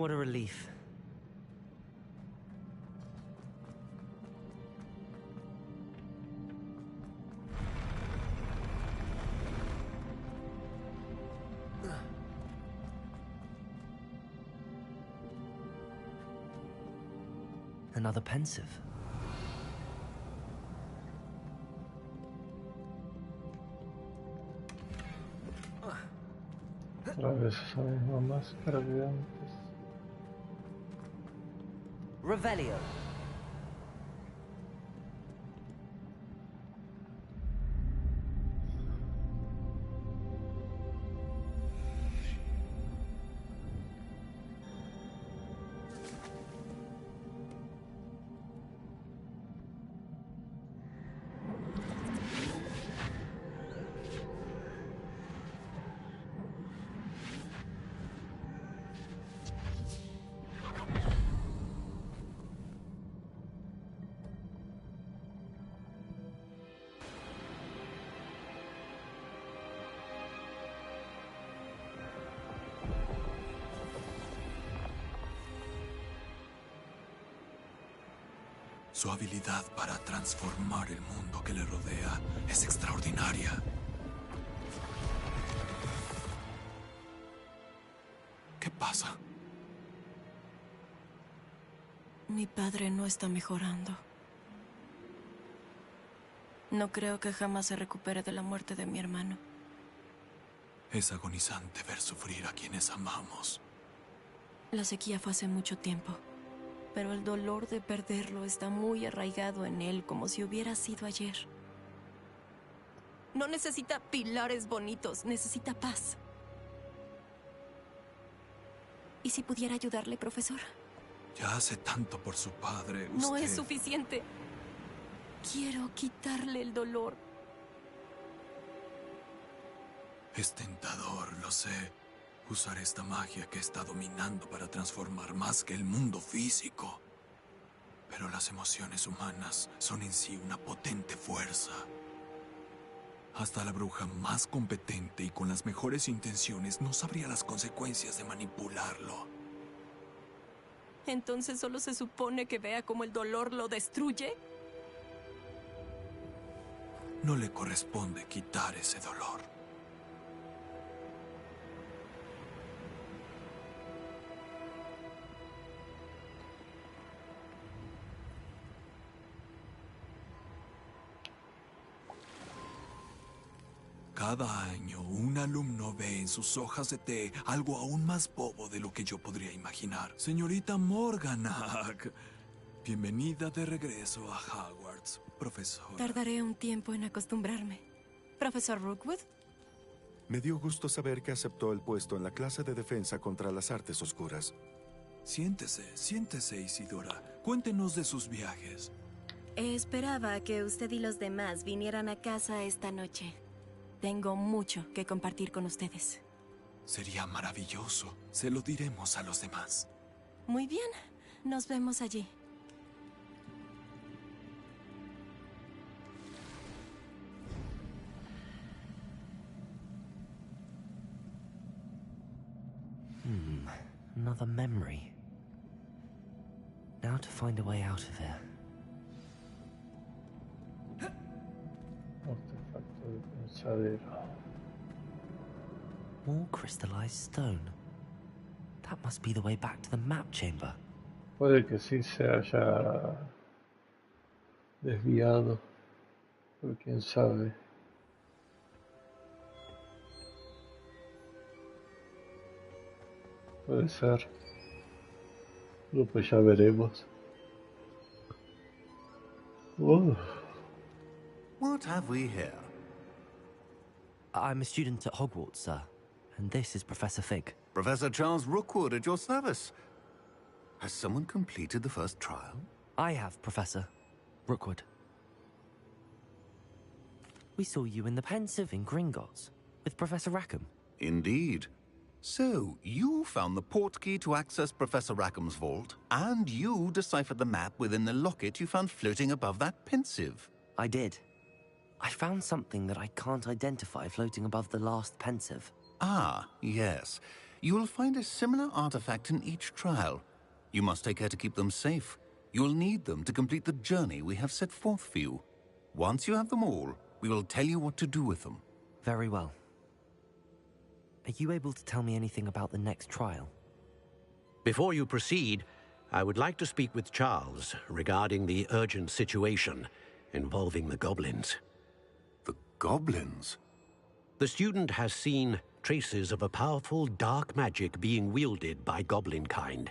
What a relief. Another pensive. Otra vez esa misma máscara que antes. Revelio. Su habilidad para transformar el mundo que le rodea es extraordinaria. ¿Qué pasa? Mi padre no está mejorando. No creo que jamás se recupere de la muerte de mi hermano. Es agonizante ver sufrir a quienes amamos. La sequía fue hace mucho tiempo, pero el dolor de perderlo está muy arraigado en él, como si hubiera sido ayer. No necesita pilares bonitos, necesita paz. ¿Y si pudiera ayudarle, profesor? Ya hace tanto por su padre. No es suficiente. Quiero quitarle el dolor. Es tentador, lo sé. Usar esta magia que está dominando para transformar más que el mundo físico. Pero las emociones humanas son en sí una potente fuerza. Hasta la bruja más competente y con las mejores intenciones no sabría las consecuencias de manipularlo. ¿Entonces solo se supone que vea cómo el dolor lo destruye? No le corresponde quitar ese dolor. Cada año, un alumno ve en sus hojas de té algo aún más bobo de lo que yo podría imaginar. Señorita Morganac, bienvenida de regreso a Hogwarts, profesor. Tardaré un tiempo en acostumbrarme. ¿Profesor Rookwood? Me dio gusto saber que aceptó el puesto en la clase de defensa contra las artes oscuras. Siéntese, Isidora. Cuéntenos de sus viajes. Esperaba que usted y los demás vinieran a casa esta noche. Tengo mucho que compartir con ustedes. Sería maravilloso. Se lo diremos a los demás. Muy bien. Nos vemos allí. Another memory. Now to find a way out of here. Artefacto de pensadero. More crystallized stone. That must be the way back to the map chamber. Puede que sí se haya desviado, pero quién sabe. Puede ser. Pero pues ya veremos. What have we here? I'm a student at Hogwarts, sir. And this is Professor Fig. Professor Charles Rookwood at your service. Has someone completed the first trial? I have, Professor Rookwood. We saw you in the Pensive in Gringotts with Professor Rackham. Indeed. So, you found the portkey to access Professor Rackham's vault, and you deciphered the map within the locket you found floating above that pensive. I did. I found something that I can't identify floating above the last pensive. Ah, yes. You will find a similar artifact in each trial. You must take care to keep them safe. You will need them to complete the journey we have set forth for you. Once you have them all, we will tell you what to do with them. Very well. Are you able to tell me anything about the next trial? Before you proceed, I would like to speak with Charles regarding the urgent situation involving the goblins. The goblins? The student has seen traces of a powerful dark magic being wielded by goblin kind.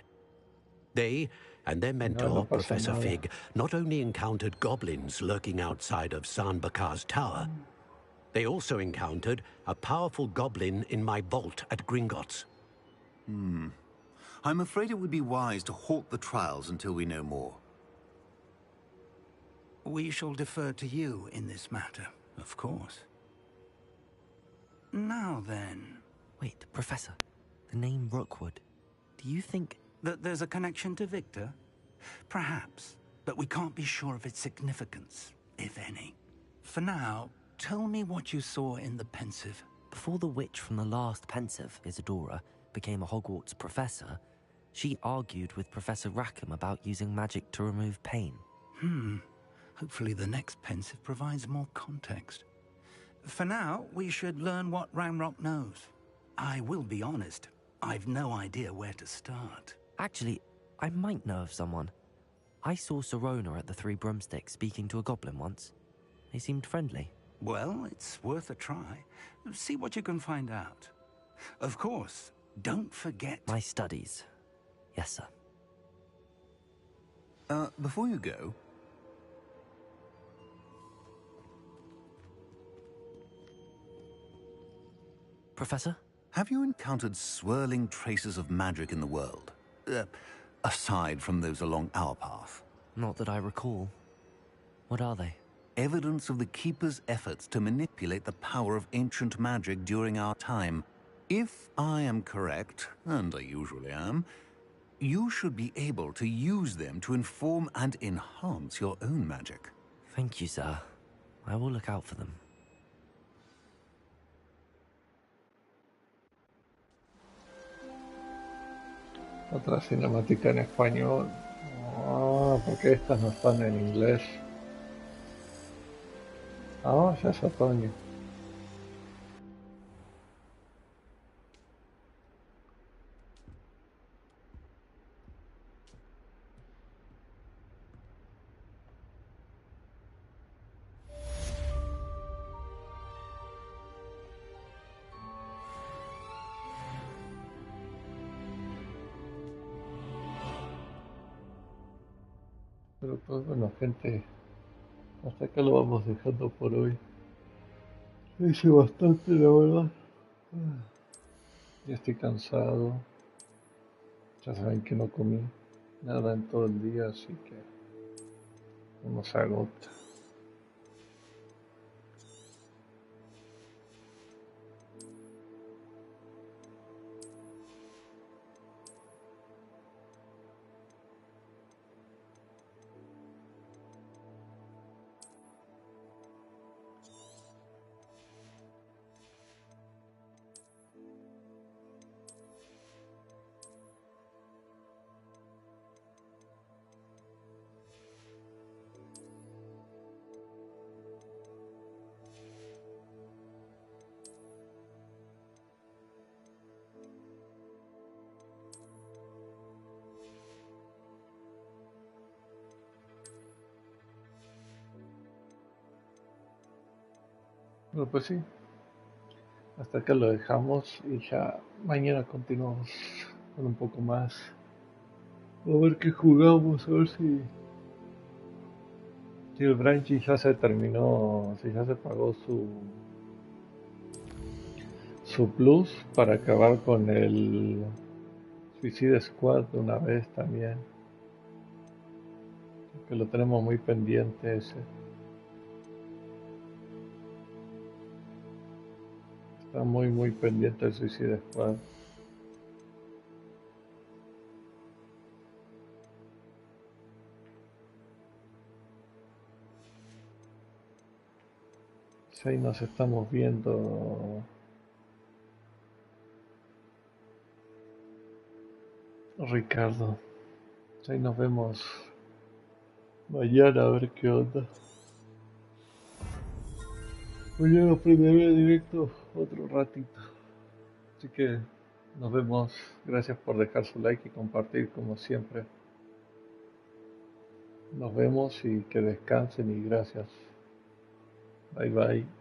They and their mentor, Professor Fig, not only encountered goblins lurking outside of San Bakar's tower, they also encountered a powerful goblin in my vault at Gringotts. I'm afraid it would be wise to halt the trials until we know more. We shall defer to you in this matter, of course. Now then... Wait, Professor. The name Rookwood. Do you think... that there's a connection to Victor? Perhaps, but we can't be sure of its significance, if any. For now, tell me what you saw in the pensive. Before the witch from the last pensive, Isadora, became a Hogwarts professor, she argued with Professor Rackham about using magic to remove pain. Hopefully the next pensive provides more context. For now, we should learn what Ranrock knows. I will be honest, I've no idea where to start. Actually, I might know of someone. I saw Sirona at the Three Broomsticks speaking to a goblin once. They seemed friendly. Well, it's worth a try. See what you can find out. Of course, don't forget... my studies. Yes, sir. Before you go... Professor? Have you encountered swirling traces of magic in the world? Aside from those along our path? Not that I recall. What are they? Evidence of the Keeper's efforts to manipulate the power of ancient magic during our time. If I am correct, and I usually am, you should be able to use them to inform and enhance your own magic. Thank you, sir. I will look out for them. Otra cinemática en español. Porque estas no están en inglés. Ya es otoño. Pero pues bueno, gente, hasta acá lo vamos dejando por hoy. Hice bastante, la verdad. Ya estoy cansado. Ya saben que no comí nada en todo el día, así que uno se agota. Bueno, pues sí, hasta acá lo dejamos y ya mañana continuamos con un poco más. A ver qué jugamos, a ver si el Branchi ya se terminó, si ya se pagó su plus para acabar con el Suicide Squad de una vez también, que lo tenemos muy pendiente ese. Está muy pendiente el Suicide Squad. Si ahí nos estamos viendo Ricardo. Ahí nos vemos mañana a ver qué onda. Mañana aprenderé directo otro ratito. Así que nos vemos. Gracias por dejar su like y compartir como siempre. Nos vemos y que descansen y gracias. Bye bye.